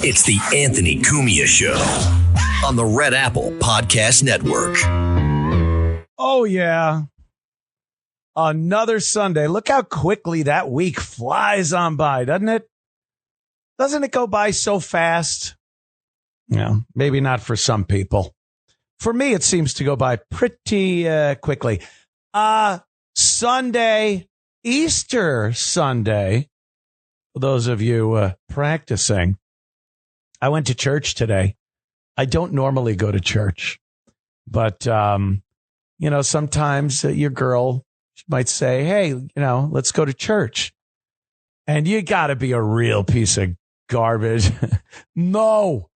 It's the Anthony Cumia Show on the Red Apple Podcast Network. Oh, yeah. Another Sunday. Look how quickly that week flies on by, doesn't it? Doesn't it go by so fast? Yeah, maybe not for some people. For me, it seems to go by pretty quickly. Sunday, Easter Sunday, for those of you practicing. I went to church today. I don't normally go to church, but, sometimes your girl might say, hey, let's go to church. And you got to be a real piece of garbage. No,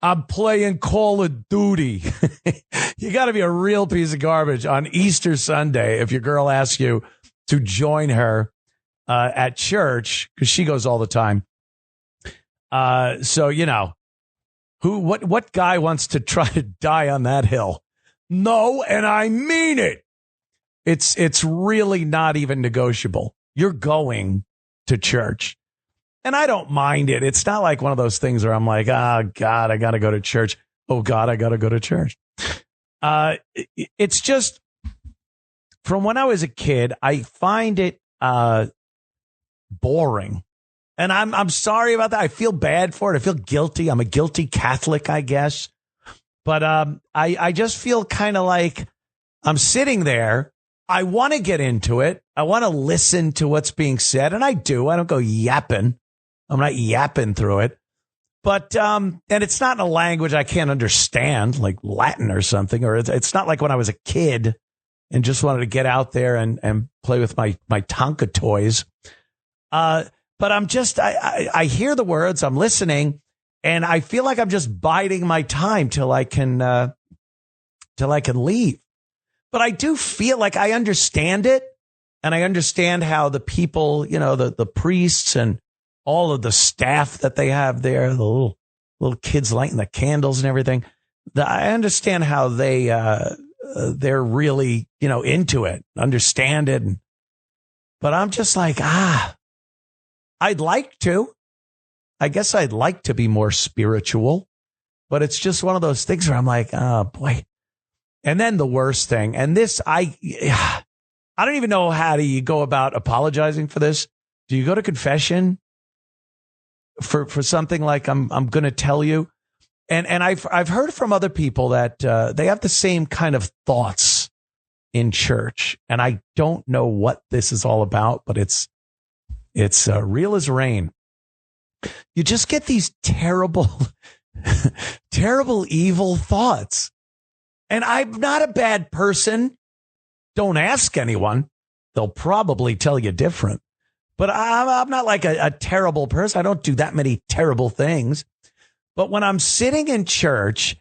I'm playing Call of Duty. You got to be a real piece of garbage on Easter Sunday if your girl asks you to join her at church, because she goes all the time. What guy wants to try to die on that hill? No, and I mean it. It's really not even negotiable. You're going to church. And I don't mind it. It's not like one of those things where I'm like, oh, God, I got to go to church. Oh, God, I got to go to church. It's just, from when I was a kid, I find it boring. And I'm sorry about that. I feel bad for it. I feel guilty. I'm a guilty Catholic, I guess. But I just feel kind of like I'm sitting there. I want to get into it. I want to listen to what's being said. And I do. I don't go yapping. I'm not yapping through it. But and it's not in a language I can't understand, like Latin or something. Or it's not like when I was a kid and just wanted to get out there and play with my Tonka toys. But I'm just, I hear the words, I'm listening, and I feel like I'm just biding my time till I can leave. But I do feel like I understand it, and I understand how the people, the priests and all of the staff that they have there, the little kids lighting the candles and everything. I understand how they're really, into it, understand it. But I'm just like, I'd like to. I guess I'd like to be more spiritual, but it's just one of those things where I'm like, oh boy. And then the worst thing, and this, I don't even know how do you go about apologizing for this. Do you go to confession for something like I'm going to tell you? And I've heard from other people that they have the same kind of thoughts in church, and I don't know what this is all about, but it's real as rain. You just get these terrible, terrible, evil thoughts. And I'm not a bad person. Don't ask anyone. They'll probably tell you different. But I'm not like a terrible person. I don't do that many terrible things. But when I'm sitting in church,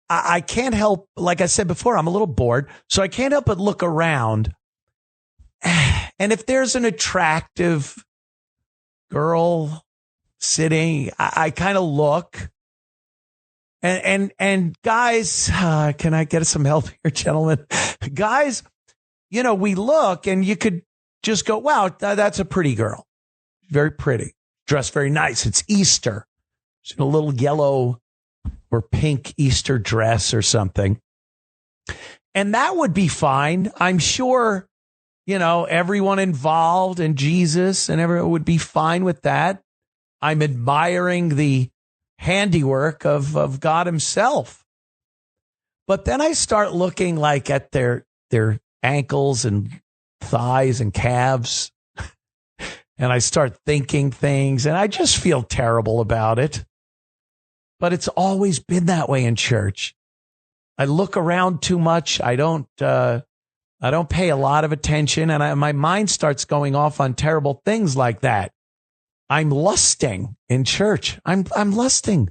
I can't help, like I said before, I'm a little bored. So I can't help but look around. And if there's an attractive girl sitting, I kind of look, and guys, can I get some help here, gentlemen? Guys, we look and you could just go, wow, that's a pretty girl. Very pretty, dressed very nice. It's Easter. She's in a little yellow or pink Easter dress or something. And that would be fine. I'm sure, everyone involved and Jesus and everyone would be fine with that. I'm admiring the handiwork of God himself. But then I start looking like at their ankles and thighs and calves. And I start thinking things, and I just feel terrible about it. But it's always been that way in church. I look around too much. I don't pay a lot of attention, and my mind starts going off on terrible things like that. I'm lusting in church. I'm lusting.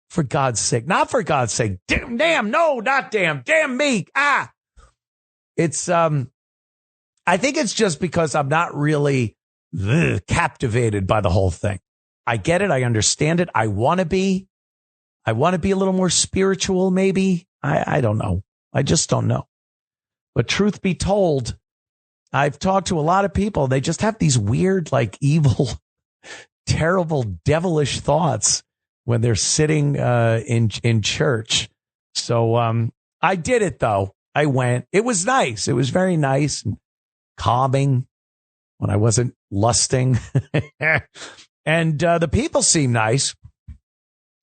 For God's sake. Not for God's sake. Damn, no, not damn. Damn me. It's, I think it's just because I'm not really captivated by the whole thing. I get it. I understand it. I want to be a little more spiritual, maybe. I don't know. I just don't know. But truth be told, I've talked to a lot of people. They just have these weird, like evil, terrible, devilish thoughts when they're sitting in church. So I did it, though. I went. It was nice. It was very nice and calming when I wasn't lusting. And the people seem nice.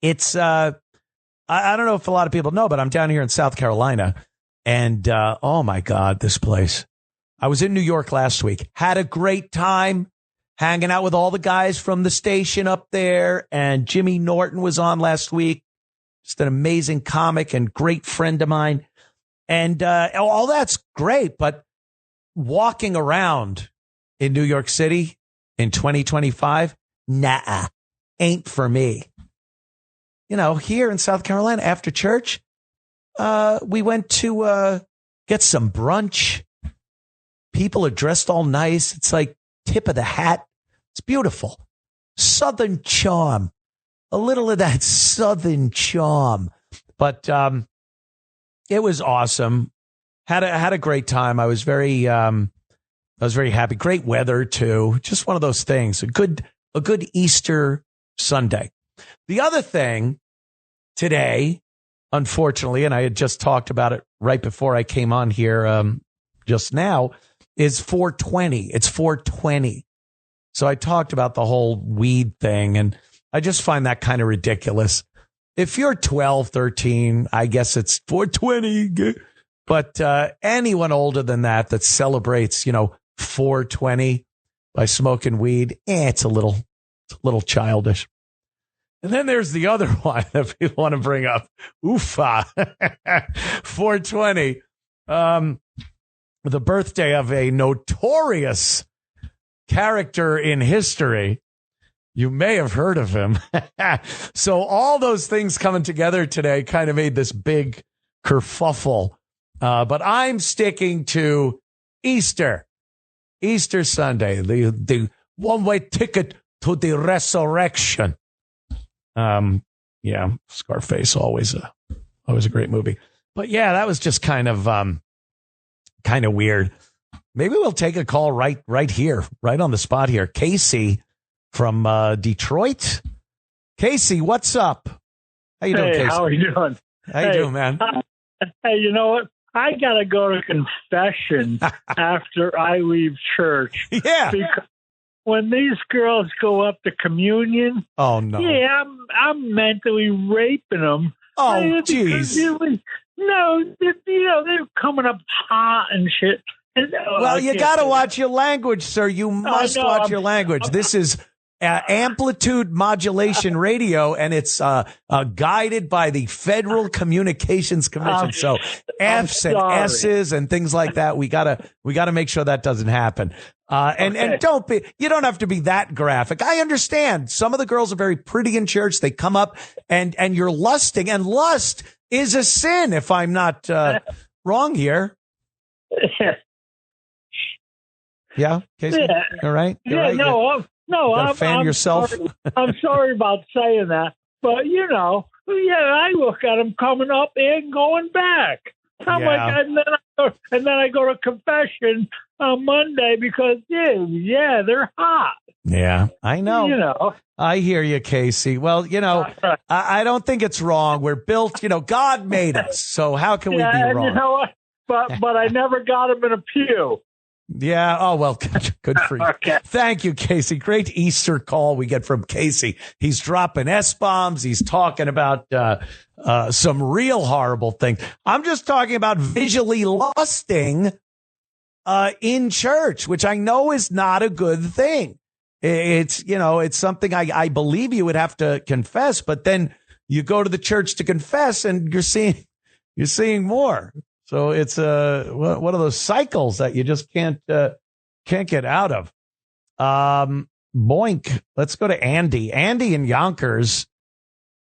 It's I don't know if a lot of people know, but I'm down here in South Carolina. And oh, my God, this place. I was in New York last week. Had a great time hanging out with all the guys from the station up there. And Jimmy Norton was on last week. Just an amazing comic and great friend of mine. And all that's great. But walking around in New York City in 2025, nah, ain't for me. You know, here in South Carolina after church, we went to get some brunch. People are dressed all nice. It's like tip of the hat. It's beautiful. Southern charm. A little of that Southern charm. But it was awesome. Had a great time. I was very happy. Great weather too. Just one of those things. A good Easter Sunday. The other thing today, unfortunately, and I had just talked about it right before I came on here just now, is 420. It's 420. So I talked about the whole weed thing, and I just find that kind of ridiculous. If you're 12, 13, I guess it's 420. But anyone older than that celebrates, 420 by smoking weed, it's a little childish. And then there's the other one that people want to bring up. Oofa. 420. The birthday of a notorious character in history. You may have heard of him. So all those things coming together today kind of made this big kerfuffle. But I'm sticking to Easter Sunday, the one-way ticket to the resurrection. Yeah, Scarface, always a great movie. But yeah, that was just kind of weird. Maybe we'll take a call right here, right on the spot here. Casey from Detroit. Casey, what's up? How you doing, Casey? How are you doing? How you doing, man? Hey, you know what? I got to go to confession after I leave church. Yeah. Because when these girls go up to communion, oh no, yeah, I'm mentally raping them. Oh, jeez. No, they're coming up hot and shit. And, well, you got to watch your language, sir. You must watch your language. This is amplitude modulation radio, and it's guided by the Federal Communications Commission. So F's and S's and things like that. We gotta make sure that doesn't happen. And you don't have to be that graphic. I understand some of the girls are very pretty in church. They come up and you're lusting, and lust is a sin, if I'm not wrong here. Yeah, Casey? Yeah. All right? You're yeah, right. no, I'm fan yourself. Sorry. I'm sorry about saying that, but I look at them coming up and going back. I'm like, and then I go to confession on Monday because they're hot. Yeah, I know. I hear you, Casey. Well, I don't think it's wrong. We're built. God made us, so how can we be wrong? You know what? But I never got him in a pew. Yeah. Oh, well, good for you. Okay. Thank you, Casey. Great Easter call we get from Casey. He's dropping S-bombs. He's talking about some real horrible things. I'm just talking about visually lusting in church, which I know is not a good thing. It's something I believe you would have to confess, but then you go to the church to confess and you're seeing more. So it's one of those cycles that you just can't get out of. Boink. Let's go to Andy. Andy in Yonkers.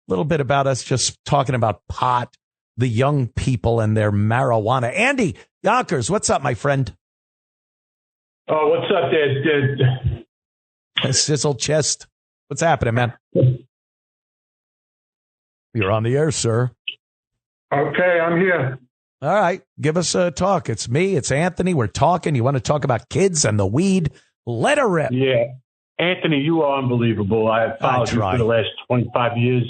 A little bit about us just talking about pot, the young people and their marijuana. Andy, Yonkers, what's up, my friend? Oh, what's up, Dad? Sizzle chest. What's happening, man? You're on the air, sir. Okay, I'm here. All right. Give us a talk. It's me. It's Anthony. We're talking. You want to talk about kids and the weed? Let her rip. Yeah. Anthony, you are unbelievable. I have followed you for the last 25 years.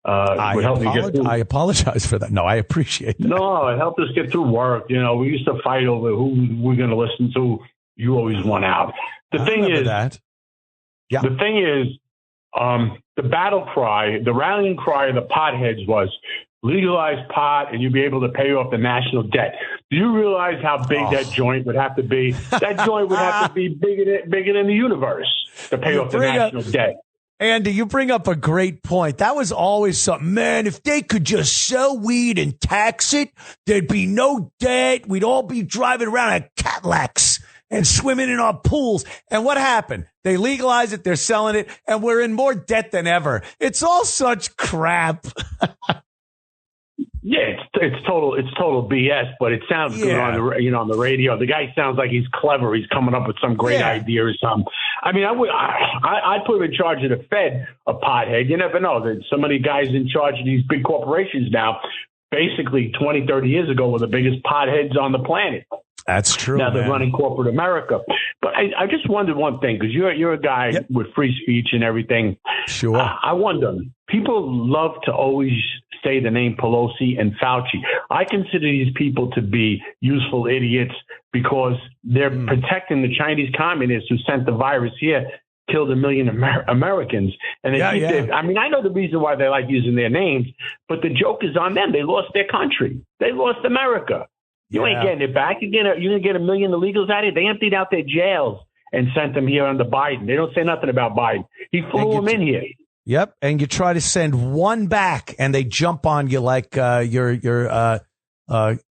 would help me get through. I apologize for that. No, I appreciate that. No, it helped us get through work. You know, we used to fight over who we're going to listen to. You always won out. The thing is, the battle cry, the rallying cry of the potheads was legalize pot and you'll be able to pay off the national debt. Do you realize how big that joint would have to be? That joint would have to be bigger than the universe to pay off the national debt. Andy, you bring up a great point. That was always something, man. If they could just sell weed and tax it, there'd be no debt. We'd all be driving around in Cadillacs and swimming in our pools. And what happened? They legalize it, they're selling it, and we're in more debt than ever. It's all such crap. Yeah, it's total BS, but it sounds good on the radio. The guy sounds like he's clever. He's coming up with some great idea or something. I mean, I'd put him in charge of the Fed, a pothead. You never know. There's so many guys in charge of these big corporations now. Basically, 20, 30 years ago, were the biggest potheads on the planet. That's true. Now they're running corporate America. But I just wondered one thing, because you're a guy with free speech and everything. Sure. I wonder, people love to always say the name Pelosi and Fauci. I consider these people to be useful idiots because they're protecting the Chinese communists who sent the virus here, killed 1 million Americans. And they I mean, I know the reason why they like using their names, but the joke is on them. They lost their country. They lost America. You ain't getting it back. You're going to get 1 million illegals out of here. They emptied out their jails and sent them here under Biden. They don't say nothing about Biden. He flew them in here. Yep, and you try to send one back, and they jump on you like you're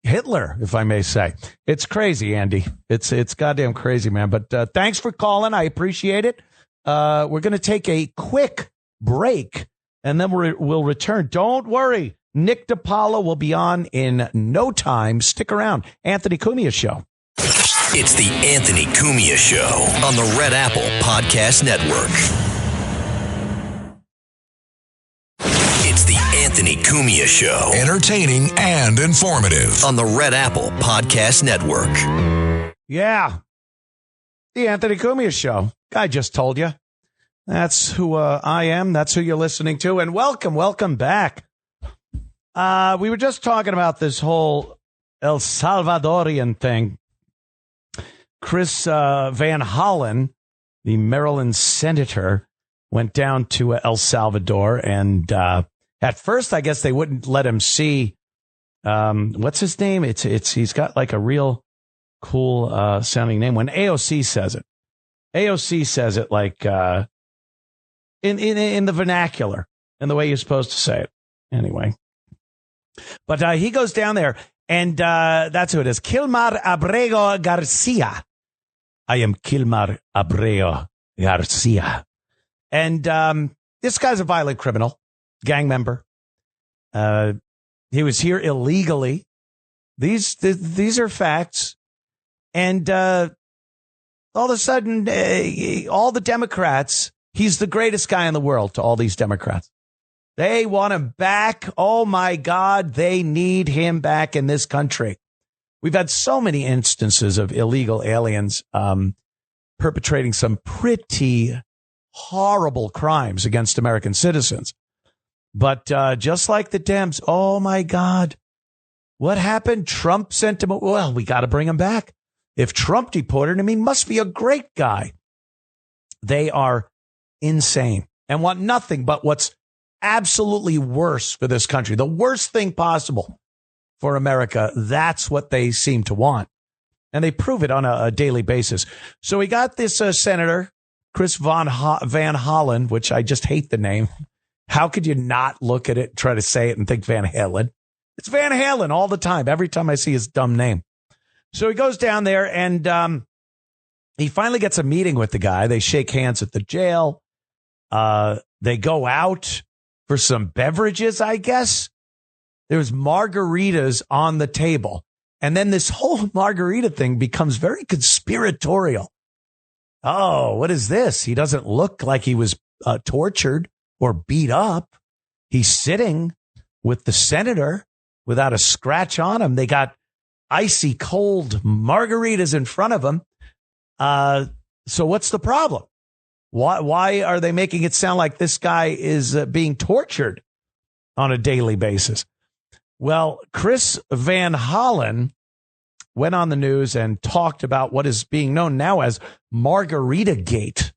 Hitler, if I may say. It's crazy, Andy. It's goddamn crazy, man. But thanks for calling. I appreciate it. We're going to take a quick break, and then we'll return. Don't worry. Nick Dipaolo will be on in no time. Stick around. Anthony Cumia Show. It's the Anthony Cumia Show on the Red Apple Podcast Network. It's the Anthony Cumia Show. Entertaining and informative. On the Red Apple Podcast Network. Yeah. The Anthony Cumia Show. I just told you. That's who I am. That's who you're listening to. And welcome back. We were just talking about this whole El Salvadorian thing. Chris Van Hollen, the Maryland senator, went down to El Salvador, and at first, I guess they wouldn't let him see. What's his name? He's got like a real cool sounding name. When AOC says it like in the vernacular and the way you're supposed to say it. Anyway, but he goes down there, and that's who it is. Kilmar Abrego Garcia. I am Kilmar Abrego Garcia. And this guy's a violent criminal, gang member. He was here illegally. These are facts. And all of a sudden, all the Democrats, he's the greatest guy in the world to all these Democrats. They want him back. Oh, my God, they need him back in this country. We've had so many instances of illegal aliens perpetrating some pretty horrible crimes against American citizens. But just like the Dems, oh, my God, what happened? Trump sent him. Well, we got to bring him back. If Trump deported him, he must be a great guy. They are insane and want nothing but what's absolutely worse for this country. The worst thing possible for America. That's what they seem to want. And they prove it on a daily basis. So we got this senator, Chris Van Hollen, which I just hate the name. How could you not look at it, try to say it, and think Van Halen? It's Van Halen all the time, every time I see his dumb name. So he goes down there, and he finally gets a meeting with the guy. They shake hands at the jail. They go out for some beverages, I guess. There's margaritas on the table. And then this whole margarita thing becomes very conspiratorial. Oh, what is this? He doesn't look like he was tortured or beat up. He's sitting with the senator without a scratch on him. They got icy cold margaritas in front of him. So what's the problem? Why are they making it sound like this guy is being tortured? on a daily basis. Well, Chris Van Hollen went on the news and talked about what is being known now as Margarita Gate,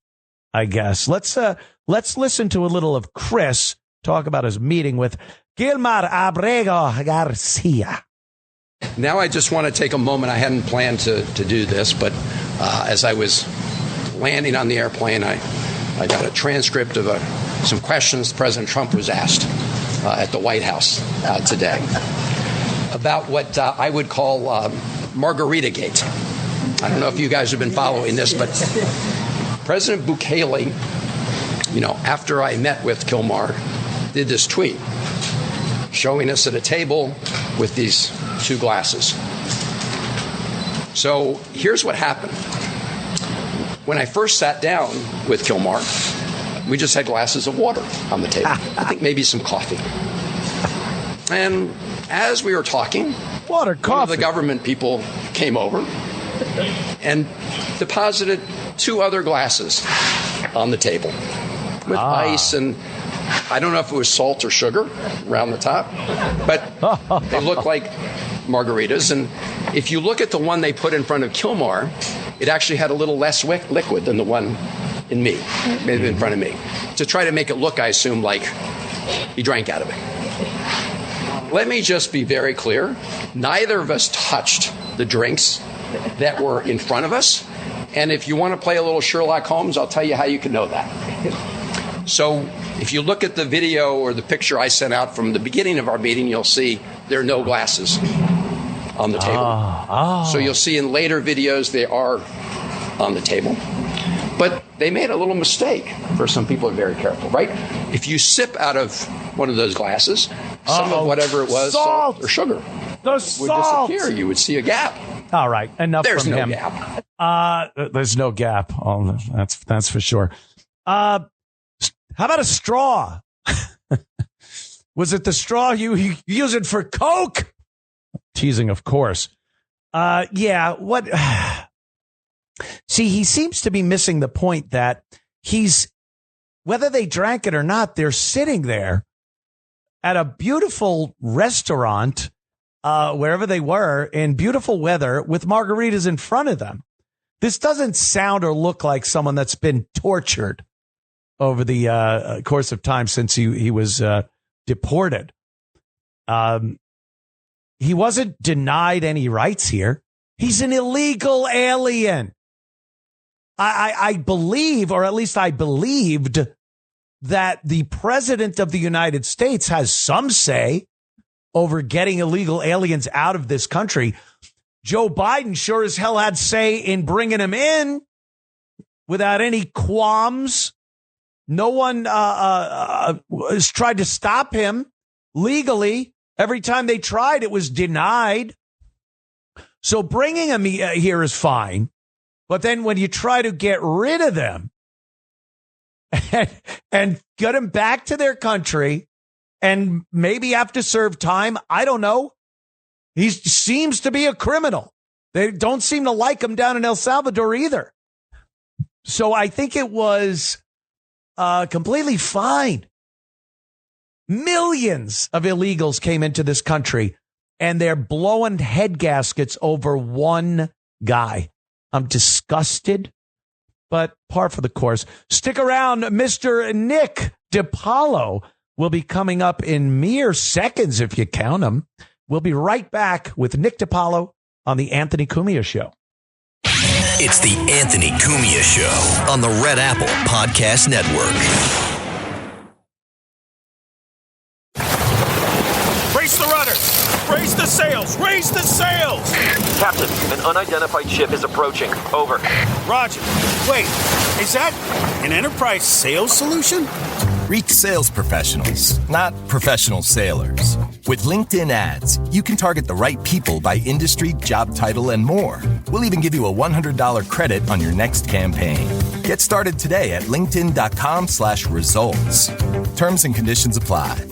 I guess. Let's listen to a little of Chris talk about his meeting with Gilmar Abrego Garcia. Now I just want to take a moment. I hadn't planned to do this, but as I was landing on the airplane, I got a transcript of some questions President Trump was asked at the White House today about what I would call Margarita Gate. I don't know if you guys have been following this, but President Bukele, after I met with Gilmar, did this tweet showing us at a table with these 2 glasses. So here's what happened. When I first sat down with Gilmar, we just had glasses of water on the table. I think maybe some coffee. And as we were talking, one of the government people came over and deposited 2 other glasses on the table with ice, and I don't know if it was salt or sugar around the top, but they look like margaritas. And if you look at the one they put in front of Gilmar, it actually had a little less liquid than the one in front of me, to try to make it look, I assume, like he drank out of it. Let me just be very clear. Neither of us touched the drinks that were in front of us. And if you want to play a little Sherlock Holmes, I'll tell you how you can know that. So if you look at the video or the picture I sent out from the beginning of our meeting, you'll see there are no glasses on the table. So you'll see in later videos they are on the table. But they made a little mistake. First, some people are very careful, right? If you sip out of one of those glasses, some of whatever it was, salt or sugar, would disappear. You would see a gap. All right, enough There's from no him. gap. There's no gap. Oh, that's for sure. How about a straw? Was it the straw you use it for Coke? Teasing, of course. Yeah. What? See, he seems to be missing the point that whether they drank it or not, they're sitting there at a beautiful restaurant, wherever they were, in beautiful weather with margaritas in front of them. This doesn't sound or look like someone that's been tortured over the course of time since he was deported. He wasn't denied any rights here. He's an illegal alien. I believe, or at least I believed, that the president of the United States has some say over getting illegal aliens out of this country. Joe Biden sure as hell had say in bringing them in without any qualms. No one has tried to stop him legally. Every time they tried, it was denied. So bringing them here is fine. But then when you try to get rid of them and get them back to their country and maybe have to serve time, I don't know. He seems to be a criminal. They don't seem to like him down in El Salvador either. So I think it was completely fine. Millions of illegals came into this country, and they're blowing head gaskets over one guy. I'm disgusted, but par for the course. Stick around. Mr. Nick Dipaolo will be coming up in mere seconds, if you count them. We'll be right back with Nick Dipaolo on the Anthony Cumia Show. It's the Anthony Cumia Show on the Red Apple Podcast Network. Raise the rudder! Raise the sails! Raise the sails! Captain, an unidentified ship is approaching. Over. Roger. Wait, is that an enterprise sales solution? Reach sales professionals, not professional sailors. With LinkedIn ads, you can target the right people by industry, job title, and more. We'll even give you a $100 credit on your next campaign. Get started today at linkedin.com/results. Terms and conditions apply.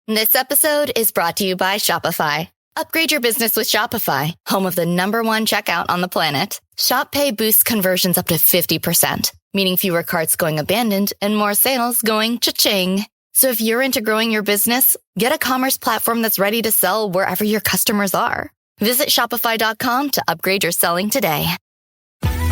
This episode is brought to you by Shopify. Upgrade your business with Shopify, home of the #1 checkout on the planet. Shop Pay boosts conversions up to 50%, meaning fewer carts going abandoned and more sales going cha-ching. So if you're into growing your business, get a commerce platform that's ready to sell wherever your customers are. Visit Shopify.com to upgrade your selling today.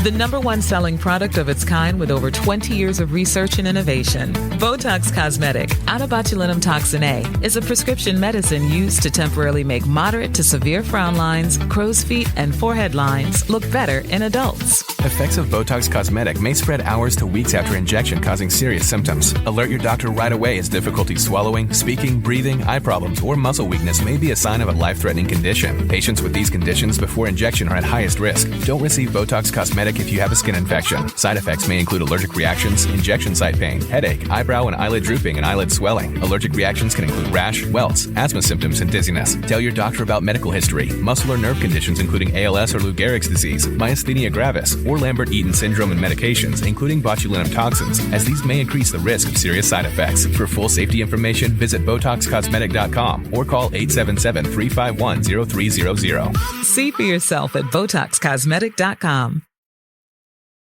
The number one selling product of its kind with over 20 years of research and innovation. Botox Cosmetic, out of botulinum toxin A, is a prescription medicine used to temporarily make moderate to severe frown lines, crow's feet, and forehead lines look better in adults. Effects of Botox Cosmetic may spread hours to weeks after injection, causing serious symptoms. Alert your doctor right away as difficulty swallowing, speaking, breathing, eye problems, or muscle weakness may be a sign of a life-threatening condition. Patients with these conditions before injection are at highest risk. Don't receive Botox Cosmetic if you have a skin infection. Side effects may include allergic reactions, injection site pain, headache, eyebrow and eyelid drooping, and eyelid swelling. Allergic reactions can include rash, welts, asthma symptoms, and dizziness. Tell your doctor about medical history, muscle or nerve conditions including ALS or Lou Gehrig's disease, myasthenia gravis, or Lambert-Eaton syndrome, and medications, including botulinum toxins, as these may increase the risk of serious side effects. For full safety information, visit BotoxCosmetic.com or call 877-351-0300. See for yourself at BotoxCosmetic.com.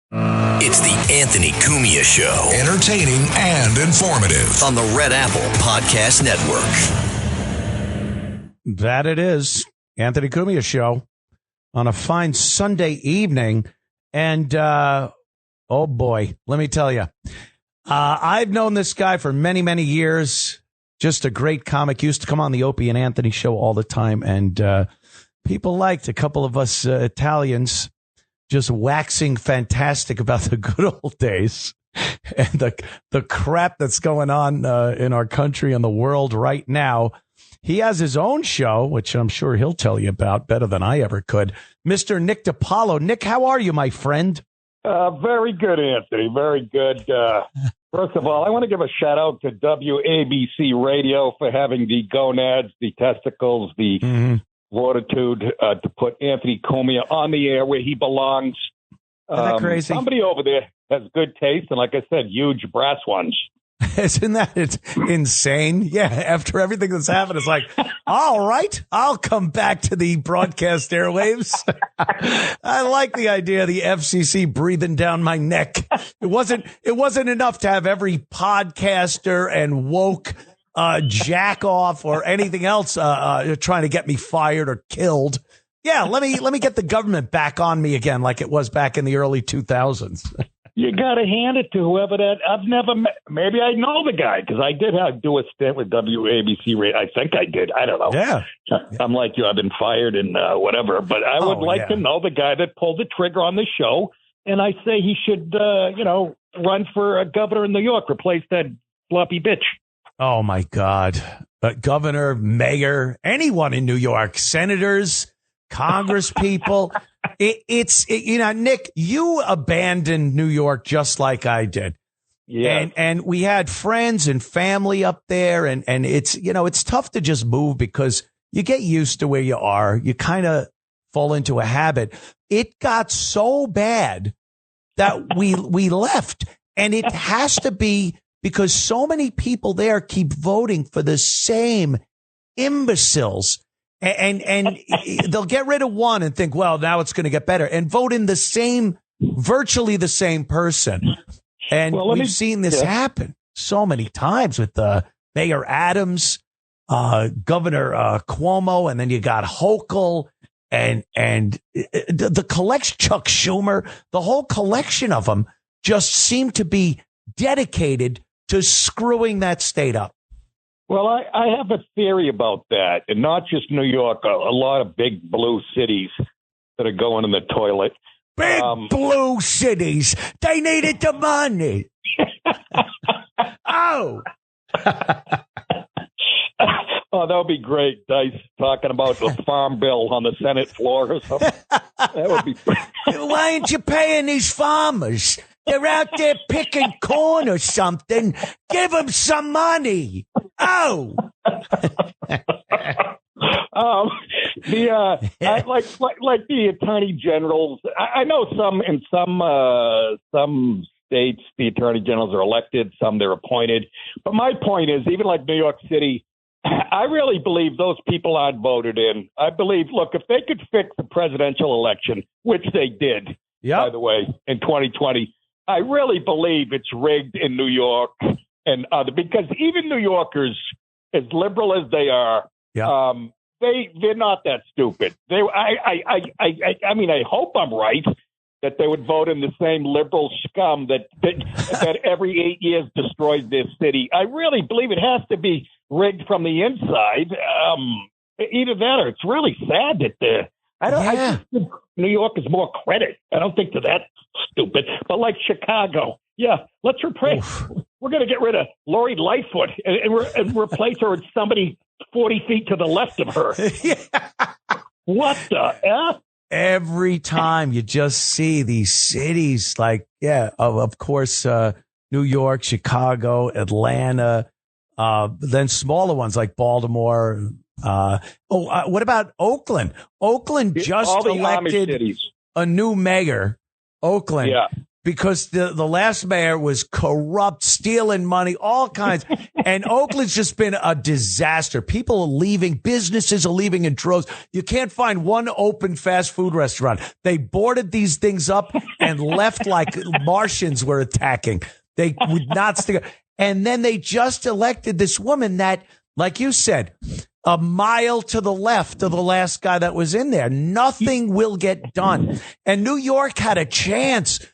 It's the Anthony Cumia Show. Entertaining and informative. On the Red Apple Podcast Network. That it is. Anthony Cumia Show on a fine Sunday evening. And, oh boy, let me tell you, I've known this guy for many, many years. Just a great comic. Used to come on the Opie and Anthony show all the time. And people liked a couple of us Italians just waxing fantastic about the good old days and the crap that's going on in our country and the world right now. He has his own show, which I'm sure he'll tell you about better than I ever could. Mr. Nick Dipaolo. Nick, how are you, my friend? Very good, Anthony. Very good. First of all, I want to give a shout out to WABC Radio for having the gonads, the testicles, the fortitude to put Anthony Cumia on the air where he belongs. Isn't that crazy? Somebody over there has good taste, and like I said, huge brass ones. Isn't that insane? Yeah, after everything that's happened, it's like, all right, I'll come back to the broadcast airwaves. I like the idea of the FCC breathing down my neck. It wasn't enough to have every podcaster and woke jack off or anything else trying to get me fired or killed. Yeah, let me get the government back on me again like it was back in the early 2000s. You got to hand it to whoever that I've never met. Maybe I know the guy because I did do a stint with WABC Radio. I think I did. I don't know. Yeah. I'm like you. I've been fired and whatever. But I would like to know the guy that pulled the trigger on the show. And I say he should, run for a governor in New York, replace that floppy bitch. Oh, my God. Governor, mayor, anyone in New York, senators, Congress people. Nick, you abandoned New York just like I did. Yeah. And we had friends and family up there. And it's tough to just move because you get used to where you are. You kind of fall into a habit. It got so bad that we left. And it has to be because so many people there keep voting for the same imbeciles. And they'll get rid of one and think, well, now it's going to get better, and vote in virtually the same person. And we've seen this happen so many times with Mayor Adams, Governor Cuomo, and then you got Hochul and the collection, Chuck Schumer, the whole collection of them just seem to be dedicated to screwing that state up. Well, I have a theory about that, and not just New York, a lot of big blue cities that are going in the toilet. Big blue cities. They needed the money. Oh, that would be great, Dice, talking about the farm bill on the Senate floor or something. That would be. Why aren't you paying these farmers? They're out there picking corn or something. Give them some money. Oh. Like the attorney generals. I know in some states the attorney generals are elected, some they're appointed. But my point is, even like New York City, I really believe those people aren't voted in. I believe, look, if they could fix the presidential election, which they did, by the way, in 2020. I really believe it's rigged in New York, and other, because even New Yorkers, as liberal as they are, they're not that stupid. I mean, I hope I'm right that they would vote in the same liberal scum that every 8 years destroys their city. I really believe it has to be rigged from the inside. Either that, or it's really sad that I just give New Yorkers more credit. I don't think they're that stupid. But like Chicago, let's replace. We're going to get rid of Lori Lightfoot and replace her with somebody 40 feet to the left of her. What the F? Every time you just see these cities like, of course, New York, Chicago, Atlanta, then smaller ones like Baltimore. What about Oakland? Oakland just elected a new mayor, Oakland, because the last mayor was corrupt, stealing money, all kinds. And Oakland's just been a disaster. People are leaving. Businesses are leaving in droves. You can't find one open fast food restaurant. They boarded these things up and left like Martians were attacking. They would not stick. And then they just elected this woman that, like you said, a mile to the left of the last guy that was in there. Nothing will get done. And New York had a chance.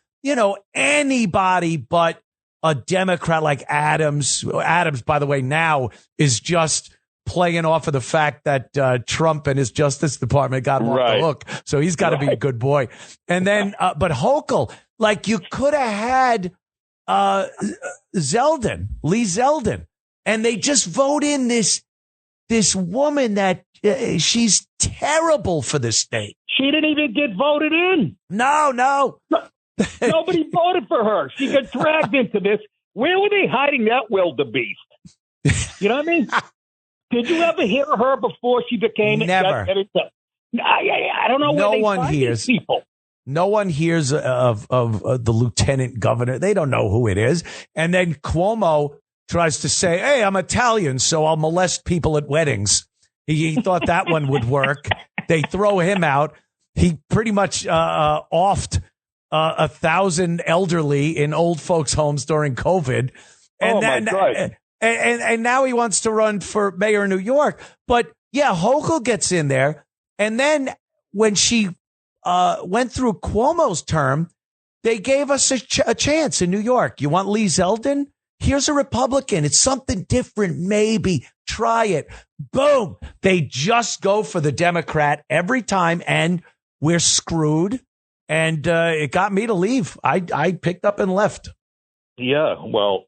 Anybody but a Democrat like Adams. Adams, by the way, now is just playing off of the fact that Trump and his Justice Department got him off the hook. So he's got to be a good boy. And then, but Hochul, like you could have had Lee Zeldin, and they just vote in this woman that she's terrible for the state. She didn't even get voted in. No. Nobody voted for her. She got dragged into this. Where were they hiding that wildebeest? You know what I mean? Did you ever hear her before she became? Never. I don't know. No one hears people. No one hears of the lieutenant governor. They don't know who it is. And then Cuomo tries to say, "Hey, I'm Italian, so I'll molest people at weddings." He thought that one would work. They throw him out. He pretty much offed 1,000 elderly in old folks' homes during COVID. And and now he wants to run for mayor of New York. But Hochul gets in there. And then when she went through Cuomo's term, they gave us a chance in New York. You want Lee Zeldin? Here's a Republican. It's something different. Maybe try it. Boom. They just go for the Democrat every time, and we're screwed. And it got me to leave. I picked up and left. Yeah, well,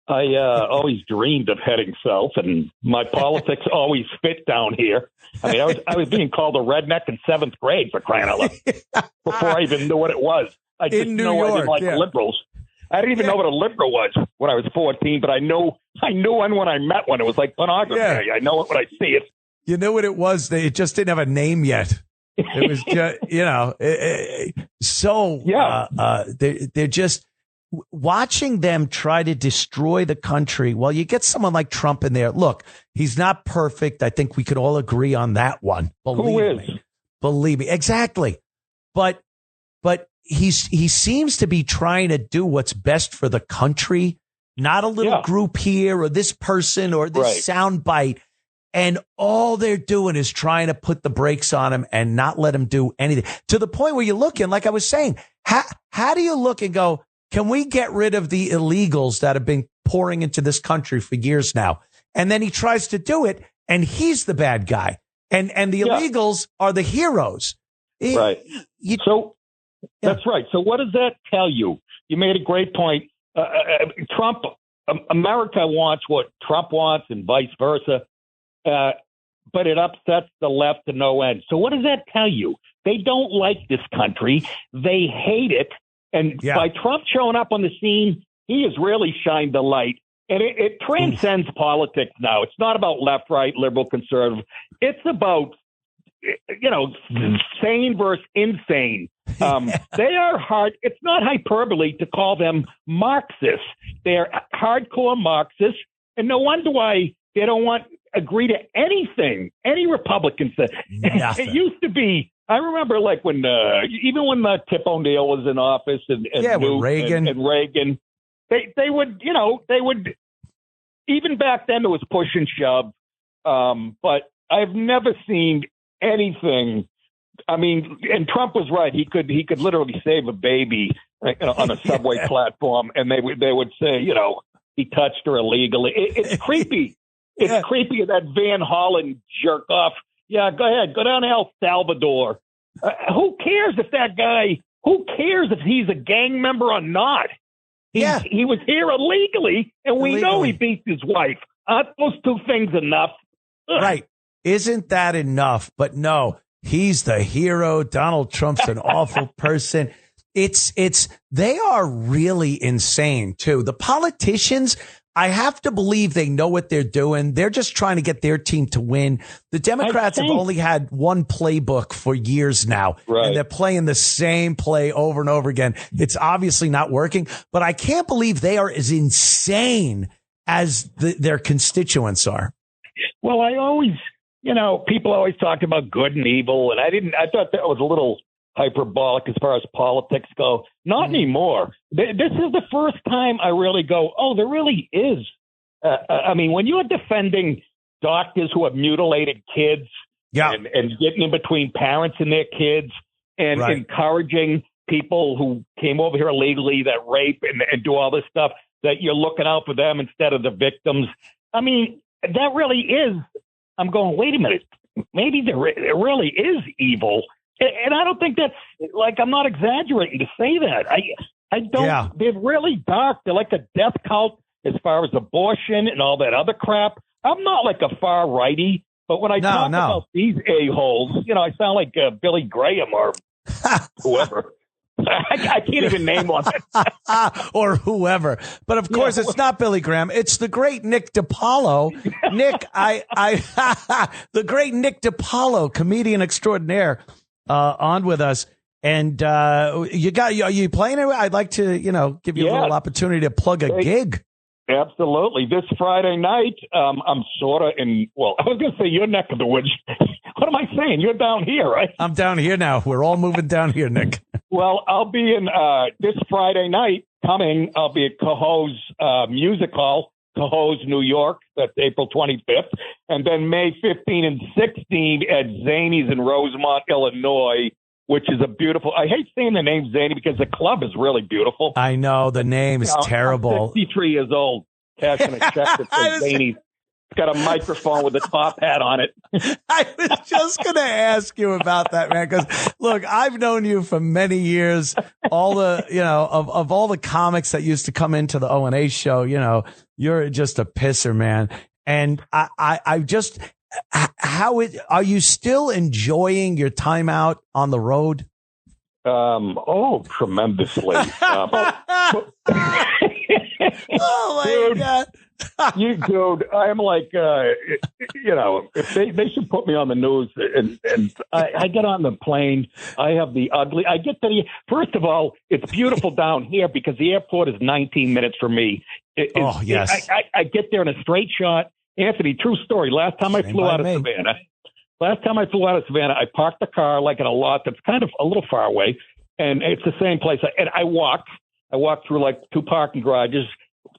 I always dreamed of heading south, and my politics always fit down here. I mean, I was being called a redneck in 7th grade, for crying out loud, before I even knew what it was. I didn't know I didn't like liberals. I didn't even know what a liberal was when I was 14, but I knew one when I met one. It was like pornography. Yeah. I know it when I see it. You knew what it was. It just didn't have a name yet. It was just, they're just watching them try to destroy the country. Well, you get someone like Trump in there. Look, he's not perfect. I think we could all agree on that one. Believe me. Exactly. But he seems to be trying to do what's best for the country, not a little group here or this person or this soundbite. And all they're doing is trying to put the brakes on him and not let him do anything, to the point where you're looking, like I was saying, how do you look and go, can we get rid of the illegals that have been pouring into this country for years now? And then he tries to do it, and he's the bad guy. And the illegals are the heroes. Right. That's right. So what does that tell you? You made a great point. Trump, America wants what Trump wants and vice versa. But it upsets the left to no end. So what does that tell you? They don't like this country. They hate it. And by Trump showing up on the scene, he has really shined the light. And it transcends politics now. It's not about left, right, liberal, conservative. It's about, sane versus insane. They are hard. It's not hyperbole to call them Marxists. They're hardcore Marxists. And no wonder why they don't agree to anything any Republican said. It used to be, I remember like when even when Tip O'Neill was in office and Reagan. and Reagan, they would, even back then there was push and shove. But I've never seen anything. I mean, and Trump was right. He could literally save a baby on a subway platform, and they would say, he touched her illegally. It's creepy. It's creepy that Van Hollen jerk off. Yeah, go ahead. Go down to El Salvador. Who cares if that guy? Who cares if he's a gang member or not? He was here illegally, and we know he beat his wife. Aren't those two things enough? Ugh. Right. Isn't that enough? But no, he's the hero. Donald Trump's an awful person. They are really insane, too. The politicians, I have to believe they know what they're doing. They're just trying to get their team to win. The Democrats have only had one playbook for years now, and they're playing the same play over and over again. It's obviously not working, but I can't believe they are as insane as their constituents are. Well, I always, people always talked about good and evil, and I thought that was a little hyperbolic as far as politics go. Not anymore. This is the first time I really go, oh, there really is. I mean, when you're defending doctors who have mutilated kids and getting in between parents and their kids and encouraging people who came over here illegally that rape and do all this stuff, that you're looking out for them instead of the victims. I mean, that really is. I'm going, wait a minute. Maybe there really is evil. And I don't think that's I'm not exaggerating to say that. I don't. Yeah. They're really dark. They're like a death cult as far as abortion and all that other crap. I'm not like a far righty, but when I talk about these a-holes, I sound like Billy Graham or whoever. I can't even name one. Or whoever. But of course, it's not Billy Graham. It's the great Nick Dipaolo. Nick, the great Nick Dipaolo, comedian extraordinaire, on with us. And are you playing it? I'd like to, give you a little opportunity to plug a gig. Absolutely. This Friday night, I'm sort of I was going to say your neck of the woods. What am I saying? You're down here, right? I'm down here now. We're all moving down here, Nick. Well, I'll be in this Friday night coming. I'll be at Cohoes Music Hall, Cohoes, New York. That's April 25th. And then May 15 and 16 at Zany's in Rosemont, Illinois, which is a beautiful. I hate saying the name Zany because the club is really beautiful. I know. The name is terrible. I'm 63 years old, cashing a check that says Zany's. It's got a microphone with a top hat on it. I was just going to ask you about that, man, because look, I've known you for many years. All the, of all the comics that used to come into the O&A show, you're just a pisser, man. And I just, are you still enjoying your time out on the road? Tremendously. Oh my God. Dude, I'm like, if they should put me on the news and I get on the plane. I have the ugly. I get to first of all, it's beautiful down here because the airport is 19 minutes from me. Yes. I get there in a straight shot. Anthony, true story. Last time I flew out of Savannah, I parked the car like in a lot that's kind of a little far away, and it's the same place. And I walk through like 2 parking garages,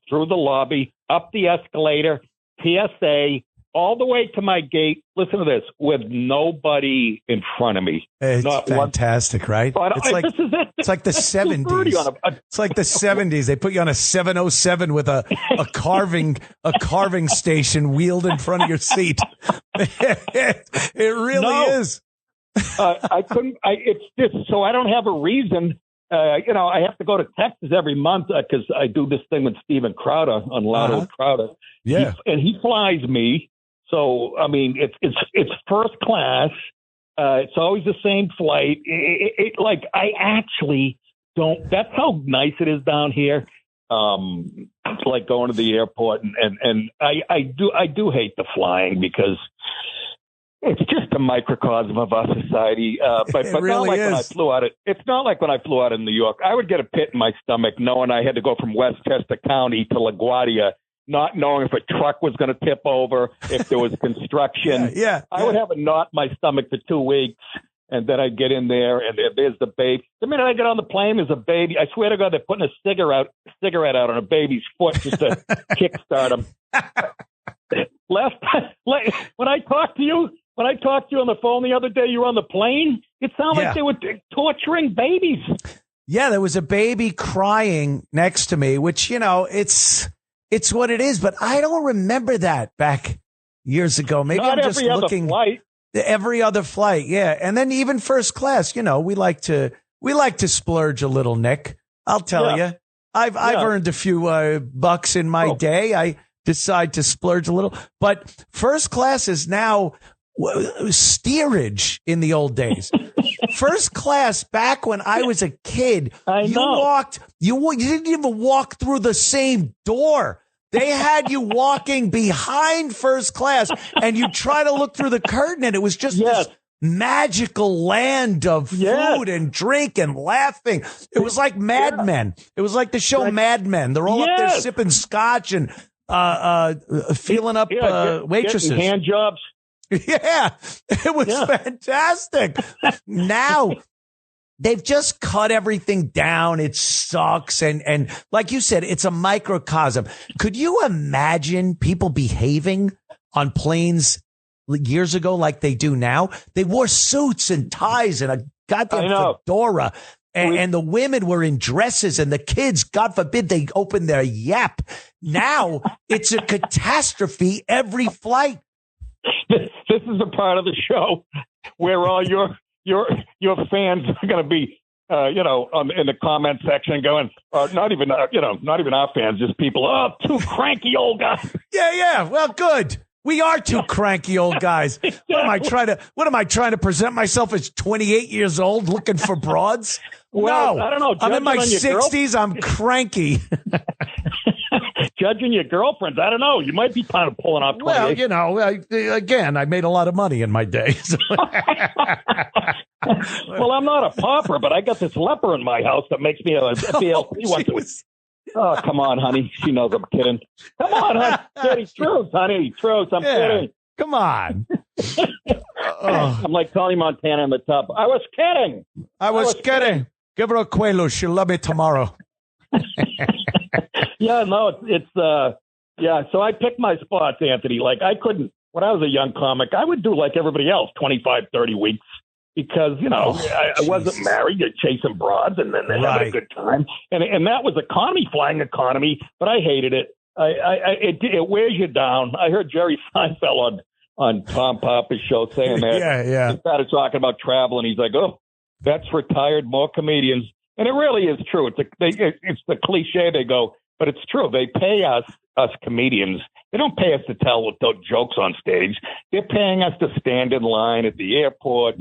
through the lobby, up the escalator, TSA, all the way to my gate. Listen to this, with nobody in front of me. It's fantastic, right? This is it. It's like the 70s. It's like the 70s. They put you on a 707 with a carving station wheeled in front of your seat. It really is. It's just so I don't have a reason. I have to go to Texas every month because I do this thing with Steven Crowder on Loud with Crowder. Yeah, and he flies me. So I mean, it's first class. It's always the same flight. I actually don't. That's how nice it is down here. It's like going to the airport, and I do hate the flying because it's just a microcosm of our society. But really not like is. when I flew out. It's not like when I flew out in New York. I would get a pit in my stomach knowing I had to go from Westchester County to LaGuardia, not knowing if a truck was going to tip over, if there was construction. Yeah. I would have a knot in my stomach for 2 weeks. And then I get in there, and there's the baby. The minute I get on the plane, there's a baby. I swear to God, they're putting a cigarette out on a baby's foot just to kickstart him. When I talked to you on the phone the other day, you were on the plane. It sounded like they were torturing babies. Yeah, there was a baby crying next to me, which, it's what it is. But I don't remember that back years ago. Maybe I'm just looking. Every other flight, yeah. And then even first class, we like to splurge a little, Nick. I'll tell you. I've earned a few bucks in my day. I decide to splurge a little. But first class is now steerage in the old days. First class, back when I was a kid, you didn't even walk through the same door. They had you walking behind first class, and you try to look through the curtain, and it was just this magical land of food and drink and laughing. It was like Mad Men. It was like the show Mad Men. They're all up there sipping scotch and feeling up waitresses. Hand jobs. Yeah, it was fantastic. Now they've just cut everything down. It sucks. And like you said, it's a microcosm. Could you imagine people behaving on planes years ago like they do now? They wore suits and ties and a goddamn fedora. And the women were in dresses, and the kids, God forbid, they open their yap. Now it's a catastrophe every flight. This is the part of the show where all your fans are going to be, in the comment section going, not even our fans, just people, two cranky old guys. Yeah. Well, good. We are two cranky old guys. What am I trying to present myself as 28 years old looking for broads? Well, no, I don't know. I'm in my 60s. I'm cranky. Judging your girlfriends, I don't know. You might be kind of pulling off 28. Well, again, I made a lot of money in my day. So. Well, I'm not a pauper, but I got this leper in my house that makes me a BLT. Oh, come on, honey. She knows I'm kidding. Come on, honey. Truth, honey. Truth. I'm kidding. Come on. I'm like Tony Montana on the top. I was kidding. I was kidding. Give her a Quaalude. She'll love me tomorrow. So I picked my spots, Anthony. Like I couldn't, when I was a young comic, I would do like everybody else, 25, 30 weeks. Because, I wasn't married, you're chasing broads and then having a good time. And that was flying economy, but I hated it. It wears you down. I heard Jerry Seinfeld on Tom Papa's show saying that. He started talking about travel, and he's like, oh, that's retired, more comedians. And it really is true. It's the cliche they go, but it's true. They pay us comedians. They don't pay us to tell jokes on stage. They're paying us to stand in line at the airport.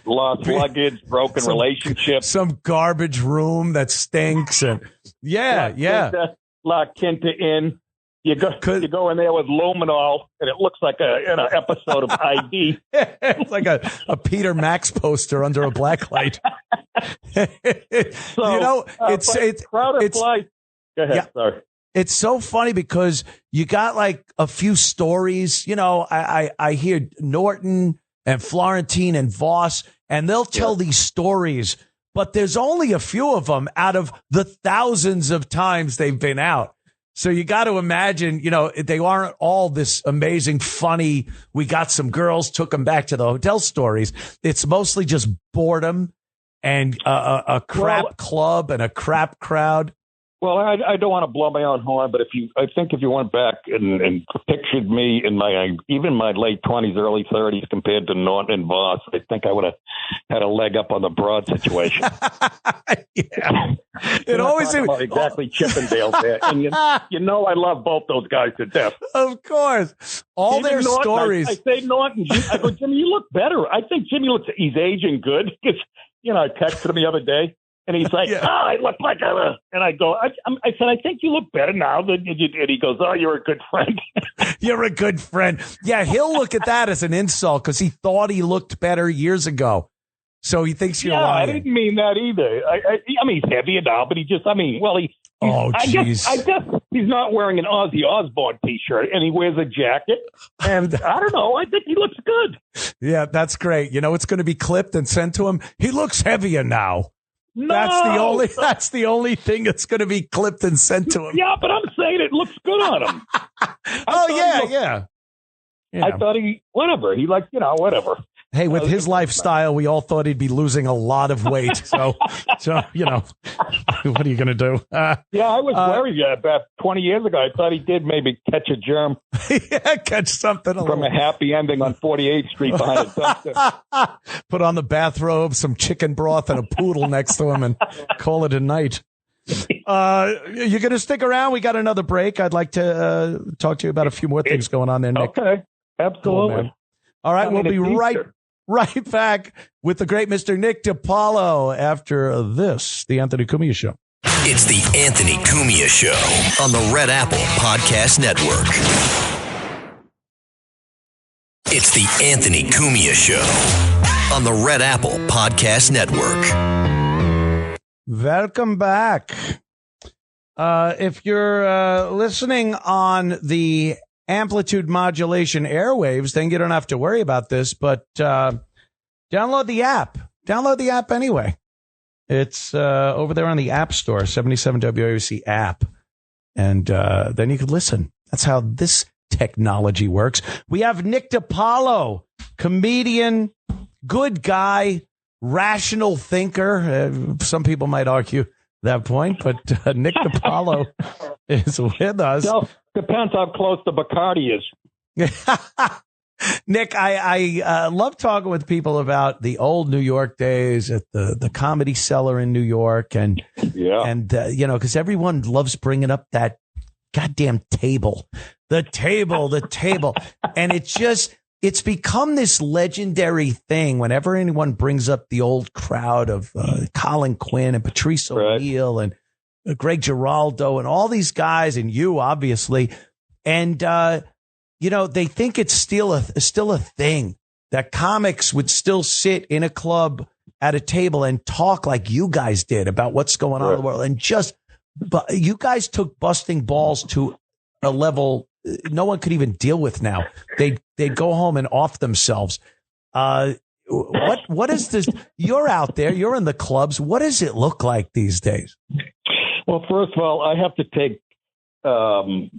Lost luggage, broken relationships. Some garbage room that stinks. And La Quinta Inn. You go in there with luminol, and it looks like an episode of ID. It's like a Peter Max poster under a black light. It's crowded flight. Go ahead, sorry. It's so funny because you got like a few stories. I hear Norton and Florentine and Voss, and they'll tell these stories, but there's only a few of them out of the thousands of times they've been out. So you got to imagine, they aren't all this amazing, funny, we got some girls, took them back to the hotel stories. It's mostly just boredom and a crap club and a crap crowd. Well, I don't want to blow my own horn, but I think if you went back and pictured me in even my late 20s, early 30s compared to Norton and Voss, I think I would have had a leg up on the broad situation. It always about exactly Chippendales there, and I love both those guys to death. Of course, all their Norton, stories. I say Norton. I go, Jimmy, you look better. I think Jimmy he's aging good because I texted him the other day. And he's like, I look like and I go, I said, I think you look better now than you did. And he goes, oh, you're a good friend. You're a good friend. Yeah, he'll look at that as an insult because he thought he looked better years ago. So he thinks you're I lying. didn't mean that either. I mean, he's heavier now, but I guess he's not wearing an Ozzy Osbourne T-shirt, and he wears a jacket. And I don't know. I think he looks good. Yeah, that's great. You know, it's going to be clipped and sent to him. He looks heavier now. No, that's the only thing that's going to be clipped and sent to him. Yeah, but I'm saying it looks good on him. Yeah. I thought whatever. He whatever. Hey, with his lifestyle, we all thought he'd be losing a lot of weight. So you know, what are you going to do? I was worried about 20 years ago. I thought he did maybe catch a germ. Catch something from a happy ending on 48th Street behind a dumpster. Put on the bathrobe, some chicken broth, and a poodle next to him, and call it a night. You're going to stick around? We got another break. I'd like to talk to you about a few more things going on there, Nick. Okay, absolutely. Cool, all right, we'll be right back with the great Mr. Nick Dipaolo after this, the Anthony Cumia Show. It's the Anthony Cumia Show on the Red Apple Podcast Network. It's the Anthony Cumia Show on the Red Apple Podcast Network. Welcome back. If you're listening on the amplitude modulation airwaves, then you don't have to worry about this, but download the app. Download the app anyway. It's over there on the App Store, 77 WABC app. And then you can listen. That's how this technology works. We have Nick Dipaolo, comedian, good guy, rational thinker. Some people might argue that point, but Nick Dipaolo is with us. So, depends how close the Bacardi is. Nick, I love talking with people about the old New York days at the Comedy Cellar in New York, and you know, because everyone loves bringing up that goddamn table, the table, and it's become this legendary thing. Whenever anyone brings up the old crowd of Colin Quinn and Patrice O'Neill and Greg Giraldo and all these guys, and you obviously, and you know, they think it's still a thing that comics would still sit in a club at a table and talk like you guys did about what's going on in the world, and but you guys took busting balls to a level no one could even deal with now. They'd go home and off themselves. What is this? You're out there. You're in the clubs. What does it look like these days? Well, first of all, I have to take the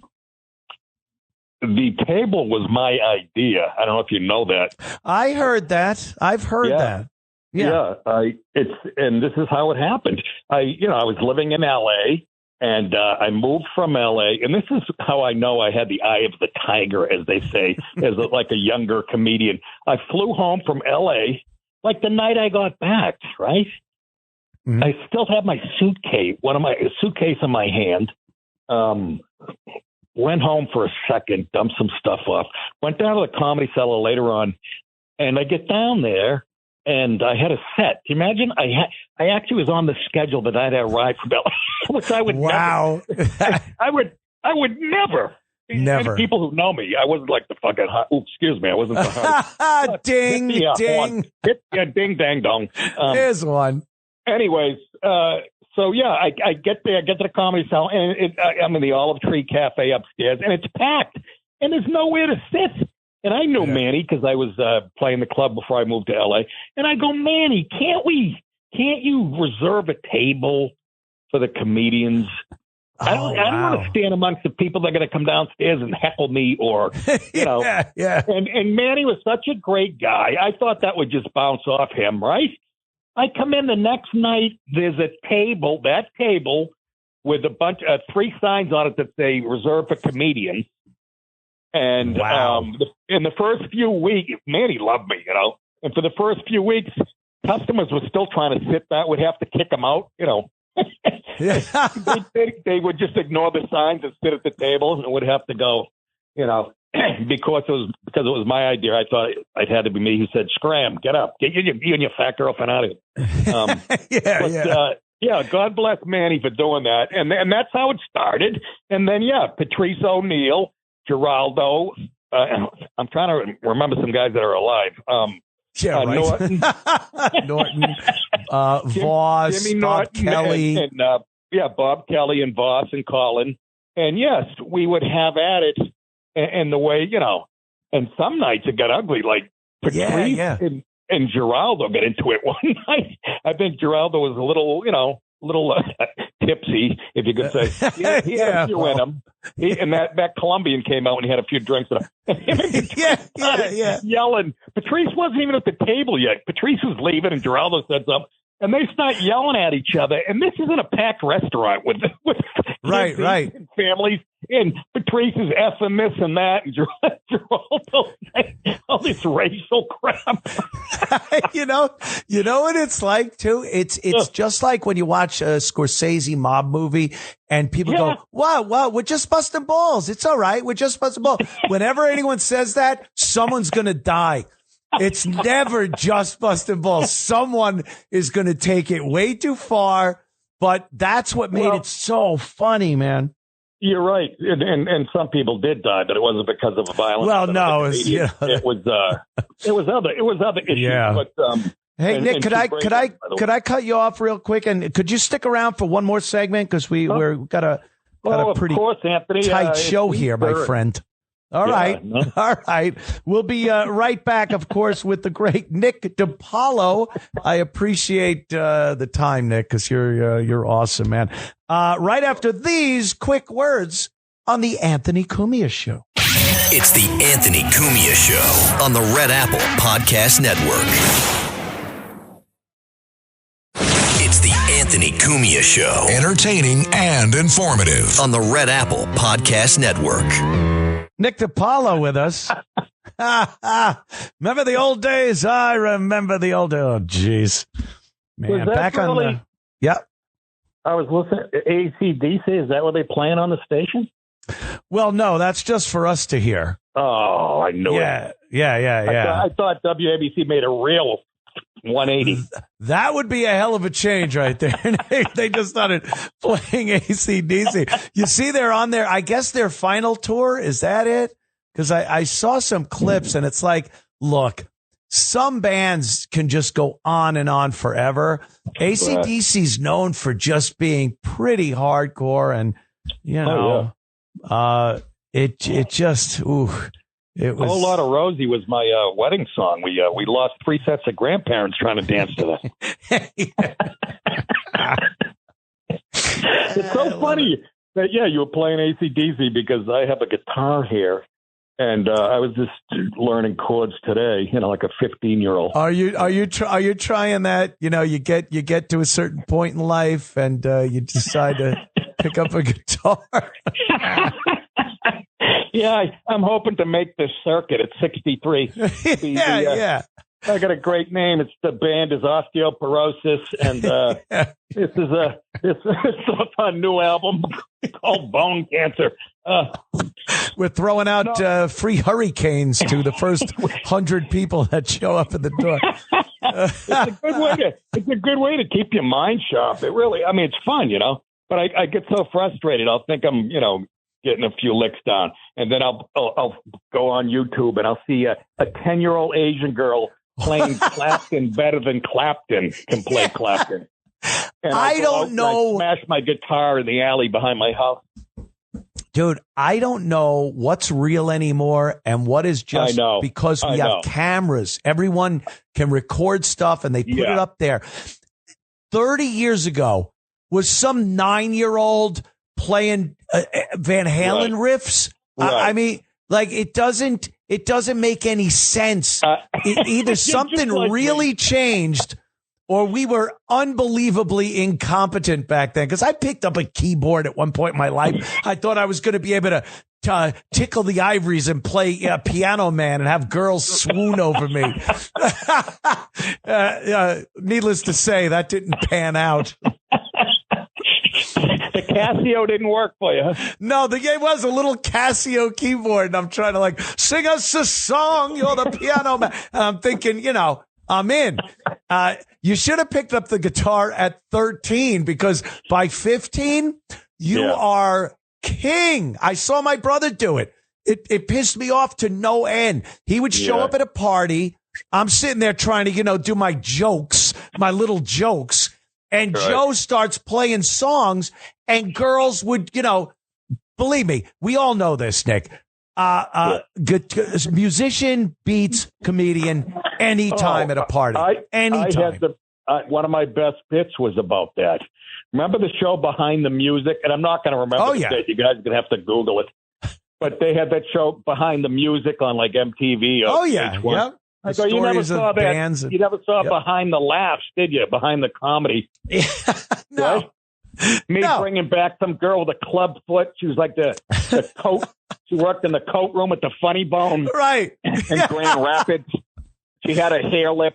table was my idea. I don't know if you know that. I heard that. I've heard that. Yeah. And this is how it happened. I was living in LA, and I moved from LA, and this is how I know I had the eye of the tiger, as they say, like a younger comedian. I flew home from LA like the night I got back, right? Mm-hmm. I still have my suitcase in my hand. Went home for a second, dumped some stuff off, went down to the Comedy Cellar later on, and I get down there, and I had a set. Can you imagine? I actually was on the schedule the night I arrived from LA, which I would never. I would never. Never. And people who know me, I wasn't like the fucking hot. Excuse me, I wasn't the hot. Ding, ding. Ding, dang, dong. Here's one. Anyways, so yeah, I get there, get to the Comedy Cellar, and I'm in the Olive Tree Cafe upstairs, and it's packed, and there's nowhere to sit. And I knew Manny because I was playing the club before I moved to LA. And I go, Manny, can't you reserve a table for the comedians? I don't want to stand amongst the people that are going to come downstairs and heckle me, or you know. Yeah. And Manny was such a great guy. I thought that would just bounce off him, right? I come in the next night. There's a table, with a bunch of 3 signs on it that say reserved for comedians. And in the first few weeks, Manny loved me, you know. And for the first few weeks, customers were still trying to sit back. We'd have to kick them out, you know. They would just ignore the signs and sit at the tables, and would have to go, you know, because it was my idea. I thought it had to be me who said, "Scram, get up, get you and your fat girlfriend out of here." Yeah, God bless Manny for doing that, and that's how it started. And then Patrice O'Neill, Giraldo. I'm trying to remember some guys that are alive. Yeah, right. Norton, Norton, Voss, Jimmy Bob Norton, Kelly. and Bob Kelly and Voss and Colin. And yes, we would have at it, and the way, and some nights it got ugly, like Patrice and Geraldo got into it one night. I think Geraldo was a little tipsy, if you could say. He had a few in him. And that Colombian came out when he had a few drinks. Yelling. Patrice wasn't even at the table yet. Patrice was leaving, and Geraldo said something. And they start yelling at each other. And this isn't a packed restaurant with right. And families. And Patrice is effing this and that. And Geraldo, all this racial crap. You know what it's like, too? It's just like when you watch a Scorsese mob movie and people go, wow, we're just busting balls. It's all right. We're just busting balls. Whenever anyone says that, someone's going to die. It's never just busting balls. Someone is going to take it way too far, but that's what made it so funny, man. You're right, and some people did die, but it wasn't because of violence. Well, no, it was other issues. Yeah. But, hey, Nick, could I cut you off real quick, and could you stick around for one more segment because we've got a pretty tight show here, my friend. All right. We'll be right back, of course, with the great Nick Dipaolo. I appreciate the time, Nick, because you're awesome, man. Right after these quick words on the Anthony Cumia Show. It's the Anthony Cumia Show on the Red Apple Podcast Network. It's the Anthony Cumia Show. Entertaining and informative. On the Red Apple Podcast Network. Nick Dipaolo with us. Remember the old days? I remember the old days. Oh, jeez. Man, back on the... Yep. I was listening to AC/DC. Is that what they playing on the station? Well, no, that's just for us to hear. Oh, I knew it. Yeah. I thought WABC made a real 180. That would be a hell of a change right there. They just started playing AC/DC. You see, they're on their, I guess, their final tour. Is that it? Because I saw some clips and it's like, look, some bands can just go on and on forever. AC/DC's known for just being pretty hardcore, and it just it was a whole lot of Rosie was my wedding song. We lost 3 sets of grandparents trying to dance to that. It's so funny that you were playing AC/DC because I have a guitar here. And I was just learning chords today, like a 15-year-old. Are you trying that? You get to a certain point in life, and you decide to pick up a guitar. I'm hoping to make this circuit at 63. I got a great name. The band is Osteoporosis, and it's a new album called Bone Cancer. We're throwing out free hurricanes to the first 100 people that show up at the door. It's a good way to keep your mind sharp. It really, it's fun, But I get so frustrated. I'll think I'm, getting a few licks down, and then I'll go on YouTube and I'll see a 10-year-old Asian girl playing Clapton better than Clapton can play Clapton. And I don't know. I smash my guitar in the alley behind my house. Dude, I don't know what's real anymore and what is just because we have cameras. Everyone can record stuff and they put it up there. 30 years ago, was some 9-year-old playing Van Halen riffs? Right. It doesn't make any sense. Either something really changed or we were unbelievably incompetent back then. Because I picked up a keyboard at one point in my life. I thought I was going to be able to tickle the ivories and play Piano Man and have girls swoon over me. Needless to say, that didn't pan out. The Casio didn't work for you. No, it was a little Casio keyboard, and I'm trying to sing us a song. You're the piano man. And I'm thinking, I'm in. You should have picked up the guitar at 13 because by 15, you are king. I saw my brother do it. It pissed me off to no end. He would show up at a party I'm sitting there trying to, do my jokes, my little jokes. And Joe starts playing songs and girls would, believe me, we all know this, Nick. Musician beats comedian anytime at a party. Anytime. One of my best bits was about that. Remember the show Behind the Music? And I'm not going to remember the bit. You guys are going to have to Google it. But they had that show Behind the Music on like MTV. Yep. So you never saw that. You never saw Behind the Laughs, did you? Behind the comedy. No. Right? Bringing back some girl with a club foot. She was like the coat. She worked in the coat room at the Funny Bone. Right. In Grand Rapids. She had a hair lip.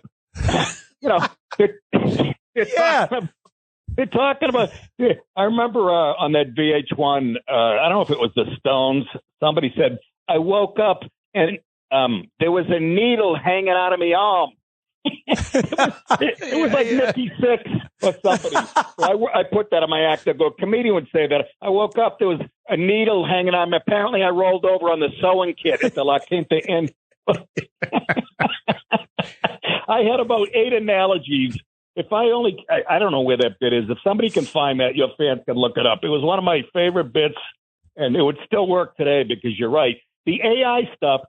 They're talking about. I remember on that VH1. I don't know if it was the Stones. Somebody said, "I woke up and there was a needle hanging out of my arm." it was like Nicky Six or somebody. So I put that on my act. I go, comedian would say that. I woke up, there was a needle hanging on me. Apparently, I rolled over on the sewing kit at the La Quinta Inn. I had about 8 analogies. If I don't know where that bit is. If somebody can find that, your fans can look it up. It was one of my favorite bits, and it would still work today because you're right. The AI stuff,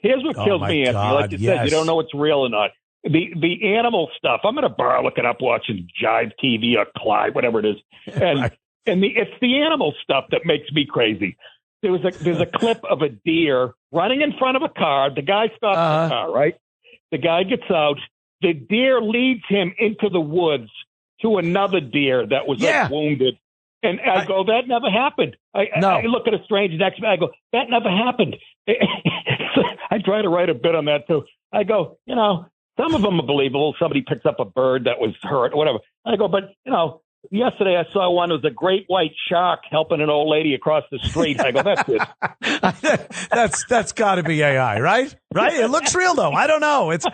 here's what kills me, Anthony. Like you said, you don't know what's real or not. The animal stuff, I'm in a bar looking up watching Jive TV or Clyde, whatever it is. And it's the animal stuff that makes me crazy. There's a clip of a deer running in front of a car. The guy stops the car, right? The guy gets out. The deer leads him into the woods to another deer that was wounded. And I go, that never happened. I look at a stranger next to me. I go, that never happened. I try to write a bit on that too. I go, some of them are believable. Somebody picks up a bird that was hurt or whatever. I go, but, yesterday I saw one. It was a great white shark helping an old lady across the street. I go, that's it. That's got to be AI, right? Right? It looks real, though. I don't know. It's,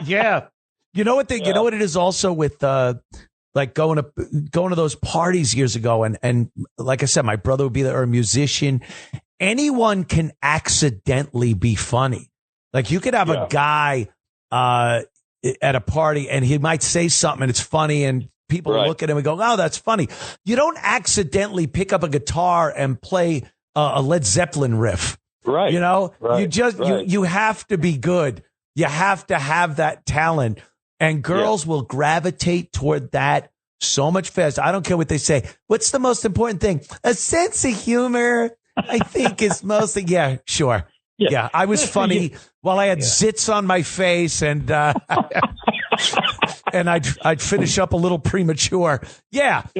yeah. You know what it is also with, like going to those parties years ago. And like I said, my brother would be there, or a musician. Anyone can accidentally be funny. Like you could have a guy at a party and he might say something and it's funny and people look at him and go, oh, that's funny. You don't accidentally pick up a guitar and play a Led Zeppelin riff. Right. You just, you have to be good. You have to have that talent, and girls will gravitate toward that so much faster. I don't care what they say. What's the most important thing? A sense of humor, I think, is mostly, sure. Yeah, I was funny while I had zits on my face, and and I'd finish up a little premature. But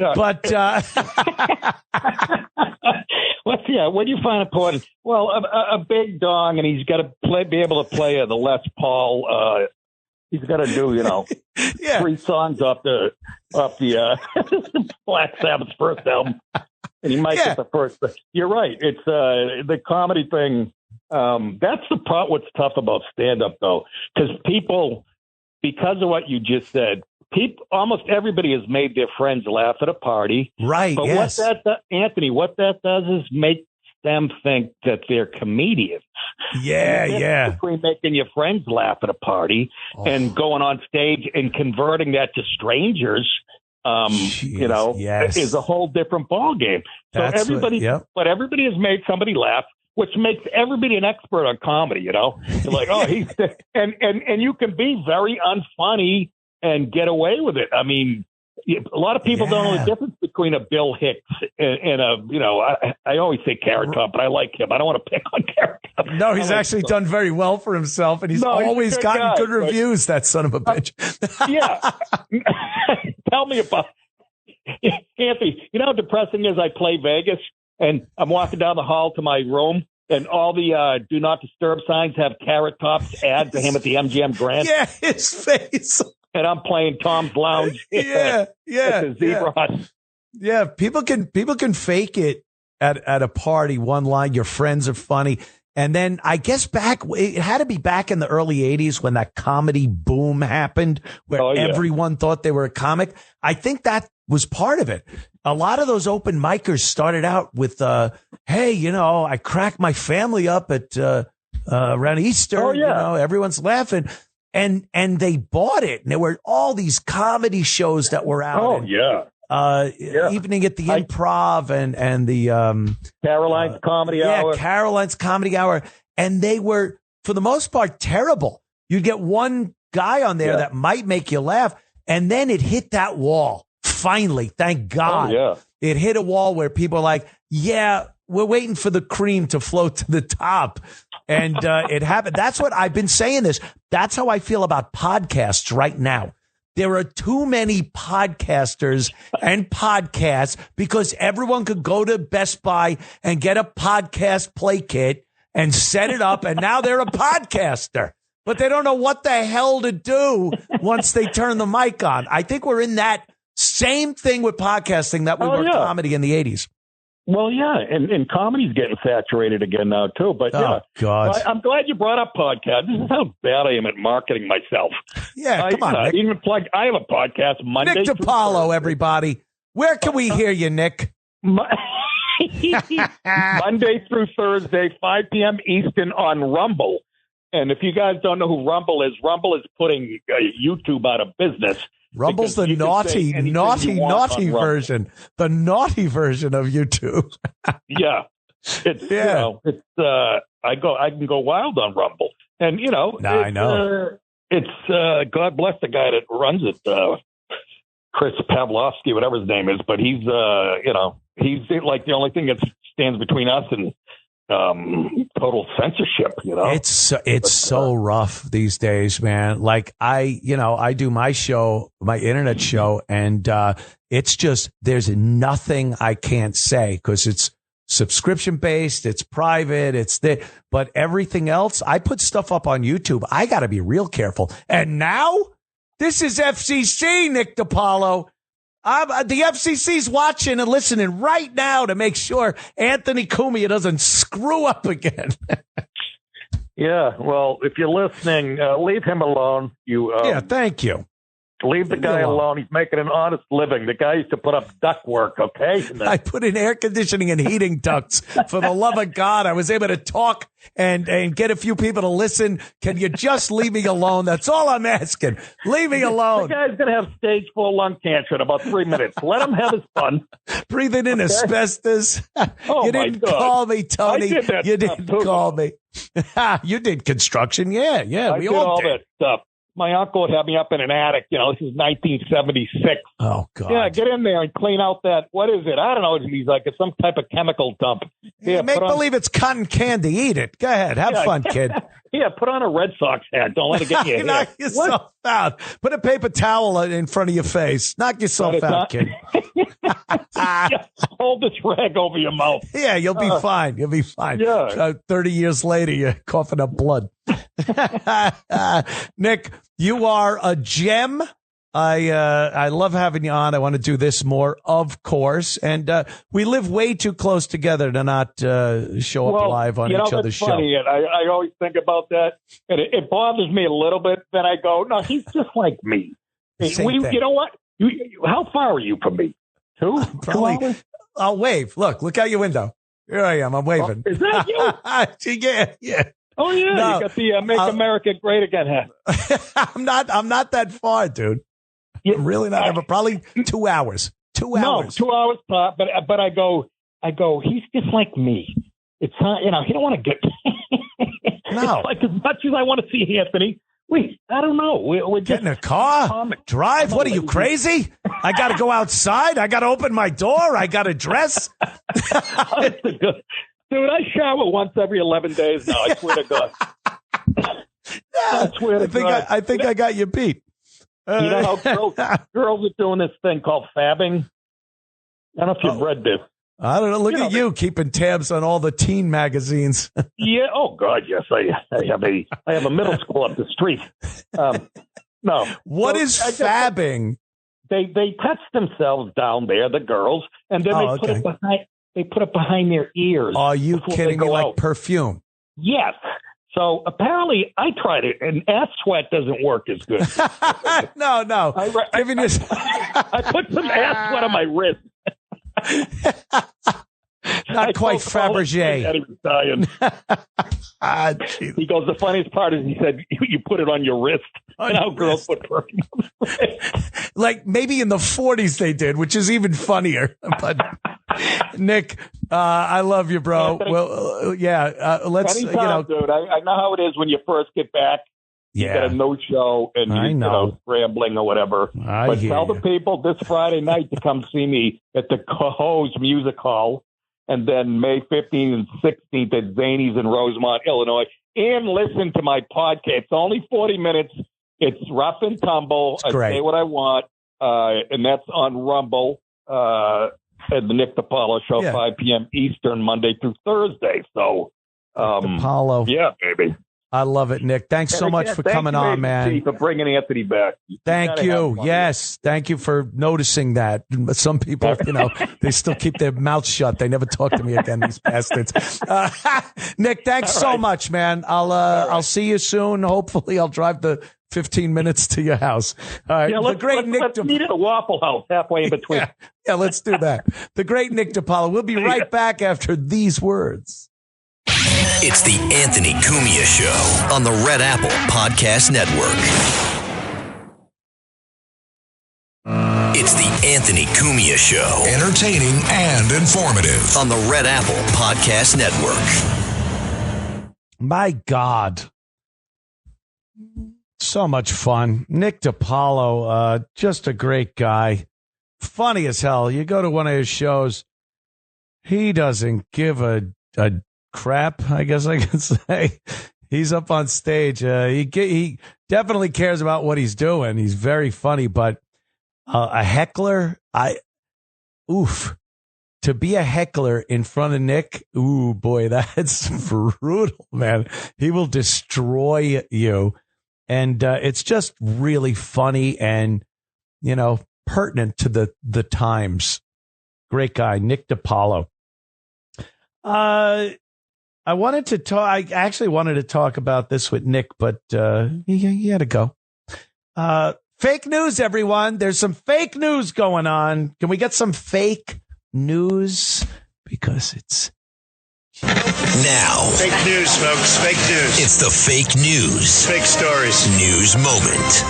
what do you find important? Well, a big dong, and he's got to be able to play the Les Paul. He's got to do 3 songs off the Black Sabbath's first album, and he might get the first. You're right. It's the comedy thing. That's the part. What's tough about stand-up, though, because of what you just said, almost everybody has made their friends laugh at a party, right? But what that does is make them think that they're comedians. Between making your friends laugh at a party and going on stage and converting that to strangers, is a whole different ballgame. So everybody has made somebody laugh, which makes everybody an expert on comedy. You're like, he's and you can be very unfunny and get away with it. I mean, a lot of people don't know the difference between a Bill Hicks and I always say Carrot Top, but I like him. I don't want to pick on Carrot Top. No, he's actually done very well for himself, and he's always gotten good reviews, that son of a bitch. Tell me about Anthony. You know how depressing it is? I play Vegas, and I'm walking down the hall to my room, and all the do not disturb signs have Carrot Top's ad to him at the MGM Grand. Yeah, his face. And I'm playing Tom's Lounge. At the Zebra Hut. Yeah, people can fake it at a party. One line, your friends are funny. And then I guess it had to be back in the early 80s when that comedy boom happened, where everyone thought they were a comic. I think that was part of it. A lot of those open micers started out with, hey, I cracked my family up at around Easter. Everyone's laughing. and they bought it. And there were all these comedy shows that were out. Oh, yeah. Evening at the Improv and the Caroline's Comedy Hour. Yeah, Caroline's Comedy Hour. And they were, for the most part, terrible. You'd get one guy on there that might make you laugh, and then it hit that wall. Finally, thank God. Oh, yeah. It hit a wall where people are like, yeah, we're waiting for the cream to float to the top. And it happened. That's what I've been saying this. That's how I feel about podcasts right now. There are too many podcasters and podcasts because everyone could go to Best Buy and get a podcast play kit and set it up. And now they're a podcaster, but they don't know what the hell to do once they turn the mic on. I think we're in that same thing with podcasting that we were comedy in the 80s. Well, yeah, and comedy's getting saturated again now, too. But, God. Well, I'm glad you brought up podcast. This is how bad I am at marketing myself. Yeah, come on, Nick. Even I have a podcast Monday Nick Dipaolo, everybody. Where can we hear you, Nick? Monday through Thursday, 5 p.m. Eastern on Rumble. And if you guys don't know who Rumble is putting YouTube out of business. Rumble's the naughty version. The naughty version of YouTube. Yeah. It's I can go wild on Rumble. And I know. It's God bless the guy that runs it, Chris Pavlovsky, whatever his name is, but he's he's like the only thing that stands between us and total censorship. It's so rough these days, man. Like I do my show, my internet show, and it's just there's nothing I can't say because it's subscription based, it's private, but everything else, I put stuff up on YouTube. I got to be real careful. And now this is FCC, Nick Dipaolo. The FCC's watching and listening right now to make sure Anthony Cumia doesn't screw up again. Yeah, well, if you're listening, leave him alone. Thank you. Leave the guy alone. He's making an honest living. The guy used to put up duct work, okay? I put in air conditioning and heating ducts. For the love of God, I was able to talk and get a few people to listen. Can you just leave me alone? That's all I'm asking. Leave me alone. The guy's going to have stage 4 lung cancer in about 3 minutes. Let him have his fun. Breathing in asbestos. Oh, you didn't call me, Tony. You didn't call me. You did construction. Yeah. I We did all all did. that stuff. My uncle had me up in an attic. This is 1976. Oh, God. Yeah, get in there and clean out that. What is it? I don't know. He's like it's some type of chemical dump. Yeah, make believe it's cotton candy. Eat it. Go ahead. Have fun, kid. Yeah, put on a Red Sox hat. Don't let it get you. Knock yourself out. Put a paper towel in front of your face. Knock yourself out, kid. Hold this rag over your mouth. Yeah, you'll be fine. You'll be fine. Yeah. 30 years later, you're coughing up blood. Nick, you are a gem. I love having you on. I want to do this more, of course. And we live way too close together to not show up live on each other's show. Funny. I always think about that. And it bothers me a little bit. Then I go, no, he's just like me. You know what? How far are you from me? 2 hours? I'll wave. Look out your window. Here I am. I'm waving. Is that you? Yeah. Oh, yeah. No, you got the Make America Great Again hat. I'm not that far, dude. I'm really not. Probably 2 hours. 2 hours. No, 2 hours. But I go. He's just like me. It's he don't want to get. No. It's like as much as I want to see Anthony. I don't know. We're get in a car, drive. What are you, crazy? I got to go outside. I got to open my door. I got to dress. Dude, I shower once every 11 days now. I swear to God. I think I got you beat. You know how girls are doing this thing called fabbing? I don't know if you've read this. I don't know. Look at you keeping tabs on all the teen magazines. Yeah. Oh God, yes. I have a middle school up the street. No. What is fabbing? They touch themselves down there, the girls, and then they put it behind. They put it behind their ears. Are you kidding me? Like perfume? Yes. So apparently, I tried it, and ass sweat doesn't work as good. No. I put some ass sweat on my wrist. not quite Fabergé. He was dying. He goes, the funniest part is he said, you put it on your wrist. And how girls put perfume on their wrist. Like maybe in the 40s they did, which is even funnier. But Nick, I love you, bro. Anthony, well, let's, anytime, dude. I know how it is when you first get back. You got a no show and you scrambling or whatever. But tell the people this Friday night to come see me at the Cohoes Music Hall, and then May 15th and 16th at Zany's in Rosemont, Illinois. And listen to my podcast. It's only 40 minutes. It's rough and tumble. I say what I want, and that's on Rumble at the Nick Dipaolo Show, 5 p.m. Eastern, Monday through Thursday. So, Dipaolo. Yeah, baby. I love it, Nick. Thanks so much for coming on, man. Thank you for bringing Anthony back. Thank you. Yes. Thank you for noticing that. Some people, they still keep their mouths shut. They never talk to me again, these bastards. Nick, thanks so much, man. I'll see you soon. Hopefully I'll drive the 15 minutes to your house. All right. Let's meet at a Waffle House halfway in between. Yeah, let's do that. The great Nick Dipaolo. We'll be right back after these words. It's the Anthony Cumia Show on the Red Apple Podcast Network. It's the Anthony Cumia Show. Entertaining and informative. On the Red Apple Podcast Network. My God. So much fun. Nick Dipaolo, just a great guy. Funny as hell. You go to one of his shows, he doesn't give a crap, I guess I could say. He's up on stage. He definitely cares about what he's doing. He's very funny, but a heckler, to be a heckler in front of Nick, ooh, boy, that's brutal, man. He will destroy you. And it's just really funny and, pertinent to the times. Great guy, Nick Dipaolo. I wanted to talk. I actually wanted to talk about this with Nick, but he had to go. Fake news, everyone. There's some fake news going on. Can we get some fake news? Because it's now. Fake news, folks. Fake news. It's the fake news. Fake stories. News moment.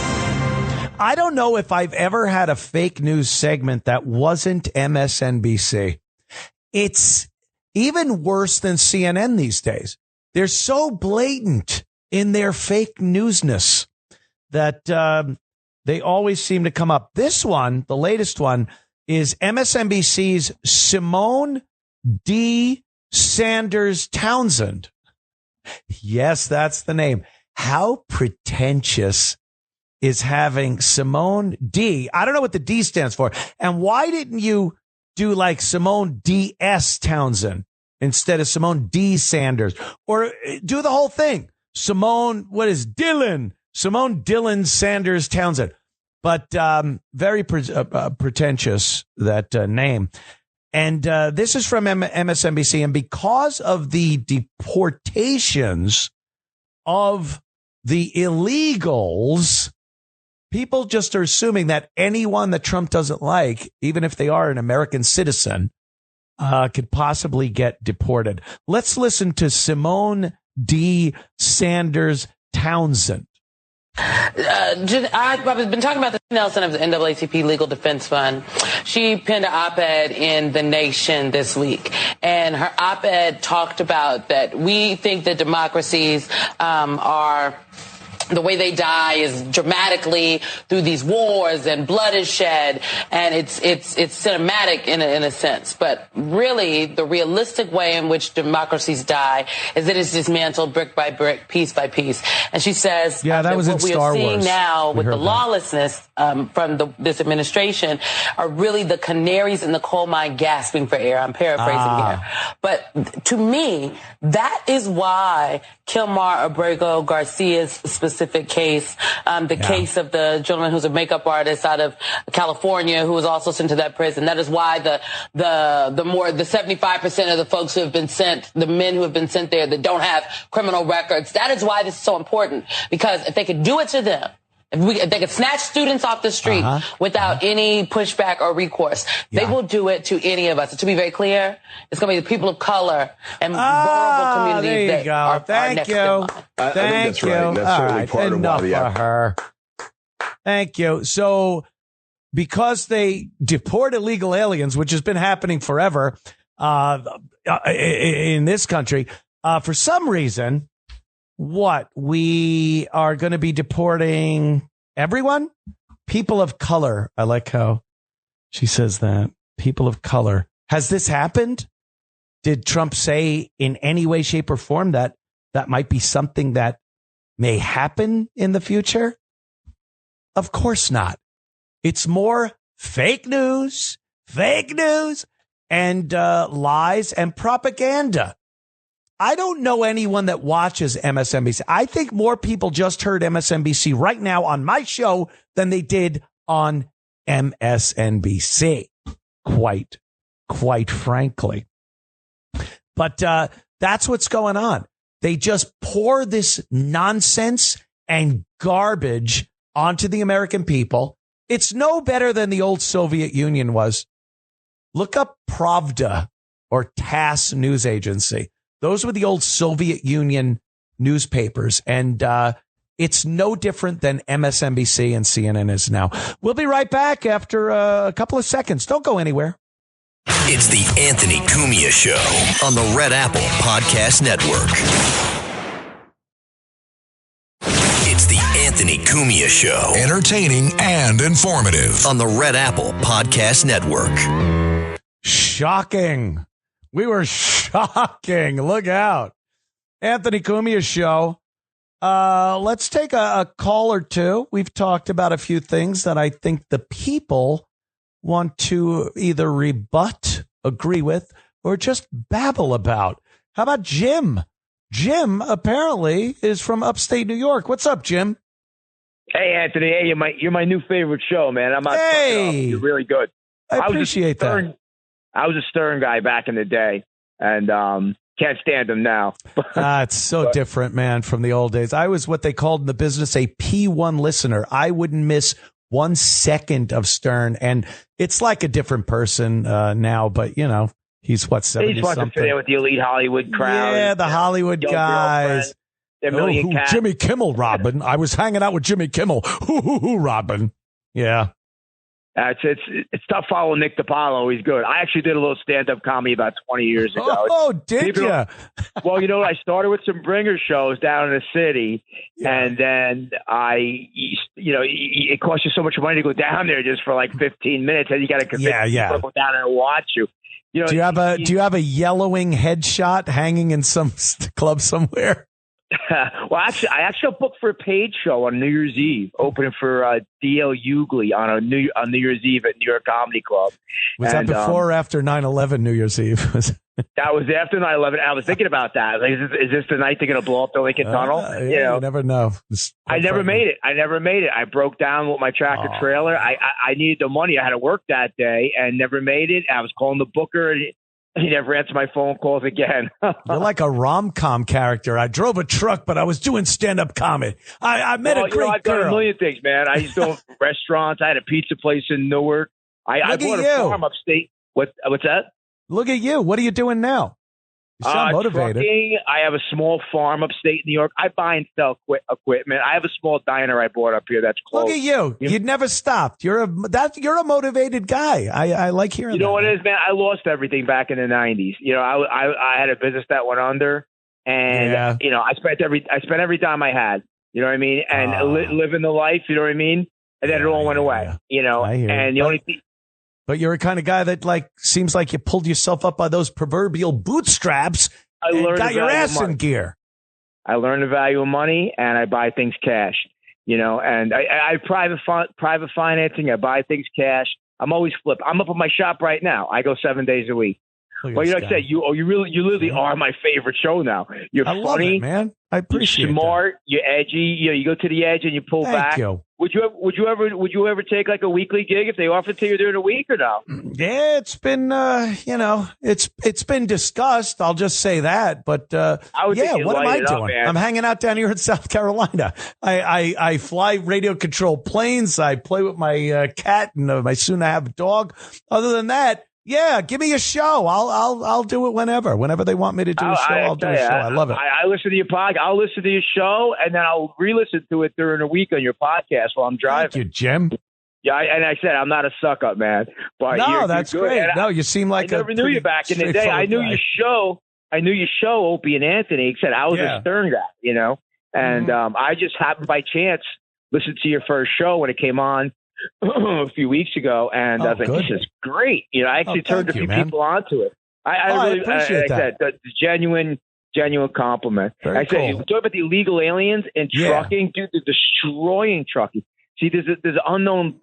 I don't know if I've ever had a fake news segment that wasn't MSNBC. It's even worse than CNN these days. They're so blatant in their fake newsness that they always seem to come up. This one, the latest one, is MSNBC's Simone D. Sanders Townsend. Yes, that's the name. How pretentious is having Simone D. I don't know what the D stands for. And why didn't you do like Simone D.S. Townsend instead of Simone D. Sanders? Or do the whole thing. Simone Dillon Sanders Townsend. But very pretentious, that name. And this is from MSNBC. And because of the deportations of the illegals, people just are assuming that anyone that Trump doesn't like, even if they are an American citizen, could possibly get deported. Let's listen to Simone D. Sanders Townsend. I've been talking about the Nelson of the NAACP Legal Defense Fund. She penned an op-ed in The Nation this week, and her op-ed talked about that we think that democracies are... the way they die is dramatically through these wars and blood is shed, and it's cinematic in a sense. But really, the realistic way in which democracies die is that it's dismantled brick by brick, piece by piece. And she says, that was what we are seeing now with the lawlessness from this administration are really the canaries in the coal mine gasping for air. I'm paraphrasing here. But to me, that is why Kilmar Abrego Garcia's specific case, case of the gentleman who's a makeup artist out of California who was also sent to that prison. That is why the 75% of the folks who have been sent, the men who have been sent there that don't have criminal records, that is why this is so important. Because if they could do it to them, If they could snatch students off the street without any pushback or recourse, they will do it to any of us. And to be very clear, it's going to be the people of color and vulnerable communities that are next in line. I think that's right. That's certainly part of why for her. Thank you. So, because they deport illegal aliens, which has been happening forever in this country, for some reason, we are going to be deporting everyone? People of color. I like how she says that. People of color. Has this happened? Did Trump say in any way, shape, or form that might be something that may happen in the future? Of course not. It's more fake news, and lies and propaganda. I don't know anyone that watches MSNBC. I think more people just heard MSNBC right now on my show than they did on MSNBC, quite frankly. But that's what's going on. They just pour this nonsense and garbage onto the American people. It's no better than the old Soviet Union was. Look up Pravda or TASS news agency. Those were the old Soviet Union newspapers, and it's no different than MSNBC and CNN is now. We'll be right back after a couple of seconds. Don't go anywhere. It's the Anthony Cumia Show on the Red Apple Podcast Network. It's the Anthony Cumia Show. Entertaining and informative. On the Red Apple Podcast Network. Shocking. We were shocking. Look out. Anthony Cumia Show. Let's take a call or two. We've talked about a few things that I think the people want to either rebut, agree with, or just babble about. How about Jim? Jim apparently is from upstate New York. What's up, Jim? Hey, Anthony. Hey, you're my new favorite show, man. I'm not fucking up. You're really good. I appreciate that. I was a Stern guy back in the day, and can't stand him now. It's so different, man, from the old days. I was what they called in the business a P1 listener. I wouldn't miss 1 second of Stern, and it's like a different person now, but, you know, he's what, 70 He's wants something. to fit in with the elite Hollywood crowd. Yeah, the Hollywood guys. Jimmy Kimmel, Robin. I was hanging out with Jimmy Kimmel. Robin. Yeah. It's tough following Nick Dipaolo. He's good. I actually did a little stand-up comedy about 20 years ago. Oh, did you? Well, you know, I started with some bringer shows down in the city, and then it costs you so much money to go down there just for like 15 minutes, and you got to convince people to go down there and watch you. You know, do you have a yellowing headshot hanging in some club somewhere? Well, actually, I booked for a paid show on New Year's Eve, opening for D.L. Hughley on New Year's Eve at New York Comedy Club. Was that before or after 9/11 New Year's Eve? That was after 9/11. I was thinking about that. Like, is this the night they're going to blow up the Lincoln Tunnel? You never know. I never made it. I broke down with my tractor trailer. I needed the money. I had to work that day and never made it. I was calling the booker, and he never answered my phone calls again. You're like a rom-com character. I drove a truck, but I was doing stand-up comedy. I met a great I've girl. done a million things, man. I used to own restaurants. I had a pizza place in Newark. I bought a farm upstate. What's that? Look at you. What are you doing now? You sound motivated. Trucking. I have a small farm upstate New York. I buy and sell equipment. I have a small diner I bought up here that's closed. Look at you. You'd never stopped. You're a motivated guy. I like hearing that. You know what it is, man? I lost everything back in the 90s. You know, I had a business that went under, and you know, I spent every dime I had. You know what I mean? And living the life. You know what I mean? And then it all went away. You know, and the only thing. But you're a kind of guy that seems like you pulled yourself up by those proverbial bootstraps and got your ass in gear. I learned the value of money, and I buy things cash. You know, and I private financing. I buy things cash. I'm always flip. I'm up at my shop right now. I go 7 days a week. Well, like I said, you literally are my favorite show now. You're funny, love it, man. I appreciate You're smart. You're edgy. You know, you go to the edge and you pull back. Thank you. Would you ever take like a weekly gig if they offered to you during the week or no? Yeah, it's been it's been discussed. I'll just say that. But what am I doing? I'm hanging out down here in South Carolina. I fly radio controlled planes. I play with my cat and my soon to have dog. Other than that, yeah, give me a show. I'll do it whenever they want me to do a show. I'll do a show. I love it. I listen to your podcast. I'll listen to your show, and then I'll re-listen to it during the week on your podcast while I'm driving. Thank you, Jim. Yeah, I said I'm not a suck up, man. But no, that's great. No, you seem like I never knew you back in the day. I knew your show. I knew your show, Opie and Anthony. Except I was a Stern guy, and I just happened by chance listen to your first show when it came on a few weeks ago, and I was like, "This is great." I actually turned a few people onto it. I really appreciate that. That's a genuine compliment. Very I said, cool. talk about the illegal aliens and trucking, dude. They're destroying trucking. See, there's an unknown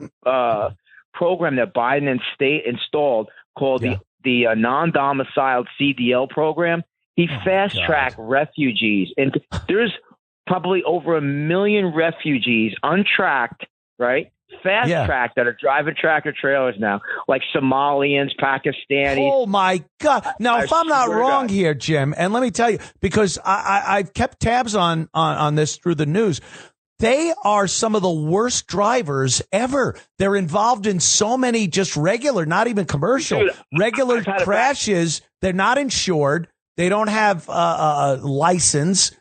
program that Biden installed called the non-domiciled CDL program. He fast-tracked refugees, and there's probably over 1 million refugees untracked, right? Fast-tracked that are driving tractor trailers now, like Somalians, Pakistanis. Oh, my God. Now, if I'm not wrong here, Jim, and let me tell you, because I've kept tabs on this through the news, they are some of the worst drivers ever. They're involved in so many just regular, not even commercial, regular crashes. They're not insured. They don't have a license.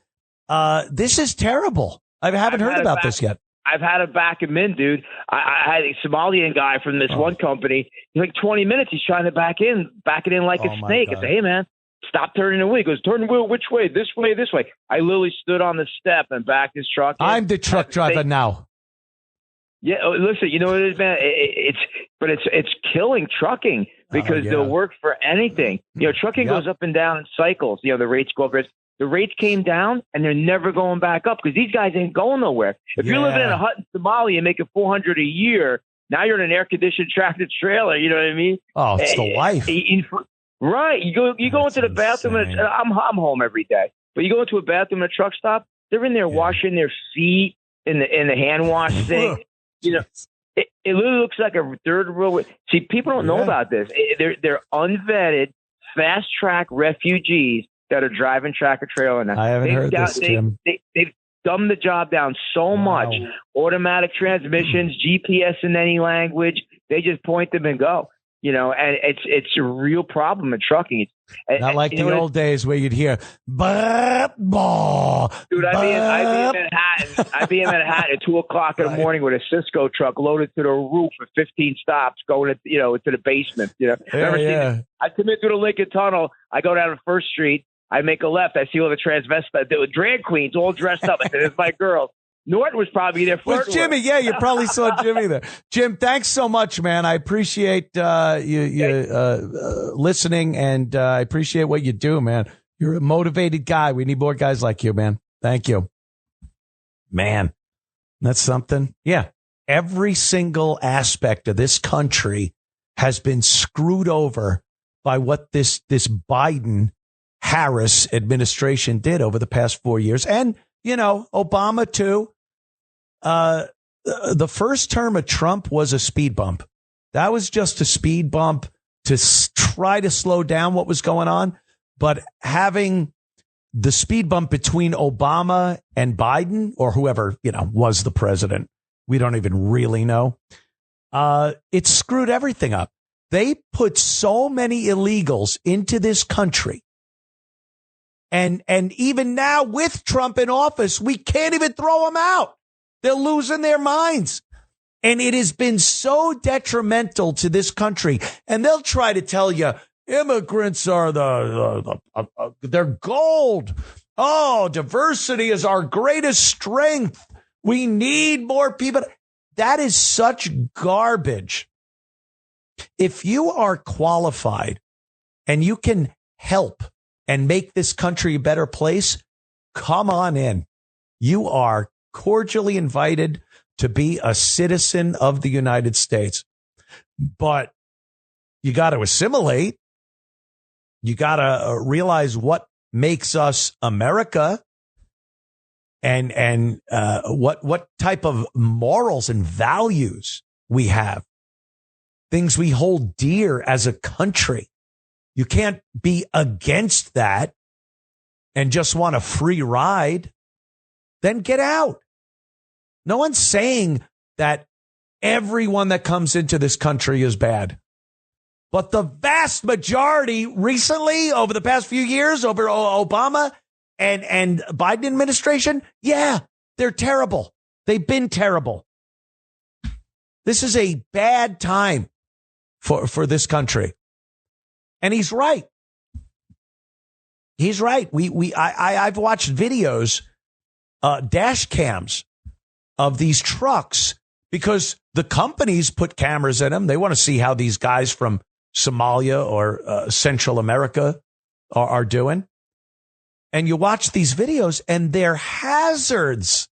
This is terrible. I haven't heard about this yet. I've had to back him in, dude. I had a Somalian guy from this one company. He's like 20 minutes. He's trying to back it in like a snake. I say, hey, man, stop turning the wheel. He goes, turn the wheel which way? This way, this way. I literally stood on the step and backed his truck in. I'm the truck driver now. Yeah, listen, you know what it is, man? It's killing trucking because they'll work for anything. Trucking goes up and down in cycles. The rates go up. The rates came down, and they're never going back up because these guys ain't going nowhere. If you're living in a hut in Somalia and making $400 a year, now you're in an air-conditioned tractor trailer. You know what I mean? Oh, it's the life. Right. You go into the bathroom, and I'm home every day. But you go into a bathroom at a truck stop, they're in there washing their feet in the hand wash thing. It literally looks like a third world. See, people don't know about this. They're unvetted, fast-track refugees that are driving tractor trailer now. I haven't heard this, Jim. They've dumbed the job down so much. Automatic transmissions, GPS in any language. They just point them and go. And it's a real problem in trucking. Not like the old days where you'd hear, dude, I'd be in Manhattan at 2:00 in the morning with a Cisco truck loaded to the roof for 15 stops going into the basement. I come in through the Lincoln Tunnel. I go down to First Street. I make a left. I see all the transvestites, the drag queens all dressed up. I said, it's my girls. Norton was probably there flirting with Jimmy. Yeah, you probably saw Jimmy there. Jim, thanks so much, man. I appreciate you listening, and I appreciate what you do, man. You're a motivated guy. We need more guys like you, man. Thank you. Man, that's something. Yeah, every single aspect of this country has been screwed over by what this Biden-Harris administration did over the past 4 years. And Obama, too. The first term of Trump was a speed bump. That was just a speed bump to try to slow down what was going on. But having the speed bump between Obama and Biden, or whoever, was the president, we don't even really know. It screwed everything up. They put so many illegals into this country. And even now with Trump in office, we can't even throw them out. They're losing their minds. And it has been so detrimental to this country. And they'll try to tell you immigrants are they're gold. Oh, diversity is our greatest strength. We need more people. That is such garbage. If you are qualified and you can help and make this country a better place, come on in. You are cordially invited to be a citizen of the United States. But you got to assimilate. You got to realize what makes us America. and what type of morals and values we have, things we hold dear as a country. You can't be against that and just want a free ride. Then get out. No one's saying that everyone that comes into this country is bad. But the vast majority recently, over the past few years, over Obama and Biden administration, yeah, they're terrible. They've been terrible. This is a bad time for this country. And he's right. He's right. I've watched videos, dash cams of these trucks because the companies put cameras in them. They want to see how these guys from Somalia or Central America are doing. And you watch these videos and they're hazards,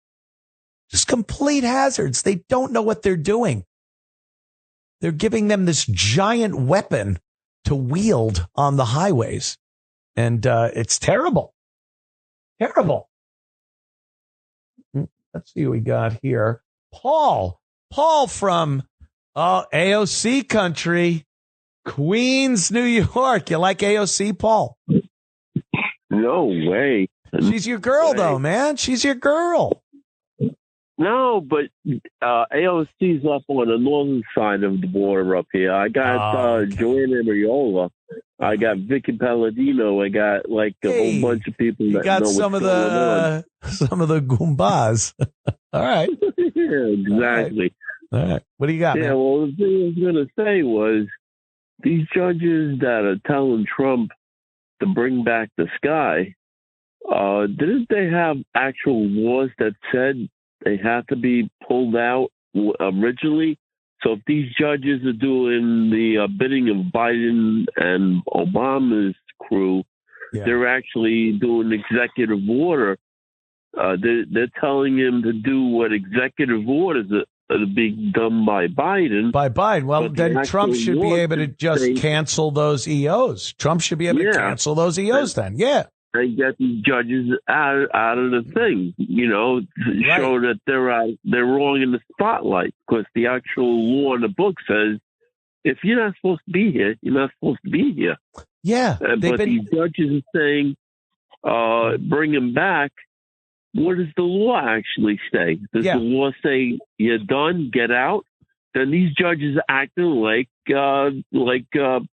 just complete hazards. They don't know what they're doing. They're giving them this giant weapon to wield on the highways. And it's terrible. Terrible. Let's see what we got here. Paul from AOC country, Queens, New York. You like AOC, Paul? No way. She's your girl, though, man. She's your girl. No, but AOC's up on the northern side of the border up here. I got Joanna Mariola. I got Vicky Palladino. I got like a whole bunch of people that got know some of the Goombas. All right. Yeah, exactly. All right. What do you got, man? Well, the thing I was going to say was these judges that are telling Trump to bring back the sky, didn't they have actual laws that said they have to be pulled out originally? So if these judges are doing the bidding of Biden and Obama's crew, they're actually doing executive order. They're telling him to do what executive orders are being done by Biden. By Biden. Well, then Trump should be able to just cancel those EOs. Trump should be able to cancel those EOs then. Yeah. They get these judges out of the thing, show that they're wrong in the spotlight, because the actual law in the book says if you're not supposed to be here, you're not supposed to be here. Yeah. But these judges are saying, bring him back. What does the law actually say? Does the law say you're done, get out? Then these judges are acting like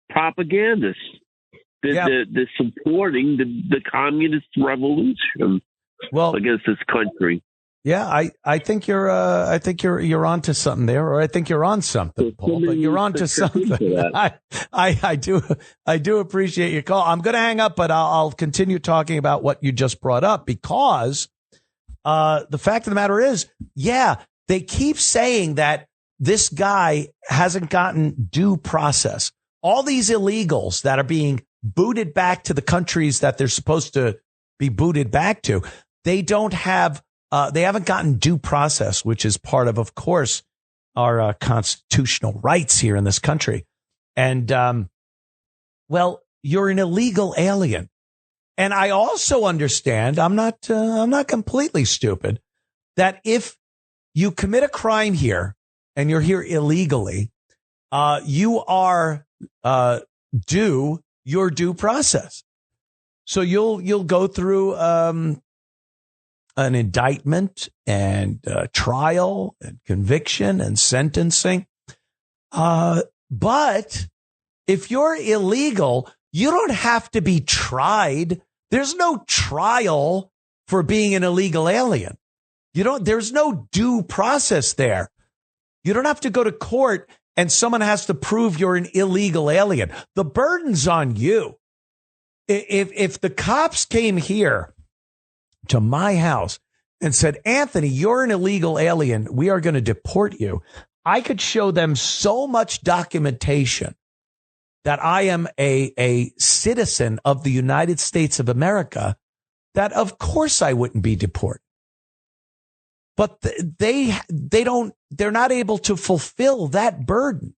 propagandists. They're supporting the communist revolution against this country. Yeah, I think you're onto something there, or I think you're on something, Paul. But you're onto something. I do appreciate your call. I'm going to hang up, but I'll continue talking about what you just brought up, because the fact of the matter is, they keep saying that this guy hasn't gotten due process. All these illegals that are being booted back to the countries that they're supposed to be booted back to, they haven't gotten due process, which is part of course, our constitutional rights here in this country. And, you're an illegal alien. And I also understand, I'm not completely stupid, that if you commit a crime here and you're here illegally, you are due your due process. So you'll go through an indictment and trial and conviction and sentencing. But if you're illegal, you don't have to be tried. There's no trial for being an illegal alien. There's no due process there. You don't have to go to court and someone has to prove you're an illegal alien. The burden's on you. If the cops came here to my house and said, Anthony, you're an illegal alien, we are going to deport you, I could show them so much documentation that I am a citizen of the United States of America that of course I wouldn't be deported. But they're not able to fulfill that burden.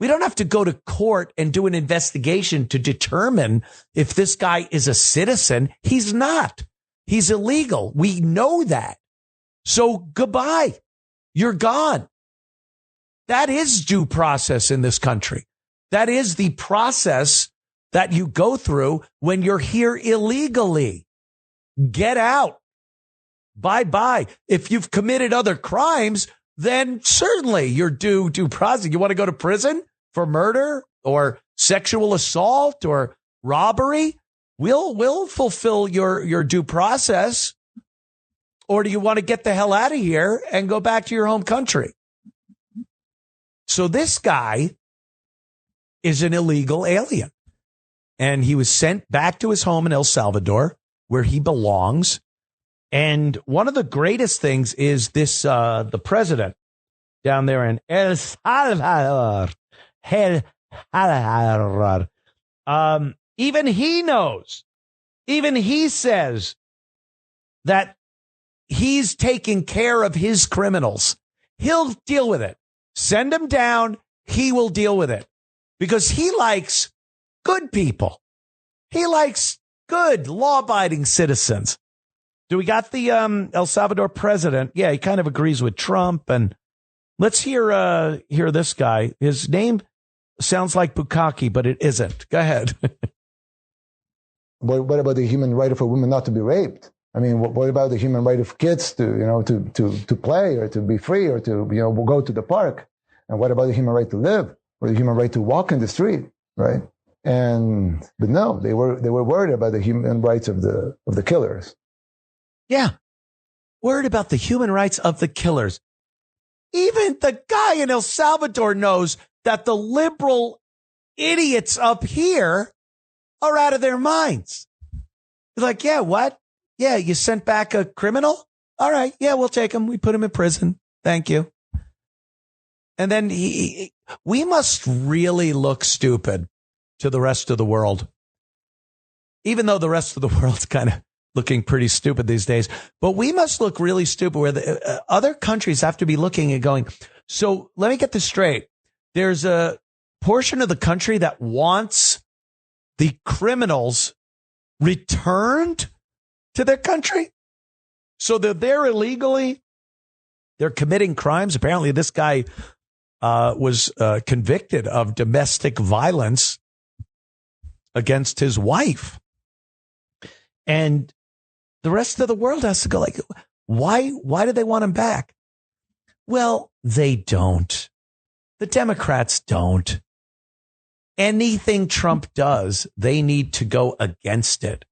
We don't have to go to court and do an investigation to determine if this guy is a citizen. He's not. He's illegal. We know that. So goodbye. You're gone. That is due process in this country. That is the process that you go through when you're here illegally. Get out. Bye-bye. If you've committed other crimes, then certainly you're due process. You want to go to prison for murder or sexual assault or robbery? We'll fulfill your due process. Or do you want to get the hell out of here and go back to your home country? So this guy is an illegal alien. And he was sent back to his home in El Salvador, where he belongs. And one of the greatest things is this, the president down there in El Salvador. Even he knows, even he says that he's taking care of his criminals. He'll deal with it. Send him down. He will deal with it because he likes good people. He likes good law-abiding citizens. Do we got the El Salvador president? Yeah, he kind of agrees with Trump. And let's hear this guy. His name sounds like Bukkake, but it isn't. Go ahead. What about the human right for women not to be raped? I mean, what about the human right of kids to play or to be free or to go to the park? And what about the human right to live or the human right to walk in the street, right? But no, they were worried about the human rights of the killers. Yeah, worried about the human rights of the killers. Even the guy in El Salvador knows that the liberal idiots up here are out of their minds. They're like, yeah, what? Yeah, you sent back a criminal? All right, yeah, we'll take him. We put him in prison. Thank you. And then we must really look stupid to the rest of the world, even though the rest of the world's kind of looking pretty stupid these days. But we must look really stupid where the other countries have to be looking and going, so let me get this straight. There's a portion of the country that wants the criminals returned to their country. So they're there illegally. They're committing crimes. Apparently this guy was convicted of domestic violence against his wife. And the rest of the world has to go like, why do they want him back? Well, they don't. The Democrats don't. Anything Trump does, they need to go against it.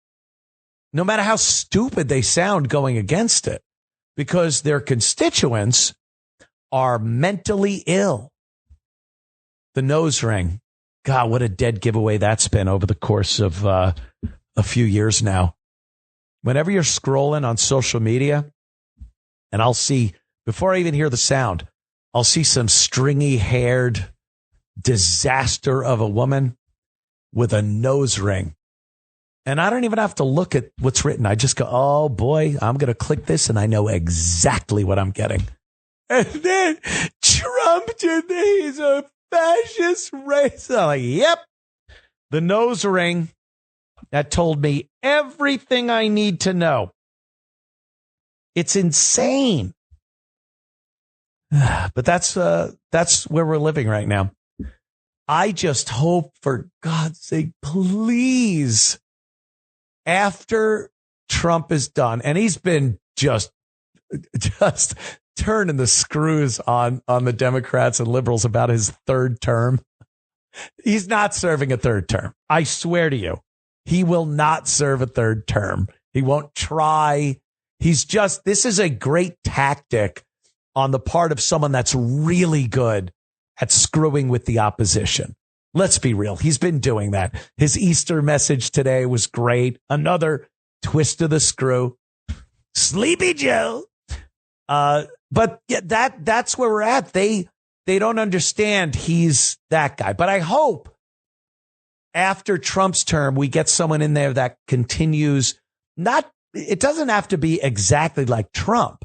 No matter how stupid they sound going against it, because their constituents are mentally ill. The nose ring. God, what a dead giveaway that's been over the course of a few years now. Whenever you're scrolling on social media, and I'll see, before I even hear the sound, I'll see some stringy-haired disaster of a woman with a nose ring. And I don't even have to look at what's written. I just go, oh, boy, I'm going to click this, and I know exactly what I'm getting. And then Trump today is a fascist racist. I'm like, yep, the nose ring. That told me everything I need to know. It's insane. But that's where we're living right now. I just hope, for God's sake, please, after Trump is done, and he's been just turning the screws on the Democrats and liberals about his third term. He's not serving a third term. I swear to you, he will not serve a third term. He won't try. This is a great tactic on the part of someone that's really good at screwing with the opposition. Let's be real. He's been doing that. His Easter message today was great. Another twist of the screw. Sleepy Joe. But yeah, that's where we're at. They don't understand he's that guy. But I hope after Trump's term, we get someone in there that continues it doesn't have to be exactly like Trump,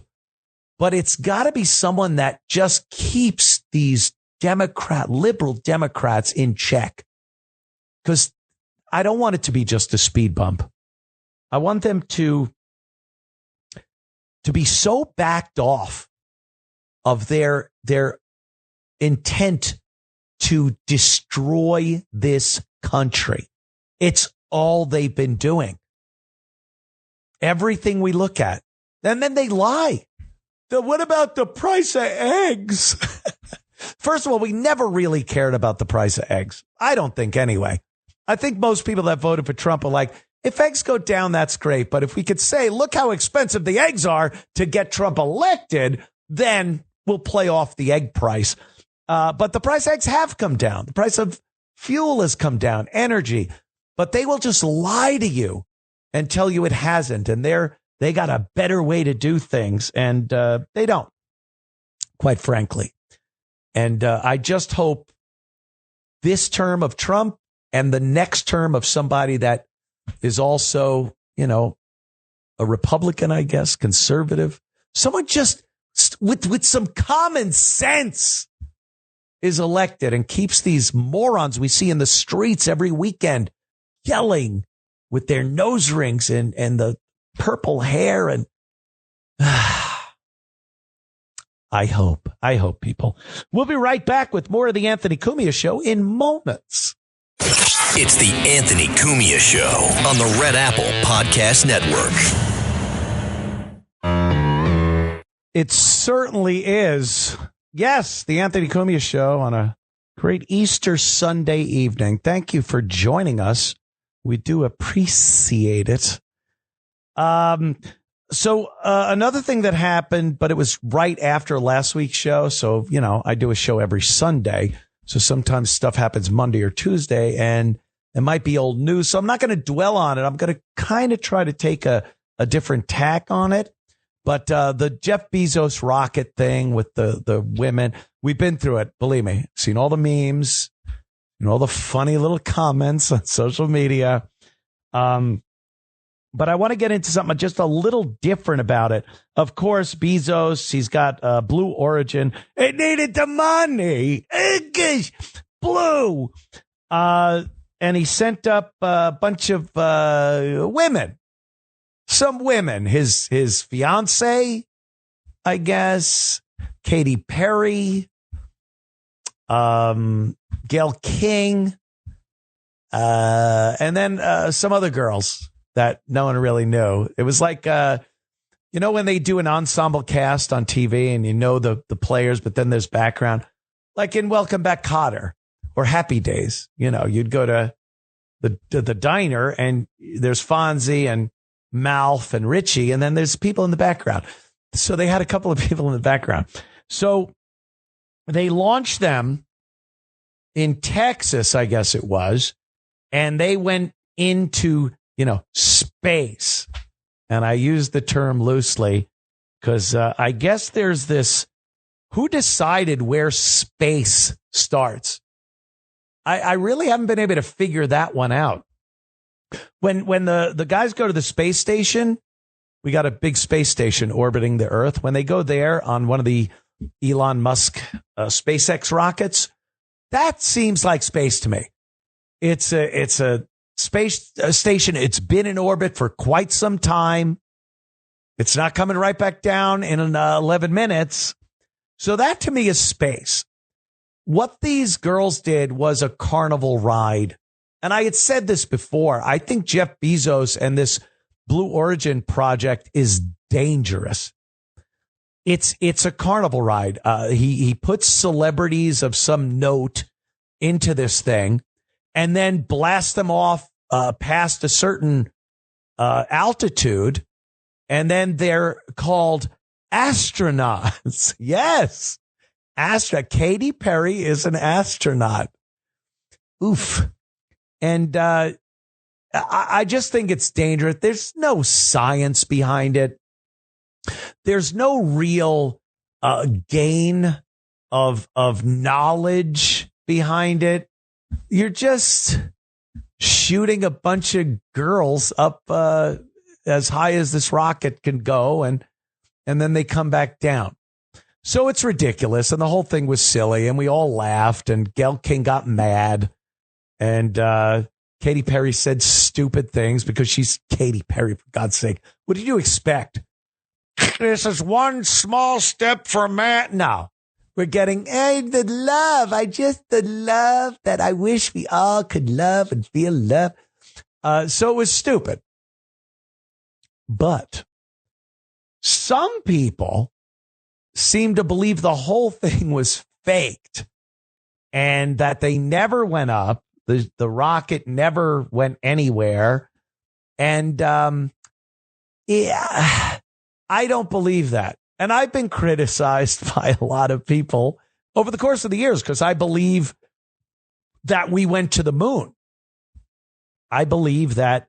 but it's got to be someone that just keeps these liberal Democrats in check. Because I don't want it to be just a speed bump. I want them to to be so backed off of their intent to destroy this country. It's all they've been doing. Everything we look at. And then they lie. What about the price of eggs? First of all, we never really cared about the price of eggs. I don't think anyway. I think most people that voted for Trump are like, if eggs go down, that's great. But if we could say, look how expensive the eggs are to get Trump elected, then we'll play off the egg price. But the price of eggs have come down. The price of fuel has come down, energy. But they will just lie to you and tell you it hasn't. And they got a better way to do things. And they don't, quite frankly. And I just hope this term of Trump and the next term of somebody that is also, a Republican, I guess, conservative, someone just with some common sense is elected and keeps these morons we see in the streets every weekend yelling with their nose rings and the purple hair. And I hope people. We'll be right back with more of the Anthony Cumia Show in moments. It's the Anthony Cumia Show on the Red Apple Podcast Network. It certainly is. Yes, the Anthony Cumia Show on a great Easter Sunday evening. Thank you for joining us. We do appreciate it. So another thing that happened, but it was right after last week's show. So, I do a show every Sunday. So sometimes stuff happens Monday or Tuesday and it might be old news. So I'm not going to dwell on it. I'm going to kind of try to take a different tack on it. But the Jeff Bezos rocket thing with the women, we've been through it. Believe me, seen all the memes, all the funny little comments on social media. But I want to get into something just a little different about it. Of course, Bezos, he's got Blue Origin. It needed the money. Blue. And he sent up a bunch of women. Some women. His fiance, I guess. Katy Perry. Gayle King. And then some other girls that no one really knew. It was like, when they do an ensemble cast on TV and the players, but then there's background, like in Welcome Back, Kotter or Happy Days. You'd go to the diner and there's Fonzie and Malf and Richie, and then there's people in the background. So they had a couple of people in the background. So they launched them in Texas, I guess it was, and they went into space. And I use the term loosely because I guess there's this, who decided where space starts? I really haven't been able to figure that one out. When the guys go to the space station, we got a big space station orbiting the Earth. When they go there on one of the Elon Musk SpaceX rockets, that seems like space to me. It's a space station. It's been in orbit for quite some time. It's not coming right back down in 11 minutes. So that to me is space. What these girls did was a carnival ride. And I had said this before. I think Jeff Bezos and this Blue Origin project is dangerous. It's a carnival ride. He puts celebrities of some note into this thing and then blasts them off past a certain altitude, and then they're called astronauts. Yes, Katy Perry is an astronaut. Oof. And I just think it's dangerous. There's no science behind it. There's no real gain of knowledge behind it. You're just shooting a bunch of girls up as high as this rocket can go, and then they come back down. So it's ridiculous, and the whole thing was silly, and we all laughed, and Gayle King got mad, and Katy Perry said stupid things because she's Katy Perry, for God's sake. What did you expect? this is one small step for man. No, we're getting the love that I wish we all could love and feel love. So it was stupid. But some people seem to believe the whole thing was faked and that they never went up. The rocket never went anywhere. And yeah, I don't believe that. And I've been criticized by a lot of people over the course of the years because I believe that we went to the moon. I believe that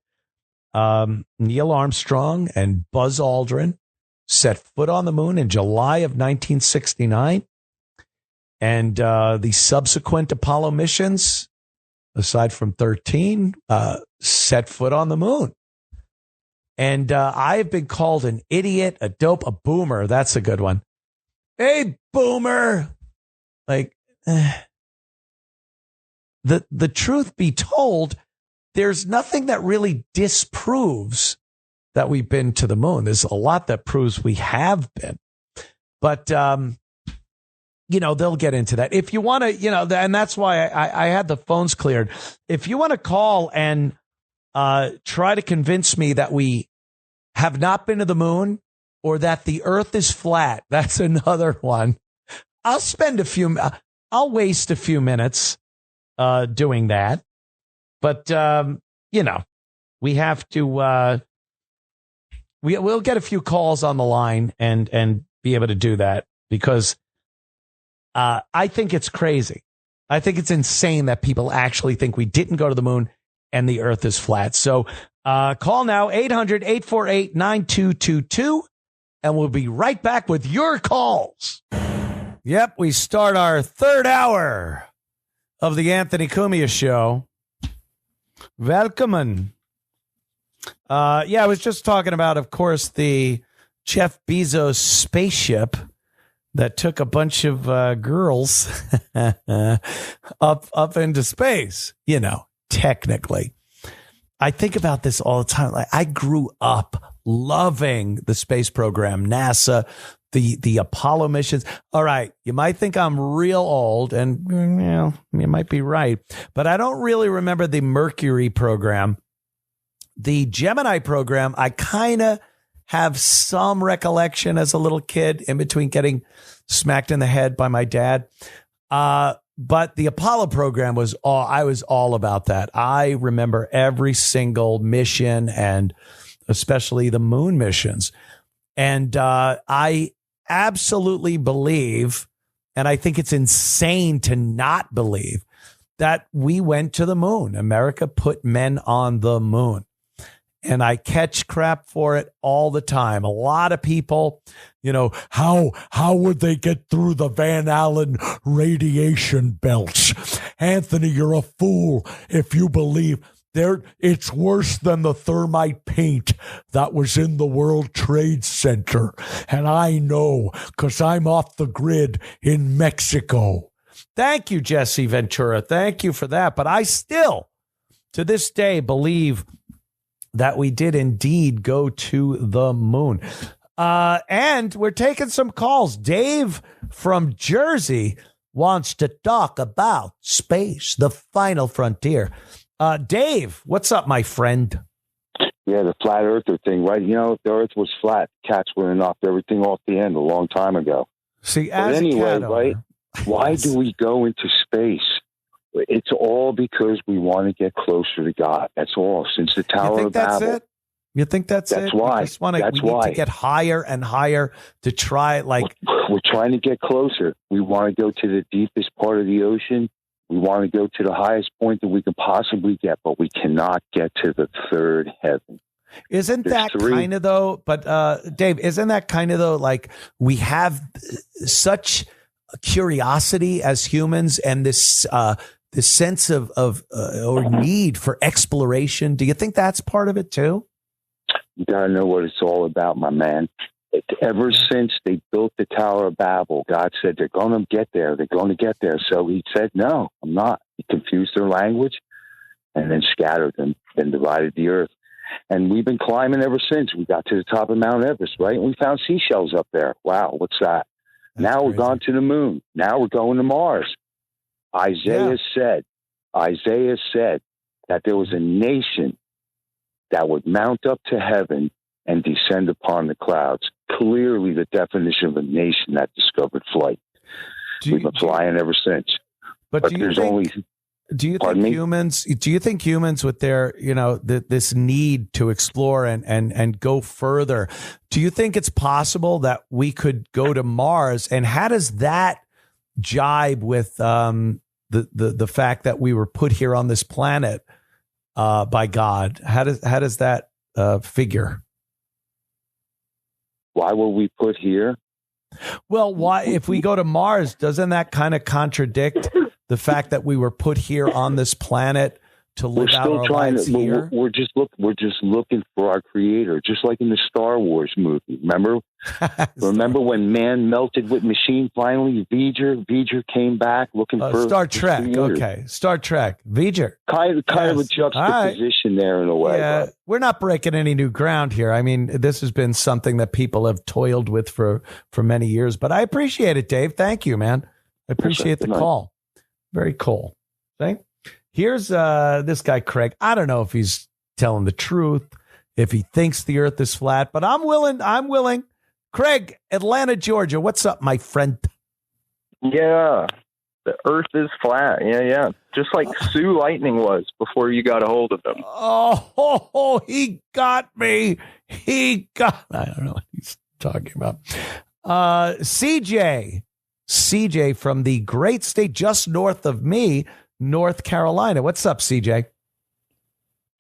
Neil Armstrong and Buzz Aldrin set foot on the moon in July of 1969. And the subsequent Apollo missions, aside from 13, set foot on the moon. And I've been called an idiot, a dope, a boomer. That's a good one. Hey, boomer. Like, the truth be told, there's nothing that really disproves that we've been to the moon. There's a lot that proves we have been. But, they'll get into that. If you want to, and that's why I had the phones cleared. If you want to call and try to convince me that we have not been to the moon or that the earth is flat, that's another one. I'll waste a few minutes doing that. But, we have to, we'll get a few calls on the line and be able to do that because I think it's crazy. I think it's insane that people actually think we didn't go to the moon and the earth is flat. So call now, 800-848-9222, and we'll be right back with your calls. Yep, we start our third hour of the Anthony Cumia Show. Welcome. I was just talking about, of course, the Jeff Bezos spaceship that took a bunch of girls up into space, technically. I think about this all the time. Like, I grew up loving the space program, NASA, the Apollo missions. All right, you might think I'm real old, and you might be right, but I don't really remember the Mercury program. The Gemini program, I kind of have some recollection as a little kid in between getting smacked in the head by my dad. But the Apollo program I was all about that. I remember every single mission and especially the moon missions. And I absolutely believe, and I think it's insane to not believe, that we went to the moon. America put men on the moon. And I catch crap for it all the time. A lot of people, how would they get through the Van Allen radiation belts? Anthony, you're a fool if you believe it's worse than the thermite paint that was in the World Trade Center. And I know because I'm off the grid in Mexico. Thank you, Jesse Ventura. Thank you for that. But I still, to this day, believe that we did indeed go to the moon. And we're taking some calls. Dave from Jersey wants to talk about space, the final frontier. Dave, what's up, my friend? Yeah, the flat earther thing, right? If the earth was flat, cats would have knocked everything off the end a long time ago. See, but anyway, right? Why do we go into space? It's all because we want to get closer to God. That's all. Since the Tower of Babel. You think that's it? That's why. We need to get higher and higher to try. We're trying to get closer. We want to go to the deepest part of the ocean. We want to go to the highest point that we can possibly get, but we cannot get to the third heaven. Isn't that kind of though? But Dave, isn't that kind of though? Like we have such curiosity as humans, and this sense of or need for exploration. Do you think that's part of it too? You got to know what it's all about, my man. Ever since they built the Tower of Babel, God said they're going to get there. They're going to get there. So he said, no, I'm not. He confused their language and then scattered them, then divided the earth. And we've been climbing ever since. We got to the top of Mount Everest, right? And we found seashells up there. Wow, what's that? Now we're gone to the moon. Now we're going to Mars. Isaiah said that there was a nation that would mount up to heaven and descend upon the clouds. Clearly the definition of a nation that discovered flight. We've been flying ever since. But do you think humans with their, this need to explore and go further, do you think it's possible that we could go to Mars? And how does that jibe with the fact that we were put here on this planet by God? How does that figure? Why were we put here? Well, why, if we go to Mars, doesn't that kind of contradict the fact that we were put here on this planet to live out our lives here? We're just looking for our creator, just like in the Star Wars movie. Remember when man melted with machine? Finally, V'ger came back looking for Star Trek. Okay, Star Trek. V'ger. Kind of a juxtaposition there in a way. Yeah, we're not breaking any new ground here. I mean, this has been something that people have toiled with for many years. But I appreciate it, Dave. Thank you, man. I appreciate the call. Very cool. Thank. Here's this guy, Craig. I don't know if he's telling the truth, if he thinks the earth is flat, but I'm willing. Craig, Atlanta, Georgia. What's up, my friend? Yeah, the earth is flat. Yeah. Just like Sue Lightning was before you got a hold of him. Oh, he got me. I don't know what he's talking about. CJ from the great state just north of me, North Carolina. What's up, CJ?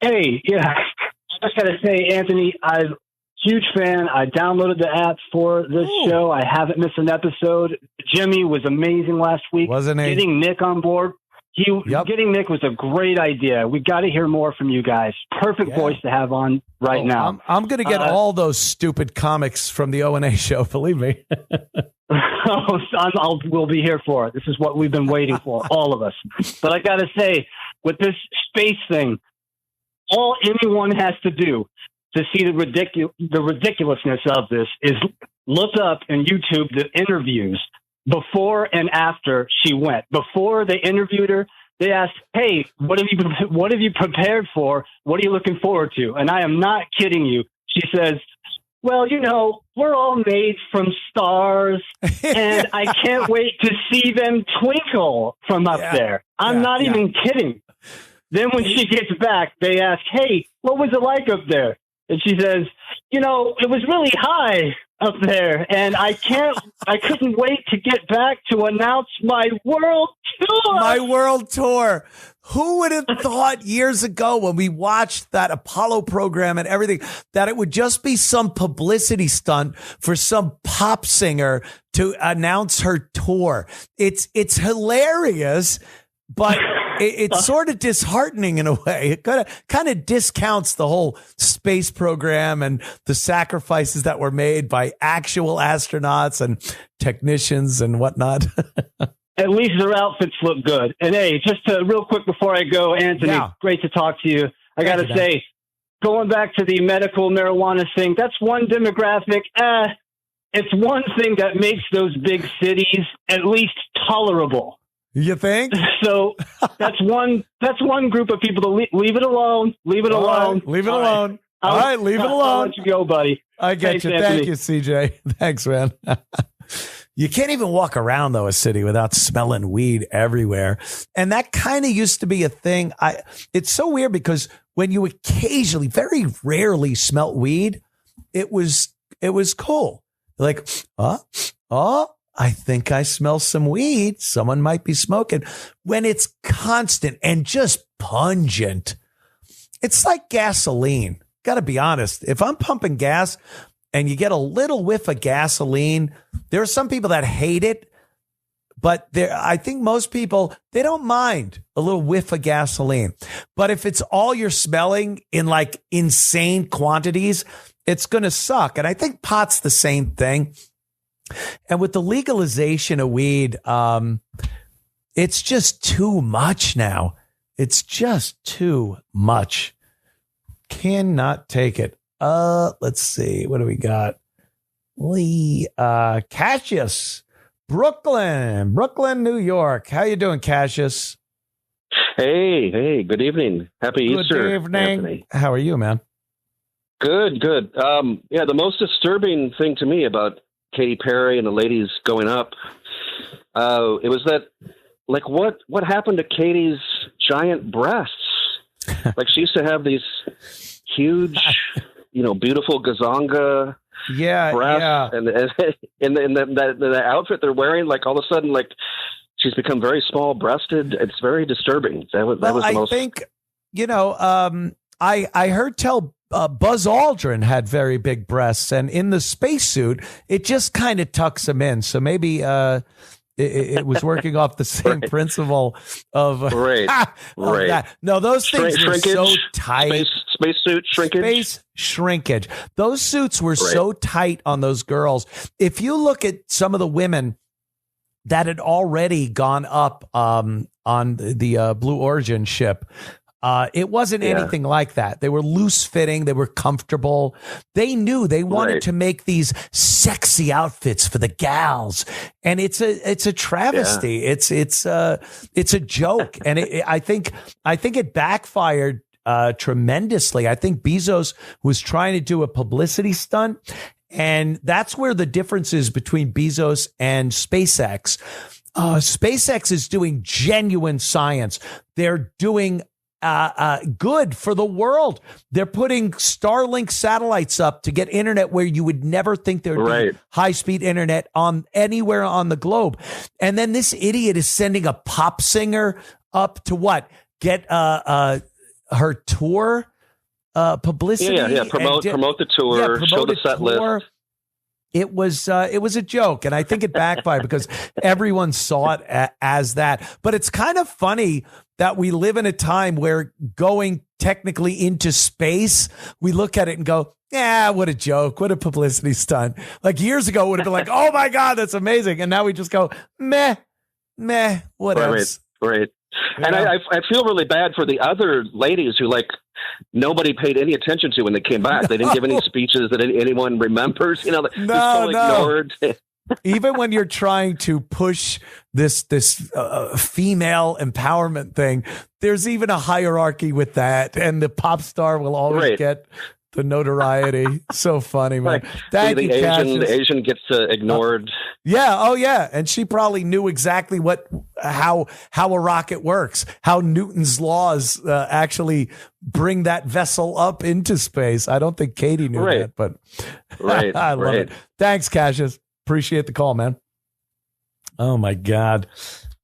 Hey, yeah. I just got to say, Anthony, I'm a huge fan. I downloaded the app for this show. I haven't missed an episode. Jimmy was amazing last week. Wasn't he? Getting Nick on board. Getting Nick was a great idea. We got to hear more from you guys. Perfect voice to have on now. I'm going to get all those stupid comics from the O&A show. Believe me. We'll be here for it. This is what we've been waiting for, all of us. But I got to say, with this space thing, all anyone has to do to see the ridiculousness of this is look up in YouTube the interviews before and after she went. Before they interviewed her, they asked, "Hey, what have you prepared for? What are you looking forward to?" And I am not kidding you. She says, "Well, we're all made from stars, and I can't wait to see them twinkle from up there." I'm not even kidding. Then when she gets back, they ask, "Hey, what was it like up there?" And she says, "It was really high up there, and I couldn't wait to get back to announce my world tour." My world tour. Who would have thought years ago when we watched that Apollo program and everything that it would just be some publicity stunt for some pop singer to announce her tour? It's hilarious, but it's sort of disheartening in a way. It kind of discounts the whole space program and the sacrifices that were made by actual astronauts and technicians and whatnot. At least their outfits look good. And hey, just real quick before I go, Anthony, great to talk to you. I got to say, going back to the medical marijuana thing, that's one demographic. It's one thing that makes those big cities at least tolerable. You think? So that's one group of people to leave it alone. Leave it alone. Leave it alone. All right, leave it alone. I'll let you go, buddy. I get you. Thank you, CJ. Thanks, man. You can't even walk around, though, a city without smelling weed everywhere. And that kind of used to be a thing. It's so weird because when you occasionally, very rarely smelt weed, it was cool. Like, I think I smell some weed. Someone might be smoking. When it's constant and just pungent, it's like gasoline. Got to be honest. If I'm pumping gas and you get a little whiff of gasoline, there are some people that hate it, but I think most people, they don't mind a little whiff of gasoline. But if it's all you're smelling in like insane quantities, it's going to suck. And I think pot's the same thing. And with the legalization of weed, it's just too much now. It's just too much. Cannot take it. Let's see. What do we got? Cassius, Brooklyn, New York. How you doing, Cassius? Hey, good evening. Happy Easter. Good evening. Anthony. How are you, man? Good. The most disturbing thing to me about Katy Perry and the ladies going up, it was that, like, what happened to Katy's giant breasts? Like, she used to have these huge, beautiful gazonga breasts, and the outfit they're wearing, like, all of a sudden, like, she's become very small-breasted. It's very disturbing. That was the most. I think, I heard tell Buzz Aldrin had very big breasts, and in the spacesuit, it just kind of tucks them in. So maybe it was working off the same principle of that. No, those things were so tight. Spacesuit shrinkage. Space shrinkage. Those suits were so tight on those girls. If you look at some of the women that had already gone up on the Blue Origin ship, it wasn't anything like that. They were loose fitting. They were comfortable. They knew they wanted to make these sexy outfits for the gals, and it's a travesty. It's a joke, and I think it backfired tremendously. I think Bezos was trying to do a publicity stunt, and that's where the difference is between Bezos and SpaceX. SpaceX is doing genuine science. They're doing good for the world. They're putting Starlink satellites up to get internet where you would never think there would be high-speed internet on anywhere on the globe. And then this idiot is sending a pop singer up to get her tour publicity. Promote the tour, show the set list. It was a joke, and I think it backfired because everyone saw it as that. But it's kind of funny that we live in a time where going technically into space, we look at it and go, yeah, what a joke, what a publicity stunt. Like years ago, it would have been like, oh my God, that's amazing. And now we just go, meh, what else? Right. And I feel really bad for the other ladies who, like, nobody paid any attention to when they came back. They didn't give any speeches that anyone remembers. Ignored. Even when you're trying to push this female empowerment thing, there's even a hierarchy with that, and the pop star will always get the notoriety. So funny, man. Thank you, Cassius. The Asian gets ignored. And she probably knew exactly how a rocket works, how Newton's laws actually bring that vessel up into space. I don't think Katie knew that, but I love it. Thanks, Cassius. Appreciate the call, man. Oh my God.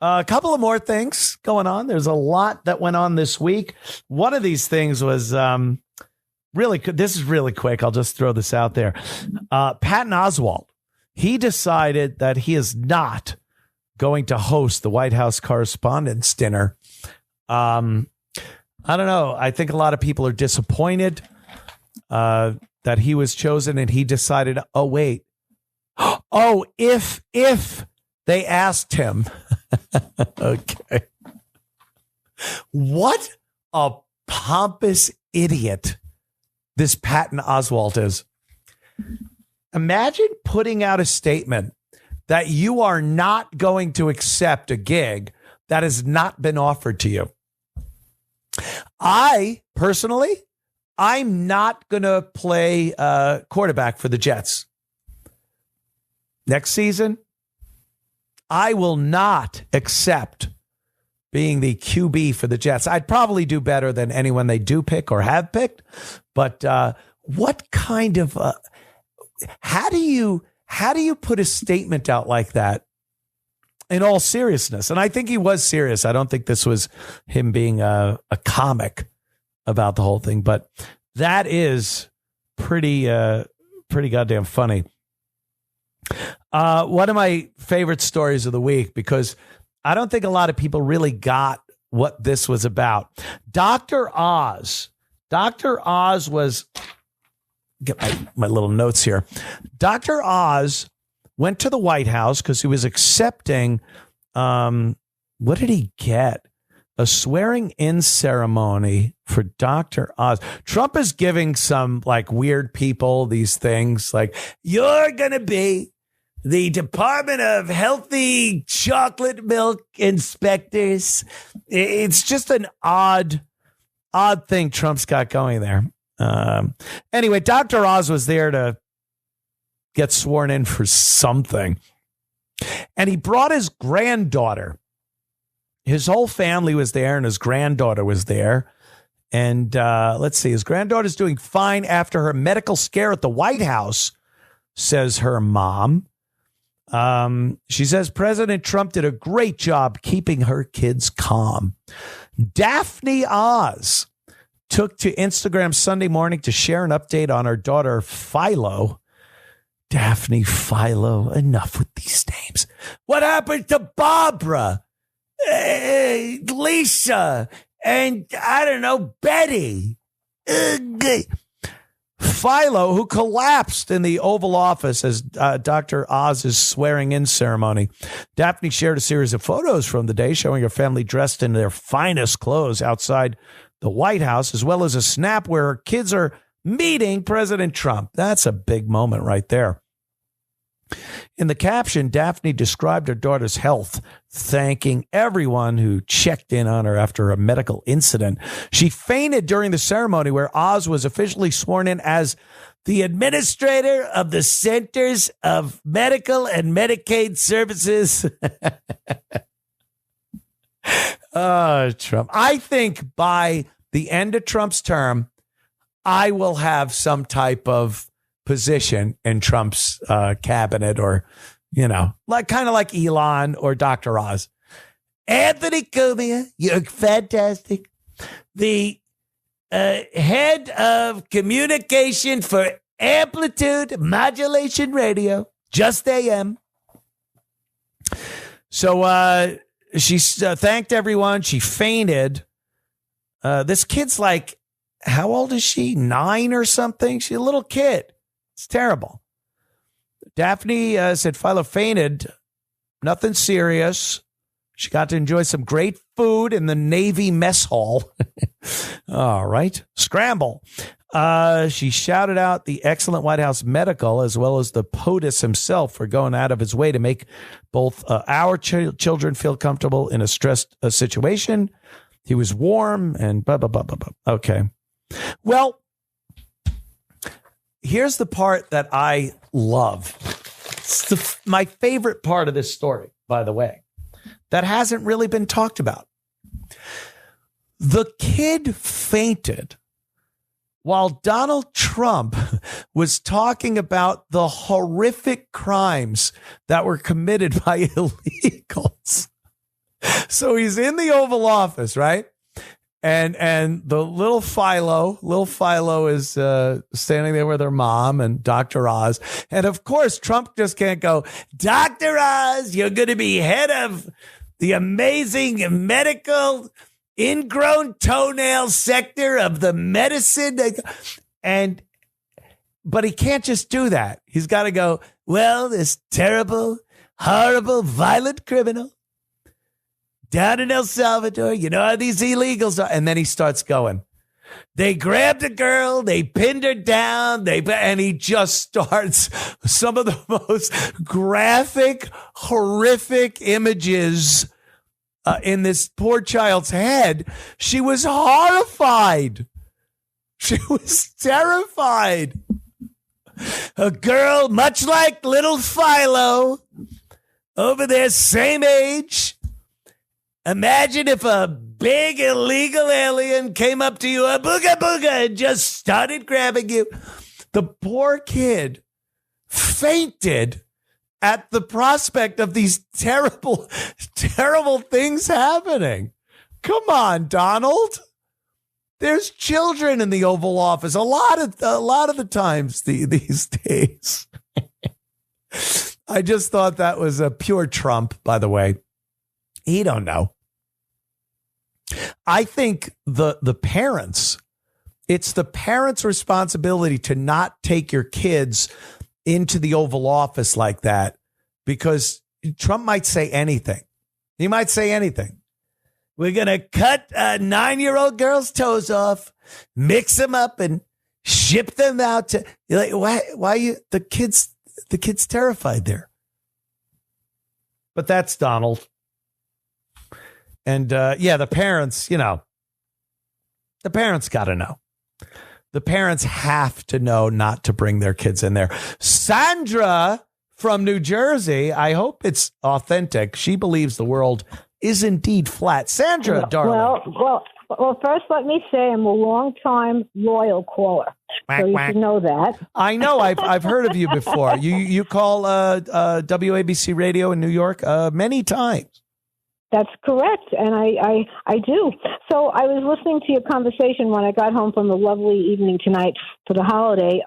A couple of more things going on. There's a lot that went on this week. One of these things was really, this is really quick. I'll just throw this out there. Patton Oswalt, he decided that he is not going to host the White House Correspondents' Dinner. I don't know. I think a lot of people are disappointed that he was chosen, and he decided, if they asked him. Okay. What a pompous idiot this Patton Oswalt is. Imagine putting out a statement that you are not going to accept a gig that has not been offered to you. I'm not going to play quarterback for the Jets. Next season, I will not accept being the QB for the Jets. I'd probably do better than anyone they do pick or have picked. But what kind of how do you put a statement out like that in all seriousness? And I think he was serious. I don't think this was him being a comic about the whole thing. But that is pretty goddamn funny. One of my favorite stories of the week, because I don't think a lot of people really got what this was about. Dr. Oz was, get my little notes here. Dr. Oz went to the White House because he was accepting, what did he get? a swearing-in ceremony for Dr. Oz. Trump is giving some like weird people these things like, you're going to be the Department of Healthy Chocolate Milk Inspectors. It's just an odd thing Trump's got going there. Anyway, Dr. Oz was there to get sworn in for something. And he brought his granddaughter. His whole family was there, and his granddaughter was there. And let's see, his granddaughter's doing fine after her medical scare at the White House, says her mom. She says President Trump did a great job keeping her kids calm. Daphne Oz took to Instagram Sunday morning to share an update on her daughter, Philo. Daphne, Philo, enough with these names. What happened to Barbara? Lisa, and I don't know, Betty. Philo, who collapsed in the Oval Office as Dr. Oz's swearing-in ceremony. Daphne shared a series of photos from the day showing her family dressed in their finest clothes outside the White House, as well as a snap where her kids are meeting President Trump. That's a big moment right there. In the caption, Daphne described her daughter's health, thanking everyone who checked in on her after a medical incident. She fainted during the ceremony where Oz was officially sworn in as the administrator of the Centers of Medical and Medicaid Services. Oh, Trump. I think by the end of Trump's term, I will have some type of position in Trump's cabinet, or, you know, like kind of like Elon or Dr. Oz. Anthony Cumia, you're fantastic. The head of communication for Amplitude Modulation Radio, Just AM. So she thanked everyone. She fainted. This kid's like, how old is she? 9 or something? She's a little kid. It's terrible. Daphne said Philo fainted. Nothing serious. She got to enjoy some great food in the Navy mess hall. All right. Scramble. She shouted out the excellent White House medical as well as the POTUS himself for going out of his way to make both our children feel comfortable in a stressed situation. He was warm and blah, blah, blah, blah, blah. Okay. Well, here's the part that I love. It's my favorite part of this story, by the way, that hasn't really been talked about. The kid fainted while Donald Trump was talking about the horrific crimes that were committed by illegals. So he's in the Oval Office, right? And the little Philo is standing there with her mom and Dr. Oz. And of course, Trump just can't go, Dr. Oz, you're going to be head of the amazing medical ingrown toenail sector of the medicine. But he can't just do that. He's got to go, well, this terrible, horrible, violent criminal down in El Salvador, you know how these illegals are. And then he starts going, they grabbed a girl, they pinned her down, and he just starts some of the most graphic, horrific images in this poor child's head. She was horrified. She was terrified. A girl, much like little Philo, over there, same age. Imagine if a big illegal alien came up to you, a booga booga, and just started grabbing you. The poor kid fainted at the prospect of these terrible, terrible things happening. Come on, Donald. There's children in the Oval Office a lot of the times these days. I just thought that was a pure Trump, by the way. He don't know. I think the parents, it's the parents' responsibility to not take your kids into the Oval Office like that, because Trump might say anything. He might say anything. We're going to cut a 9-year-old girl's toes off, mix them up, and ship them out to. You're like, why are you the kids terrified there? But that's Donald. And the parents, the parents got to know. The parents have to know not to bring their kids in there. Sandra from New Jersey, I hope it's authentic. She believes the world is indeed flat. Sandra, darling. Well, first let me say I'm a long-time loyal caller, so you should know that. I know. I've heard of you before. You call WABC Radio in New York many times. That's correct, and I do. So I was listening to your conversation when I got home from a lovely evening tonight for the holiday.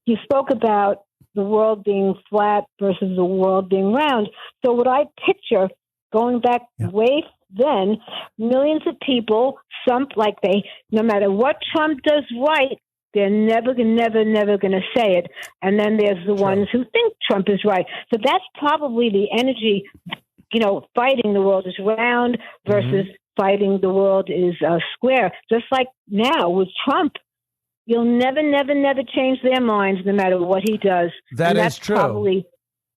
You spoke about the world being flat versus the world being round. So what I picture, going back way then, millions of people, no matter what Trump does right, they're never going to say it. And then there's the ones who think Trump is right. So that's probably the energy, fighting the world is round versus fighting the world is square. Just like now with Trump, you'll never change their minds no matter what he does. That's true. Probably,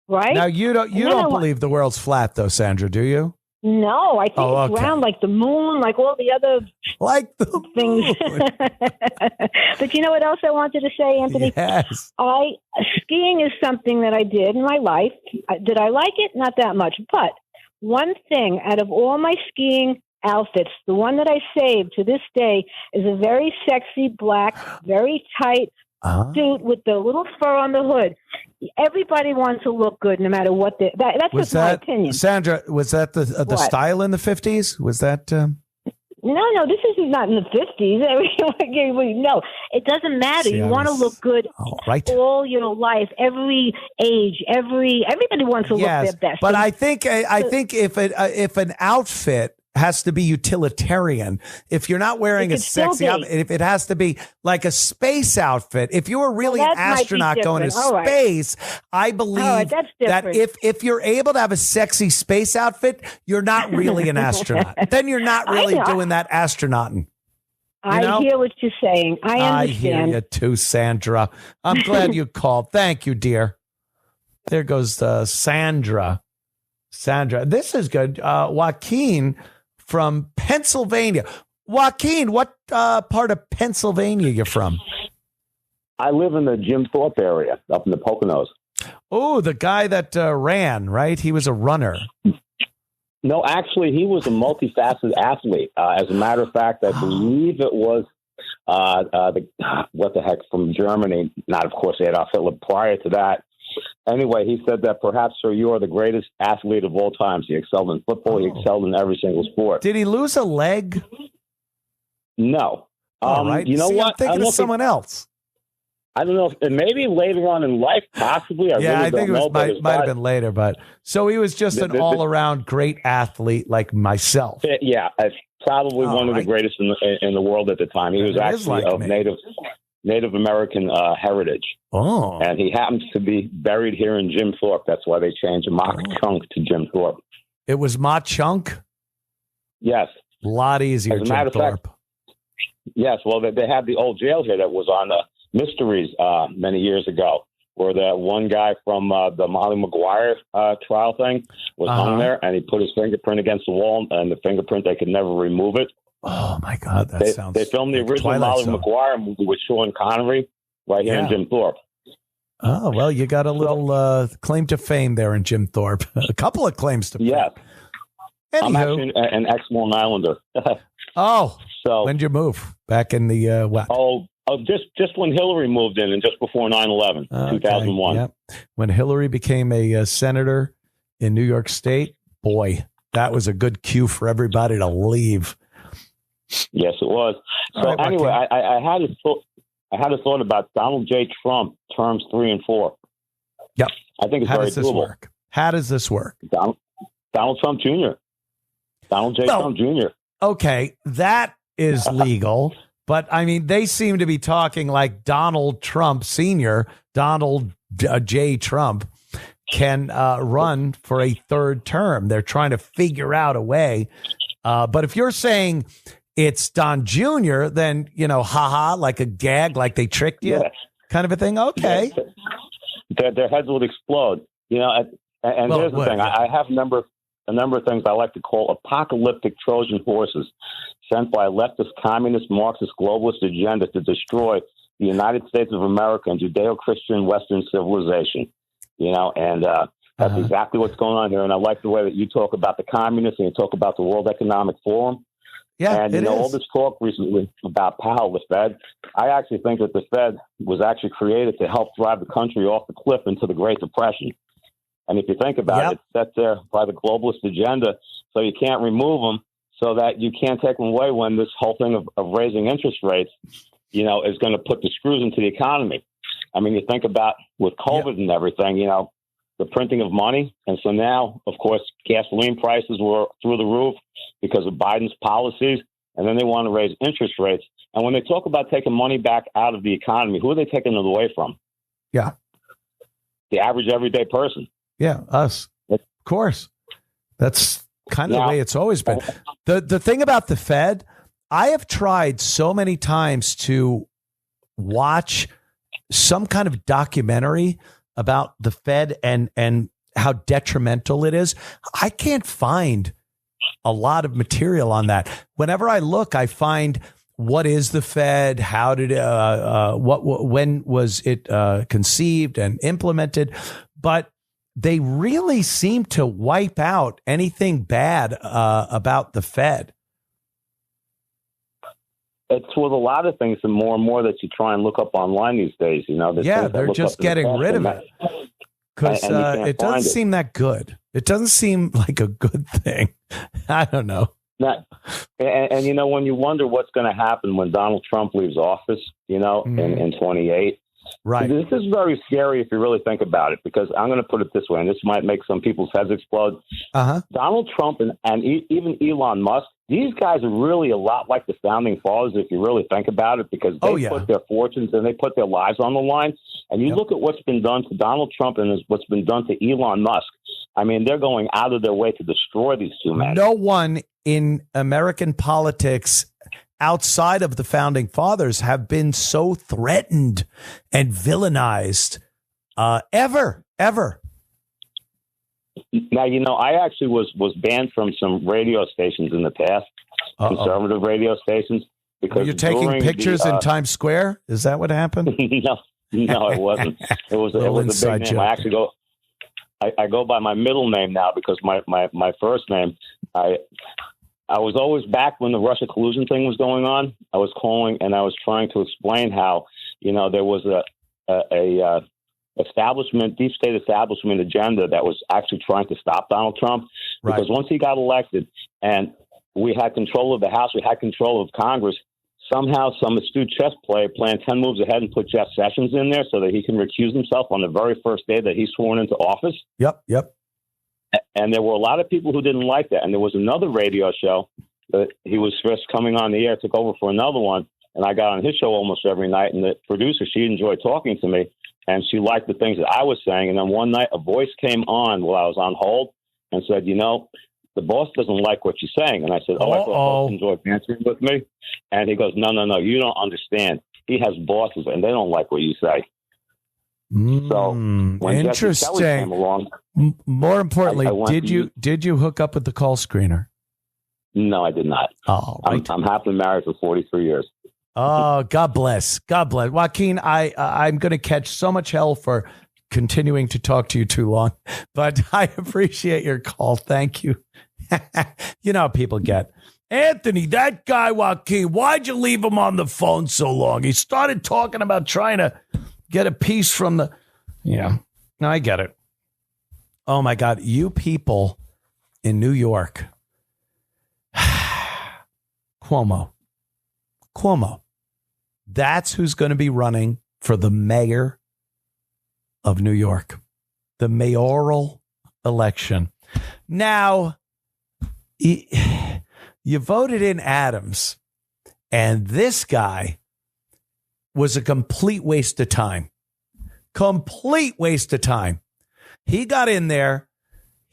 right? Now, you don't believe the world's flat, though, Sandra, do you? No, I think it's round like the moon, like all the other things. But you know what else I wanted to say, Anthony? Yes. Skiing is something that I did in my life. Did I like it? Not that much. But one thing out of all my skiing outfits, the one that I saved to this day is a very sexy black, very tight suit with the little fur on the hood. Everybody wants to look good no matter what that's just my opinion. Sandra, was that the style in the 50s? Was that No, this is not in the 50s. No, it doesn't matter. You want to look good all your life, every age, everybody wants to look their best. But I think if an outfit has to be utilitarian, if you're not wearing a sexy outfit, if it has to be like a space outfit, if you were really an astronaut going to space, I believe that if you're able to have a sexy space outfit, you're not really an astronaut. Then you're not really doing that astronauting. I hear what you're saying. I understand. I hear you too, Sandra. I'm glad you called. Thank you, dear. There goes Sandra. This is good. Joaquin from Pennsylvania. Joaquin, what part of Pennsylvania you're from? I live in the Jim Thorpe area up in the Poconos. Oh, the guy that ran, right? He was a runner. No, actually, he was a multifaceted athlete. As a matter of fact, I believe it was from Germany. Not, of course, Adolf Hitler. Prior to that, anyway, he said that perhaps, sir, you are the greatest athlete of all times. He excelled in football. He excelled in every single sport. Did he lose a leg? No. All right. You know what? I'm thinking of someone else. I don't know. Maybe later on in life, possibly. I think it might have been later. But so he was just an all-around great athlete like myself. Yeah, probably one of the greatest in the world at the time. He was actually of Native American heritage. Oh. And he happens to be buried here in Jim Thorpe. That's why they changed Mach Chunk to Jim Thorpe. It was Mach Chunk? Yes. A lot easier, Jim Thorpe. Yes, well, they had the old jail here that was on Mysteries many years ago, where the one guy from the Molly Maguire trial thing was hung there, and he put his fingerprint against the wall, and the fingerprint, they could never remove it. Oh, my God, They filmed the original Molly Maguire movie with Sean Connery right here in Jim Thorpe. Oh, well, you got a little claim to fame there in Jim Thorpe. A couple of claims to fame. Yeah. Anywho. I'm actually an ex-Long Islander. So when'd you move? Back in the what? Just when Hillary moved in and just before 9/11, 2001. Yep. When Hillary became a senator in New York State, boy, that was a good cue for everybody to leave. Yes, it was. So anyway, I had a thought about Donald J. Trump, terms 3 and 4. Yep. I think it's very doable. How does this work? Donald Trump Jr. Donald J. Trump Jr. Okay, that is legal. But, I mean, they seem to be talking like Donald Trump Sr., Donald J. Trump, can run for a third term. They're trying to figure out a way But if you're saying it's Don Jr., then, haha, like a gag, like they tricked you, kind of a thing. Okay. Their heads would explode, and here's the thing. I have a number of things I like to call apocalyptic Trojan horses sent by leftist, communist, Marxist, globalist agenda to destroy the United States of America and Judeo-Christian Western civilization, and that's exactly what's going on here. And I like the way that you talk about the communists and you talk about the World Economic Forum. Yeah, and all this talk recently about Powell, the Fed, I actually think that the Fed was actually created to help drive the country off the cliff into the Great Depression. And if you think about it, it's set there by the globalist agenda, so you can't remove them, so that you can't take them away when this whole thing of raising interest rates, is going to put the screws into the economy. I mean, you think about with COVID and everything, the printing of money. And so now, of course, gasoline prices were through the roof because of Biden's policies. And then they want to raise interest rates. And when they talk about taking money back out of the economy, who are they taking it away from? Yeah. The average everyday person. Yeah, us. Of course. That's kind of the way it's always been. The thing about the Fed, I have tried so many times to watch some kind of documentary about the Fed and how detrimental it is. I can't find a lot of material on that. Whenever I look, I find what is the Fed? How did when was it conceived and implemented? But they really seem to wipe out anything bad about the Fed. It's with a lot of things, and more that you try and look up online these days. They're just getting rid of it because it doesn't seem that good. It doesn't seem like a good thing. I don't know. And when you wonder what's going to happen when Donald Trump leaves office, in 28. Right. This is very scary if you really think about it, because I'm going to put it this way, and this might make some people's heads explode. Donald Trump and even Elon Musk, these guys are really a lot like the founding fathers if you really think about it, because they put their fortunes and they put their lives on the line. And you look at what's been done to Donald Trump and what's been done to Elon Musk. I mean, they're going out of their way to destroy these two men. No one in American politics outside of the founding fathers have been so threatened and villainized ever. Now, I actually was banned from some radio stations in the past, conservative radio stations. Because you're taking pictures in Times Square? Is that what happened? No, it wasn't. It was a big name. Joke. I actually I go by my middle name now, because my first name, I was always back when the Russia collusion thing was going on. I was calling and I was trying to explain how, there was a deep state establishment agenda that was actually trying to stop Donald Trump. Right. Because once he got elected and we had control of the House, we had control of Congress, somehow some astute chess player playing 10 moves ahead and put Jeff Sessions in there so that he can recuse himself on the very first day that he's sworn into office. Yep. And there were a lot of people who didn't like that. And there was another radio show that he was first coming on the air, took over for another one. And I got on his show almost every night. And the producer, she enjoyed talking to me. And she liked the things that I was saying. And then one night a voice came on while I was on hold and said, the boss doesn't like what you're saying. And I said, I thought you enjoyed answering with me. And he goes, no, you don't understand. He has bosses and they don't like what you say. So when interesting. Jesse Kelly came along, more importantly, did you hook up with the call screener? No, I did not. Oh, right. I'm happily married for 43 years. Oh, God bless. Joaquin, I'm going to catch so much hell for continuing to talk to you too long, but I appreciate your call. Thank you. You know how people get. Anthony, that guy, Joaquin, why'd you leave him on the phone so long? He started talking about trying to get a piece from the... Yeah, no, I get it. Oh, my God. You people in New York. Cuomo. That's who's going to be running for the mayor of New York. The mayoral election. Now, you voted in Adams, and this guy was a complete waste of time. He got in there.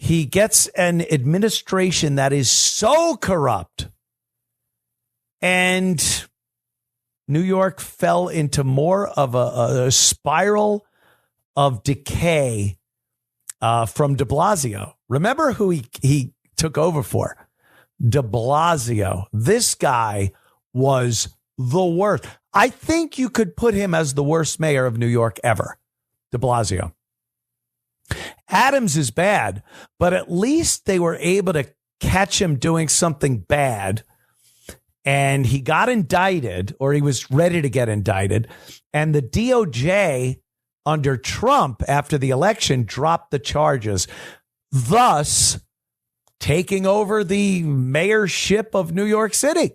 he gets an administration that is so corrupt, and New York fell into more of a spiral of decay from de Blasio. Remember who he took over for? De Blasio. This guy was the worst. I think you could put him as the worst mayor of New York ever, de Blasio. Adams is bad, but at least they were able to catch him doing something bad. And he got indicted, or he was ready to get indicted. And the DOJ under Trump after the election dropped the charges, thus taking over the mayorship of New York City.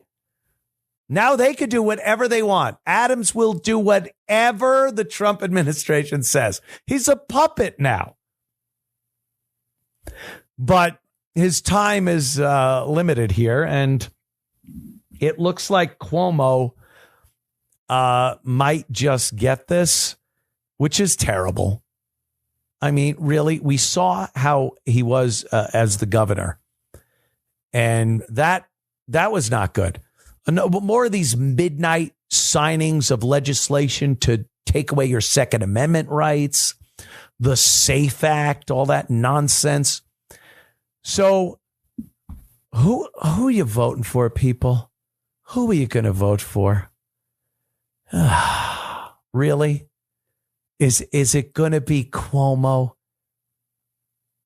Now they could do whatever they want. Adams will do whatever the Trump administration says. He's a puppet now. But his time is limited here, and it looks like Cuomo might just get this, which is terrible. I mean, really, we saw how he was as the governor, and that was not good. No, but more of these midnight signings of legislation to take away your Second Amendment rights, the SAFE Act, all that nonsense. So who are you voting for, people? Who are you going to vote for? Really? Is it going to be Cuomo?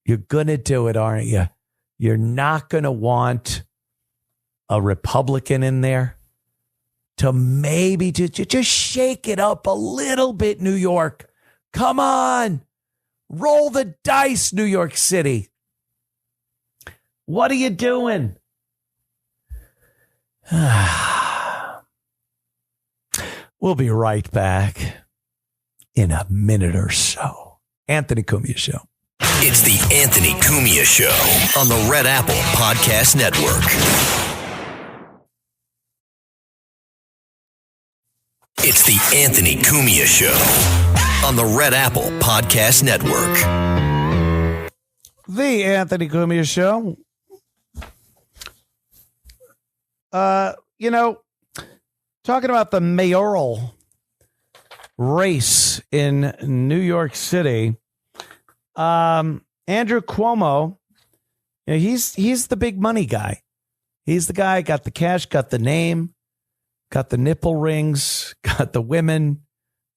You're going to do it, aren't you? You're not going to want a Republican in there to maybe just shake it up a little bit, New York. Come on. Roll the dice, New York City. What are you doing? We'll be right back in a minute or so. Anthony Cumia Show. It's the Anthony Cumia Show on the Red Apple Podcast Network. It's the Anthony Cumia Show on the Red Apple Podcast Network. The Anthony Cumia Show. Talking about the mayoral race in New York City, Andrew Cuomo, he's the big money guy. He's the guy, got the cash, got the name, got the nipple rings, got the women,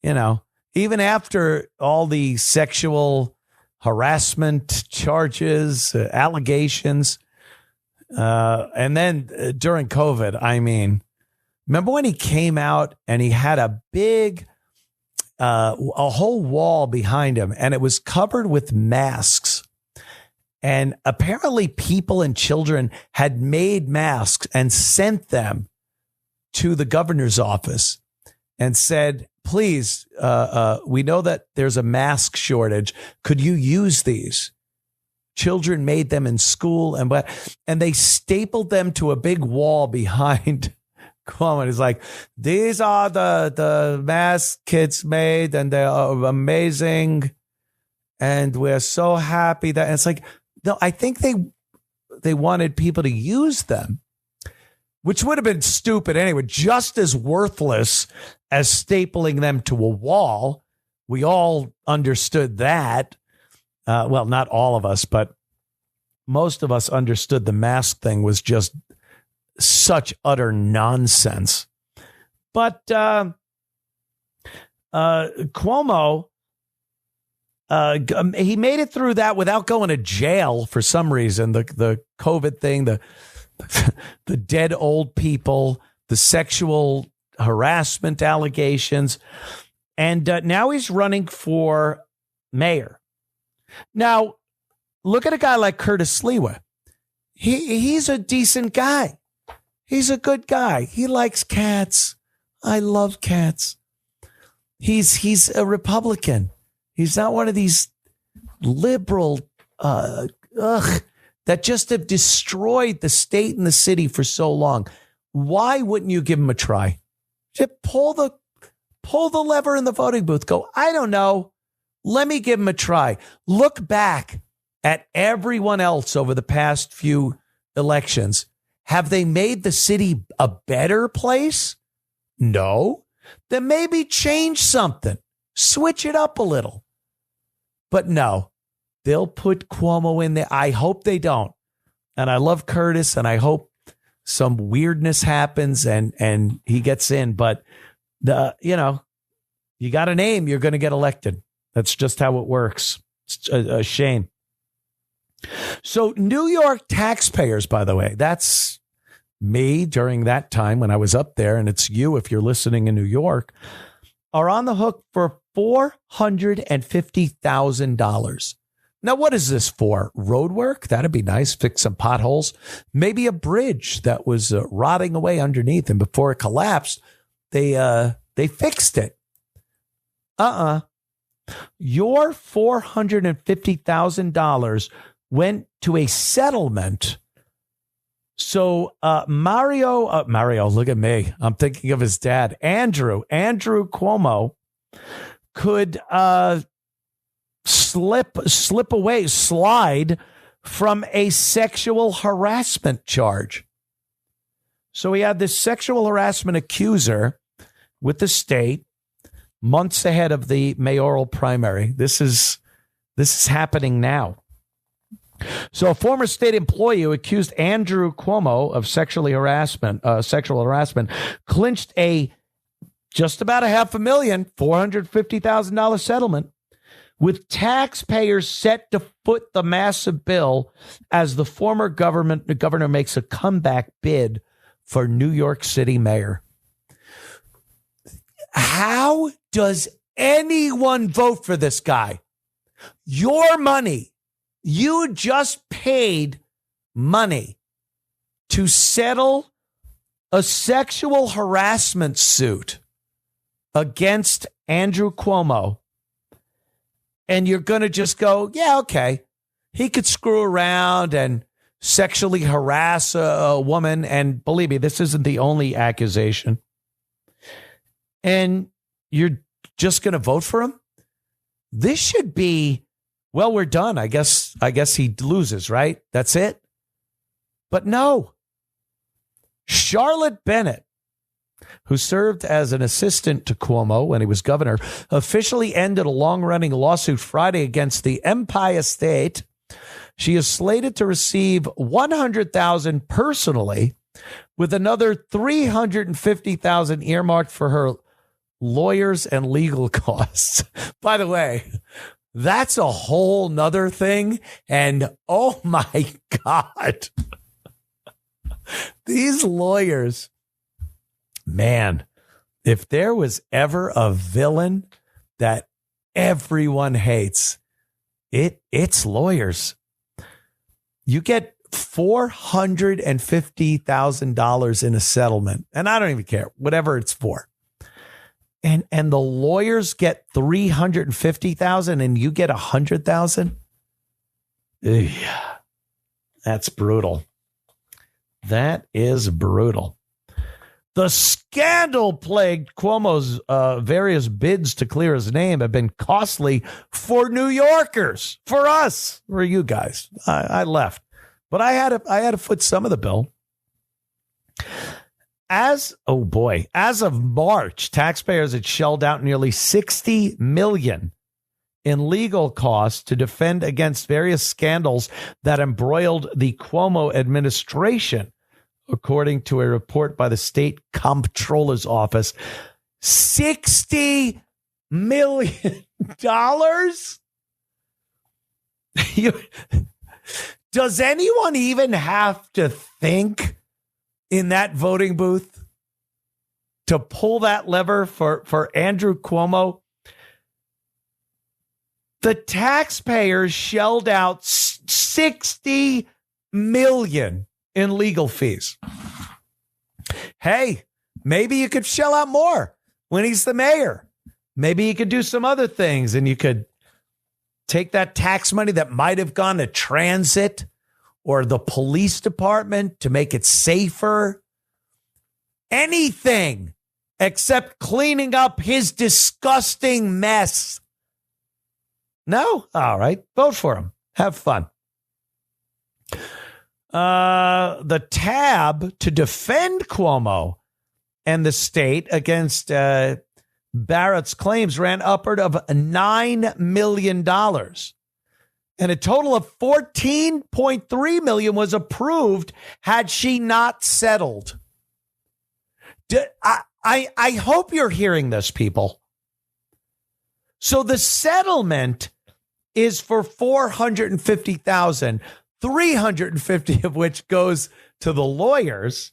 even after all the sexual harassment charges, allegations. And then during COVID, I mean, remember when he came out and he had a big, a whole wall behind him, and it was covered with masks. And apparently people and children had made masks and sent them to the governor's office and said, please, we know that there's a mask shortage. Could you use these? Children made them in school, and they stapled them to a big wall behind Cuomo. It's like, these are the masks kids made, and they are amazing, and we're so happy that. And it's like, no, I think they wanted people to use them, which would have been stupid anyway, just as worthless as stapling them to a wall. We all understood that. Well, not all of us, but most of us understood the mask thing was just such utter nonsense. But Cuomo, he made it through that without going to jail for some reason. The COVID thing, the dead old people, the sexual harassment allegations, and now he's running for mayor. Now, look at a guy like Curtis Sliwa. He's a decent guy. He's a good guy. He likes cats. I love cats. He's a Republican. He's not one of these liberal that just have destroyed the state and the city for so long. Why wouldn't you give him a try? Just pull the lever in the voting booth. Go, I don't know. Let me give him a try. Look back at everyone else over the past few elections, have they made the city a better place? No. Then maybe change something. Switch it up a little. But no, they'll put Cuomo in there. I hope they don't. And I love Curtis, and I hope some weirdness happens and he gets in. But, you got a name, you're going to get elected. That's just how it works. It's a shame. So New York taxpayers, by the way, that's me during that time when I was up there, and it's you if you're listening in New York, are on the hook for $450,000. Now, what is this for? Road work? That'd be nice. Fix some potholes. Maybe a bridge that was rotting away underneath, and before it collapsed, they fixed it. Your $450,000 went to a settlement. So Mario, look at me. I'm thinking of his dad, Andrew Cuomo, could slide from a sexual harassment charge. So he had this sexual harassment accuser with the state months ahead of the mayoral primary. This is happening now. So a former state employee who accused Andrew Cuomo of sexual harassment, clinched a just about $550,000 settlement, with taxpayers set to foot the massive bill as the former governor makes a comeback bid for New York City mayor. How does anyone vote for this guy? Your money. You just paid money to settle a sexual harassment suit against Andrew Cuomo. And you're going to just go, yeah, okay. He could screw around and sexually harass a woman. And believe me, this isn't the only accusation. And you're just going to vote for him? This should be, well, we're done. I guess he loses, right? That's it. But no. Charlotte Bennett, who served as an assistant to Cuomo when he was governor, officially ended a long-running lawsuit Friday against the Empire State. She is slated to receive $100,000 personally, with another $350,000 earmarked for her lawyers and legal costs. By the way, that's a whole nother thing. And oh my God, these lawyers, man, if there was ever a villain that everyone hates, it's lawyers. You get $450,000 in a settlement, and I don't even care, whatever it's for. And the lawyers get $350,000 and you get $100,000. That's brutal. That is brutal. The scandal-plagued Cuomo's various bids to clear his name have been costly for New Yorkers, for us, for you guys. I left, but I had to foot some of the bill. As of March, taxpayers had shelled out nearly $60 million in legal costs to defend against various scandals that embroiled the Cuomo administration, according to a report by the state comptroller's office. $60 million? Does anyone even have to think in that voting booth to pull that lever for Andrew Cuomo? The taxpayers shelled out $60 million in legal fees. Hey, maybe you could shell out more when he's the mayor. Maybe you could do some other things, and you could take that tax money that might have gone to transit or the police department to make it safer. Anything except cleaning up his disgusting mess. No? All right. Vote for him. Have fun. The tab to defend Cuomo and the state against Barrett's claims ran upward of $9 million. And a total of $14.3 million was approved had she not settled. I hope you're hearing this, people. So the settlement is for $450,000, $350 of which goes to the lawyers,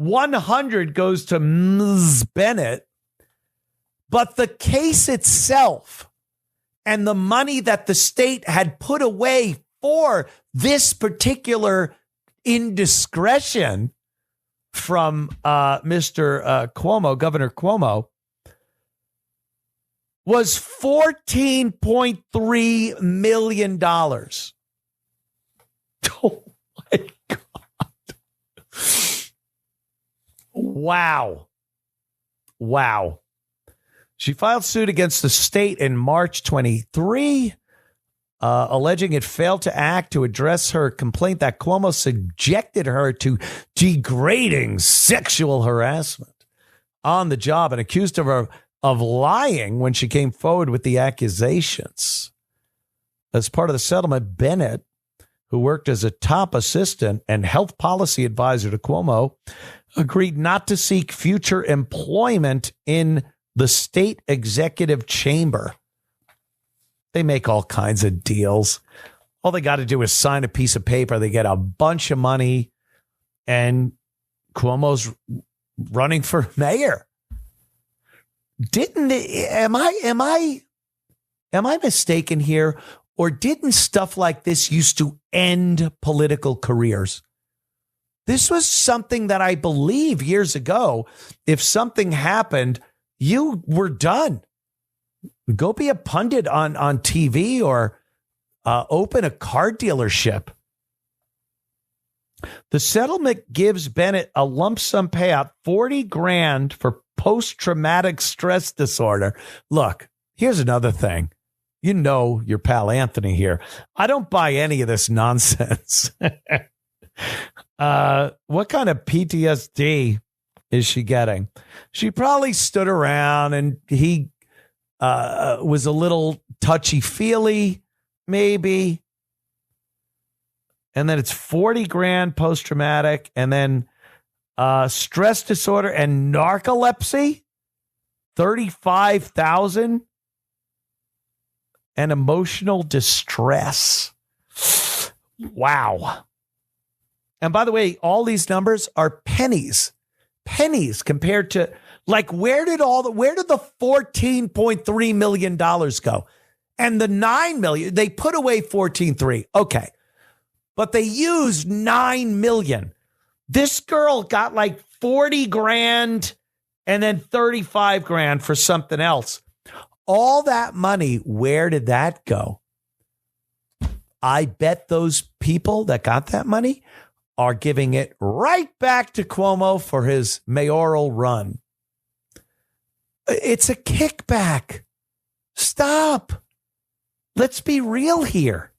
$100 goes to Ms. Bennett. But the case itself and the money that the state had put away for this particular indiscretion from Mr. Cuomo, Governor Cuomo, was $14.3 million. Oh, my God. Wow. She filed suit against the state in March 23, alleging it failed to act to address her complaint that Cuomo subjected her to degrading sexual harassment on the job and accused her of lying when she came forward with the accusations. As part of the settlement, Bennett, who worked as a top assistant and health policy advisor to Cuomo, agreed not to seek future employment in the state executive chamber. They make all kinds of deals. All they got to do is sign a piece of paper. They get a bunch of money, and Cuomo's running for mayor. Am I mistaken here? Or didn't stuff like this used to end political careers? This was something that I believe years ago, if something happened, you were done. Go be a pundit on TV or open a car dealership. The settlement gives Bennett a lump sum payout, $40,000 for post-traumatic stress disorder. Look, here's another thing. You know your pal Anthony here. I don't buy any of this nonsense. What kind of PTSD is she getting? She probably stood around and he was a little touchy-feely, maybe. And then it's $40,000 post-traumatic, and then stress disorder and narcolepsy, $35,000, and emotional distress. Wow. And by the way, all these numbers are pennies compared to, like, where did the $14.3 million go? And the $9 million, they put away 14.3. Okay. But they used $9 million. This girl got like $40,000 and then $35,000 for something else. All that money, where did that go? I bet those people that got that money are giving it right back to Cuomo for his mayoral run. It's a kickback. Stop. Let's be real here.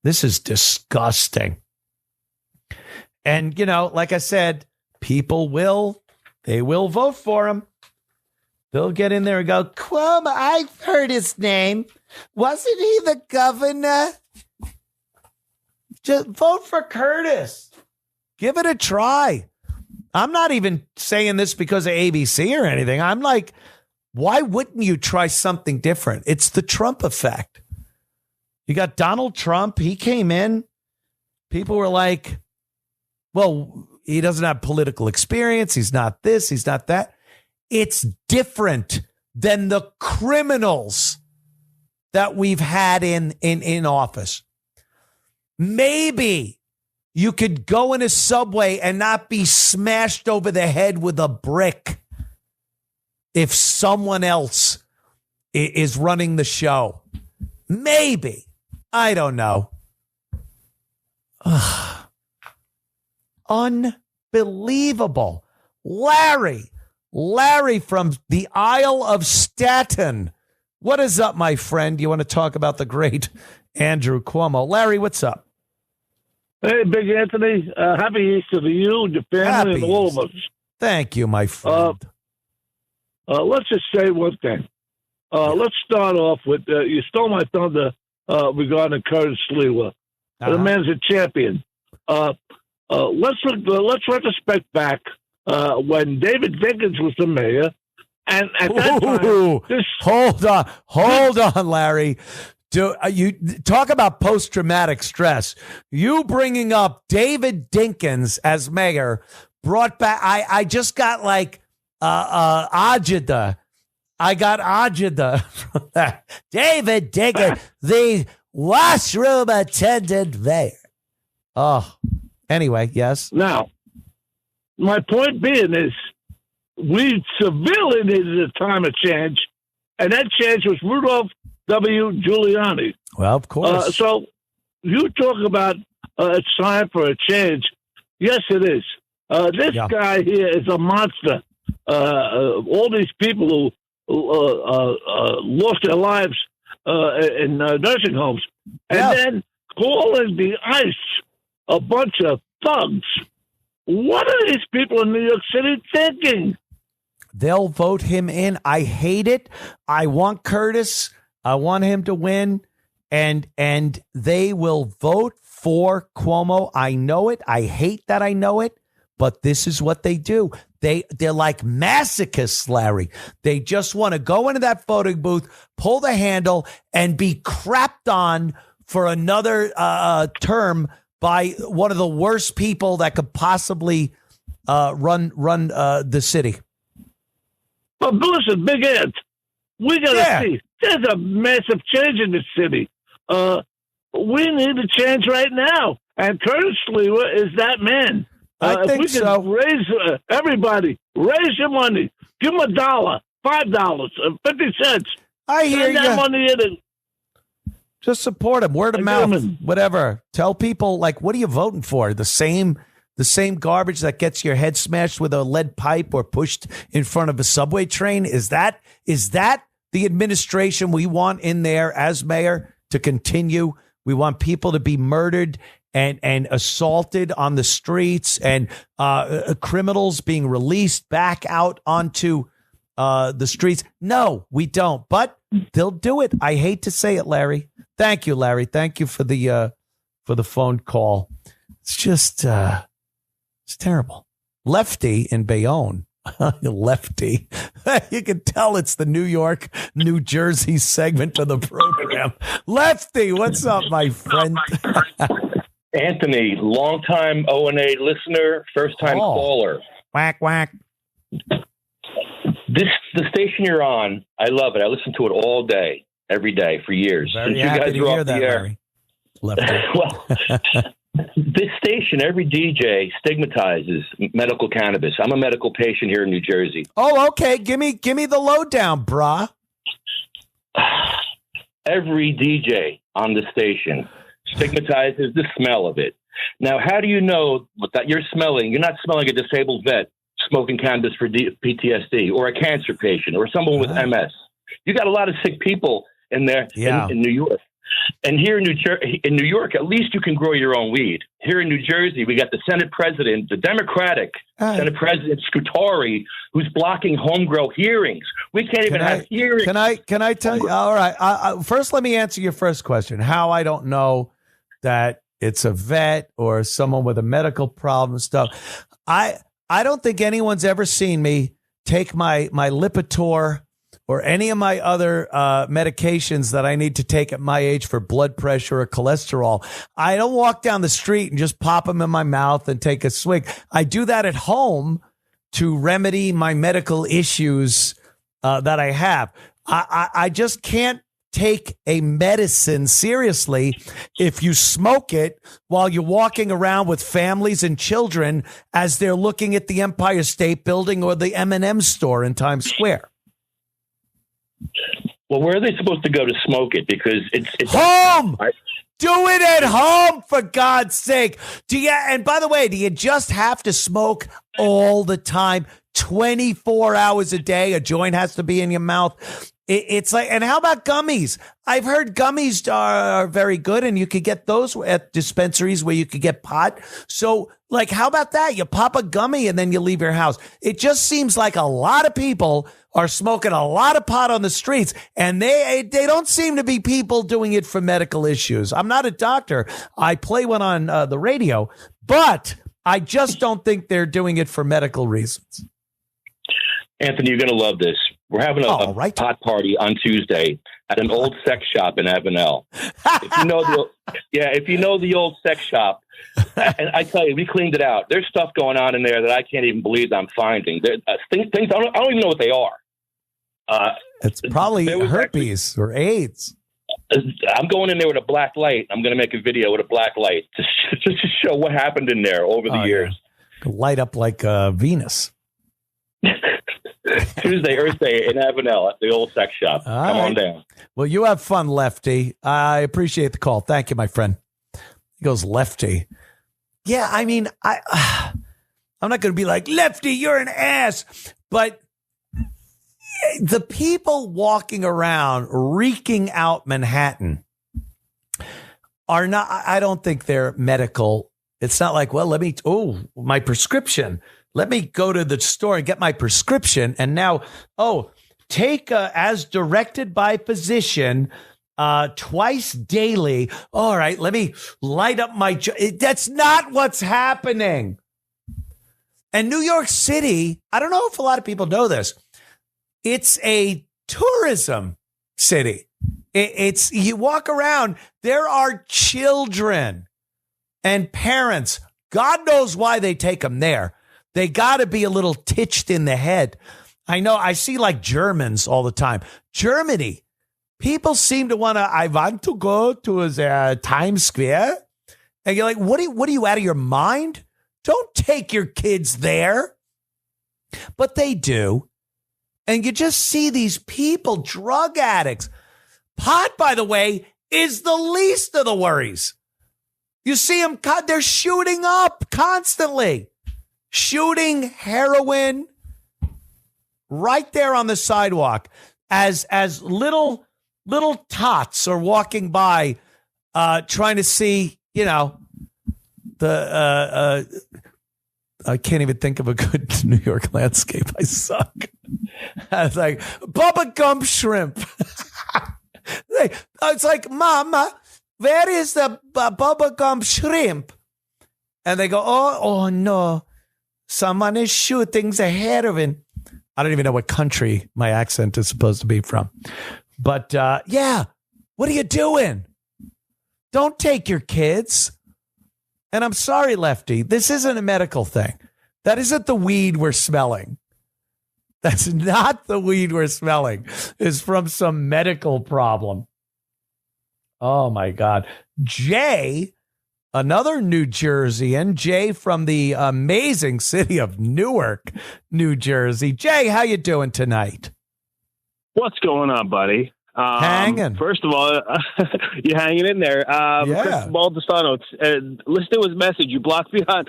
This is disgusting. And, you know, like I said, people will vote for him. They'll get in there and go, Cuomo, I've heard his name. Wasn't he the governor? Just vote for Curtis. Give it a try. I'm not even saying this because of ABC or anything. I'm like, why wouldn't you try something different? It's the Trump effect. You got Donald Trump. He came in. People were like, well, he doesn't have political experience. He's not this. He's not that. It's different than the criminals that we've had in office. Maybe you could go in a subway and not be smashed over the head with a brick if someone else is running the show. Maybe. I don't know. Ugh. Unbelievable. Larry from the Isle of Staten. What is up, my friend? You want to talk about the great Andrew Cuomo? Larry, what's up? Hey, Big Anthony. Happy Easter to you, your family, and all of us. Thank you, my friend. Let's just say one thing. Let's start off with you stole my thunder regarding Curtis Lewa. The man's a champion. Let's retrospect back when David Dinkins was the mayor, and at that time, hold on, Larry. You talk about post-traumatic stress. You bringing up David Dinkins as mayor brought back. I just got like agita. I got agita from that. David Dinkins, the washroom attendant mayor. Oh, anyway, yes. Now, my point being is, we severely needed a time of change, and that change was Rudolph W. Giuliani. Well, of course. So you talk about it's time for a change. Yes, it is. This guy here is a monster. All these people who lost their lives in nursing homes, and then calling the ICE a bunch of thugs. What are these people in New York City thinking? They'll vote him in. I hate it. I want Curtis. I want him to win. And they will vote for Cuomo. I know it. I hate that I know it. But this is what they do. They're like masochists, Larry. They just want to go into that voting booth, pull the handle, and be crapped on for another term by one of the worst people that could possibly run the city. But listen, Big Ant, we got to see. There's a massive change in the city. We need a change right now. And Curtis Lewa is that man. I think if we can raise everybody, raise your money. Give them $1, $5, 50 cents. I hear you. Send that money in and just support him. Word of mouth, whatever. Tell people, like, what are you voting for? The same garbage that gets your head smashed with a lead pipe or pushed in front of a subway train? Is that the administration we want in there as mayor to continue? We want people to be murdered and assaulted on the streets, and criminals being released back out onto the streets. No, we don't. But they'll do it. I hate to say it, Larry. Thank you, Larry. Thank you for the phone call. It's just it's terrible. Lefty in Bayonne. Lefty. You can tell it's the New York, New Jersey segment of the program. Lefty, what's up, my friend? Anthony, longtime O&A listener, first-time caller. Whack, whack. The station you're on, I love it. I listen to it all day, every day, for years. Very happy to hear that, Larry. Well, this station, every DJ stigmatizes medical cannabis. I'm a medical patient here in New Jersey. Oh, okay. Give me the lowdown, brah. Every DJ on the station stigmatizes the smell of it. Now, how do you know that you're smelling? You're not smelling a disabled vet smoking cannabis for PTSD, or a cancer patient, or someone with MS. You got a lot of sick people in there in New York. And here in New York, at least you can grow your own weed. Here in New Jersey, we got the Senate President, the Democratic Senate President Scutari, who's blocking homegrown hearings. We can't even have hearings. Can I tell you? All right. First, let me answer your first question. How I don't know that it's a vet or someone with a medical problem stuff. I don't think anyone's ever seen me take my Lipitor or any of my other medications that I need to take at my age for blood pressure or cholesterol. I don't walk down the street and just pop them in my mouth and take a swig. I do that at home to remedy my medical issues that I have. I just can't take a medicine seriously if you smoke it while you're walking around with families and children as they're looking at the Empire State Building or the M&M store in Times Square. Well, where are they supposed to go to smoke it? Because it's home. Do it at home, for God's sake. And by the way, do you just have to smoke all the time? 24 hours a day, a joint has to be in your mouth. It's like, and how about gummies? I've heard gummies are very good, and you could get those at dispensaries where you could get pot. So, like, how about that? You pop a gummy and then you leave your house. It just seems like a lot of people are smoking a lot of pot on the streets, and they don't seem to be people doing it for medical issues. I'm not a doctor. I play one on the radio, but I just don't think they're doing it for medical reasons. Anthony, you're going to love this. We're having a pot party on Tuesday at an old sex shop in Avenel. If you know the old sex shop, and I tell you, we cleaned it out. There's stuff going on in there that I can't even believe I'm finding. Things I don't even know what they are. It's probably herpes or AIDS. I'm going in there with a black light. I'm going to make a video with a black light to show what happened in there over the years. Yeah. Light up like Venus. Tuesday, Earth Day in Avenel at the old sex shop. Come on down. Well, you have fun, Lefty. I appreciate the call. Thank you, my friend. He goes, Lefty. Yeah, I mean, I'm not going to be like, Lefty, you're an ass. But the people walking around reeking out Manhattan are not, I don't think they're medical. It's not like, well, my prescription. Let me go to the store and get my prescription. And now, take as directed by physician twice daily. All right, let me light up my... That's not what's happening. And New York City, I don't know if a lot of people know this. It's a tourism city. It's you walk around, there are children and parents. God knows why they take them there. They got to be a little titched in the head. I know. I see like Germans all the time. Germany, people seem to I want to go to the Times Square. And you're like, what are you out of your mind? Don't take your kids there. But they do. And you just see these people, drug addicts. Pot, by the way, is the least of the worries. You see them, they're shooting up constantly. Shooting heroin right there on the sidewalk as little tots are walking by, trying to see, I can't even think of a good New York landscape. I suck. I was like, Bubba Gump shrimp. It's like, Mama, where is the Bubba Gump shrimp? And they go, oh no. Someone is shooting the heroin. I don't even know what country my accent is supposed to be from. But, what are you doing? Don't take your kids. And I'm sorry, Lefty, this isn't a medical thing. That isn't the weed we're smelling. That's not the weed we're smelling. It's from some medical problem. Oh, my God. Jay... Another New Jerseyan, Jay from the amazing city of Newark, New Jersey. Jay, how you doing tonight? What's going on, buddy? Hanging. First of all, you're hanging in there. Chris Baldestano, listen to his message. You blocked me on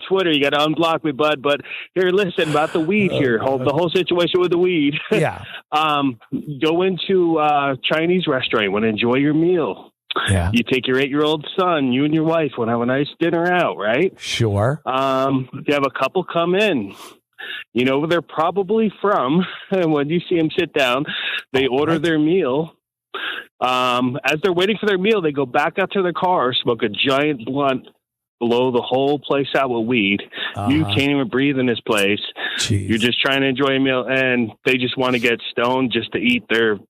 Twitter. You got to unblock me, bud. But here, listen about the weed here. The whole situation with the weed. Yeah. Go into a Chinese restaurant. You want to enjoy your meal. Yeah. You take your 8-year-old son, you and your wife want to have a nice dinner out, right? Sure. You have a couple come in. You know where they're probably from. And when you see them sit down, they order their meal. As they're waiting for their meal, they go back out to their car, smoke a giant blunt, blow the whole place out with weed. You can't even breathe in this place. Jeez. You're just trying to enjoy a meal, and they just want to get stoned just to eat their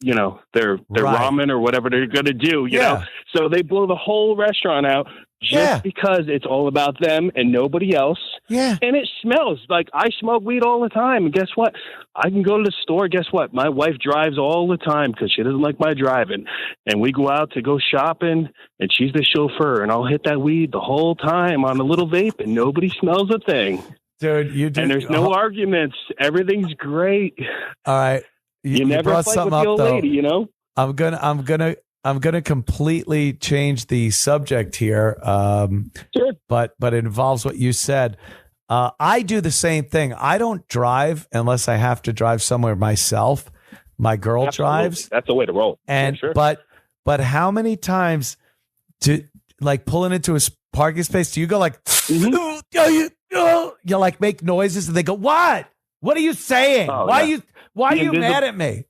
ramen or whatever they're going to do, you know? So they blow the whole restaurant out just because it's all about them and nobody else. Yeah. And it smells like I smoke weed all the time. And guess what? I can go to the store. Guess what? My wife drives all the time because she doesn't like my driving. And we go out to go shopping and she's the chauffeur and I'll hit that weed the whole time on a little vape and nobody smells a thing. Dude, you do. And there's no arguments. Everything's great. All right. You never fight with the old lady, you know? I'm gonna completely change the subject here, sure. but it involves what you said. I do the same thing. I don't drive unless I have to drive somewhere myself. My girl drives. That's the way to roll. And sure. but how many times do like pulling into a parking space? Do you go like you like make noises and they go, what? What are you saying? Why are you mad at me?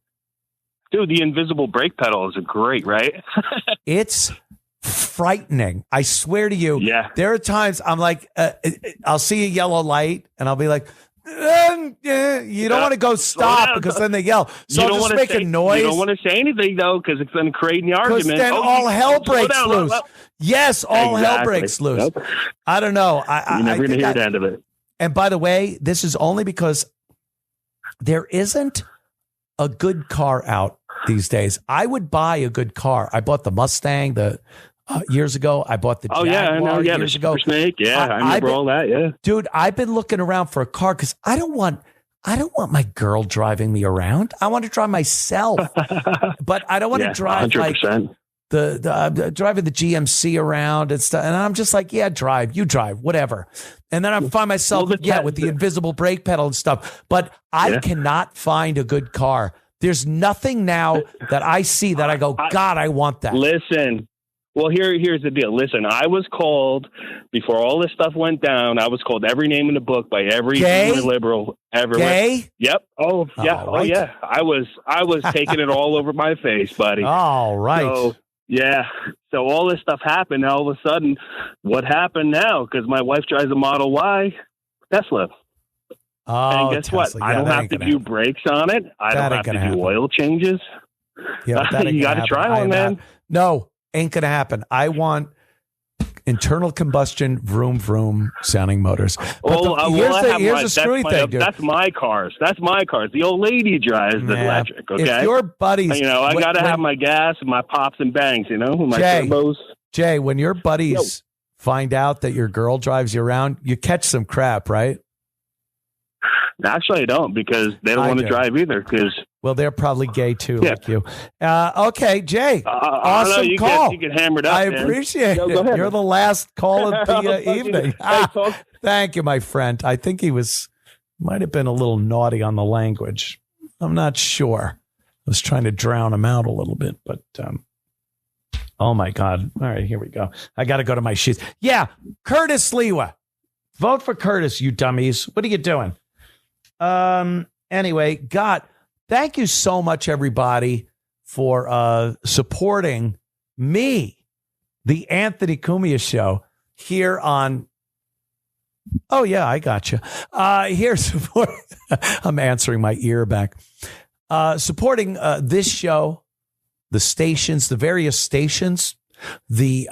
Dude, the invisible brake pedal is great, right? It's frightening. I swear to you. Yeah. There are times I'm like, I'll see a yellow light and I'll be like, you don't want to go stop because then they yell. So I'll just make a noise. You don't want to say anything though because it's going to create the argument. Because then all hell breaks loose. Yes, all hell breaks loose. Yep. I don't know. You're never going to hear the end of it. And by the way, this is only because there isn't a good car out these days. I would buy a good car. I bought the Mustang years ago. I bought the Jaguar years ago. Snake. Yeah, I remember all that. Yeah, dude, I've been looking around for a car because I don't want my girl driving me around. I want to drive myself, but I don't want to drive 100%. Like the driving the GMC around and stuff. And I'm just like, yeah, you drive, whatever. And then I find myself, with the invisible brake pedal and stuff. But I cannot find a good car. There's nothing now that I see that I go, God, I want that. Listen. Well, here's the deal. Listen, I was called before all this stuff went down. I was called every name in the book by every liberal ever. Gay? Yep. Oh yeah. Right. Oh yeah. I was taking it all over my face, buddy. All right. So, yeah. So all this stuff happened. All of a sudden, what happened now? Because my wife drives a Model Y Tesla. Oh, and guess Tesla. what? I don't have to do brakes on it. I don't have to do oil changes. Yeah, you got to try one, man. No. Ain't gonna happen. I want internal combustion, vroom vroom sounding motors. But here's the screwy thing, dude. That's my cars. The old lady drives the electric. Okay, if your buddies, I got to have my gas and my pops and bangs. My turbos. Jay, when your buddies find out that your girl drives you around, you catch some crap, right? Actually, I don't because they don't want to drive either. Well, they're probably gay too, like you. Okay, Jay. Awesome call. You get hammered up. I appreciate it. Go ahead. You're the last call of the evening. Thank you, my friend. I think he might have been a little naughty on the language. I'm not sure. I was trying to drown him out a little bit, but oh my God. All right, here we go. I got to go to my sheets. Yeah, Curtis Lewa. Vote for Curtis, you dummies. What are you doing? Anyway, thank you so much, everybody, for supporting me, the Anthony Cumia Show, here on. Oh yeah, I got you. Here's support. I'm answering my ear back. Supporting this show, the stations, the various stations, the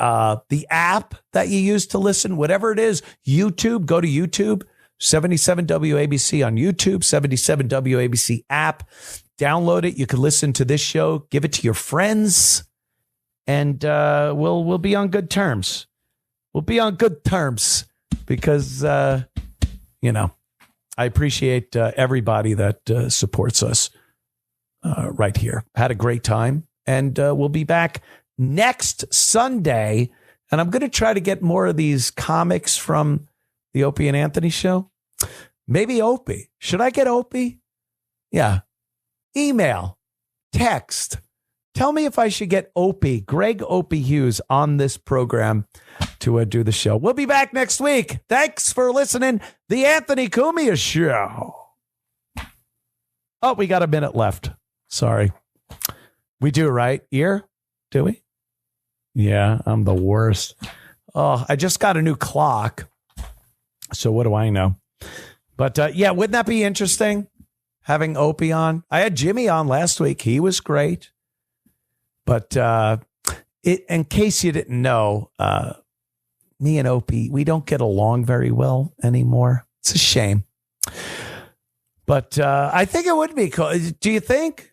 app that you use to listen, whatever it is. YouTube, go to YouTube. 77 WABC on YouTube, 77 WABC app. Download it. You can listen to this show. Give it to your friends, and we'll be on good terms. We'll be on good terms because I appreciate everybody that supports us right here. Had a great time, and we'll be back next Sunday. And I'm going to try to get more of these comics from the Opie and Anthony Show. Maybe Opie. Should I get Opie? Yeah. Email, text. Tell me if I should get Opie, Greg Opie Hughes, on this program to do the show. We'll be back next week. Thanks for listening. The Anthony Cumia Show. Oh, we got a minute left. Sorry. We do, right? Ear? Do we? Yeah, I'm the worst. Oh, I just got a new clock. So what do I know? But wouldn't that be interesting? Having Opie on. I had Jimmy on last week. He was great. But in case you didn't know, me and Opie, we don't get along very well anymore. It's a shame. But I think it would be cool. Do you think?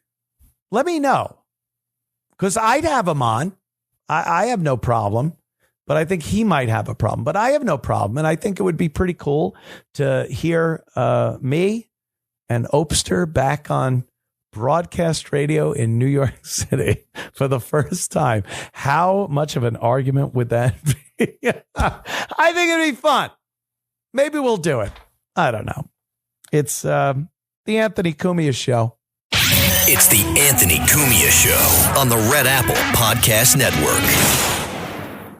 Let me know. Because I'd have him on. I have no problem. But I think he might have a problem. But I have no problem. And I think it would be pretty cool to hear me and Opster back on broadcast radio in New York City for the first time. How much of an argument would that be? I think it'd be fun. Maybe we'll do it. I don't know. It's the Anthony Cumia Show. It's the Anthony Cumia Show on the Red Apple Podcast Network.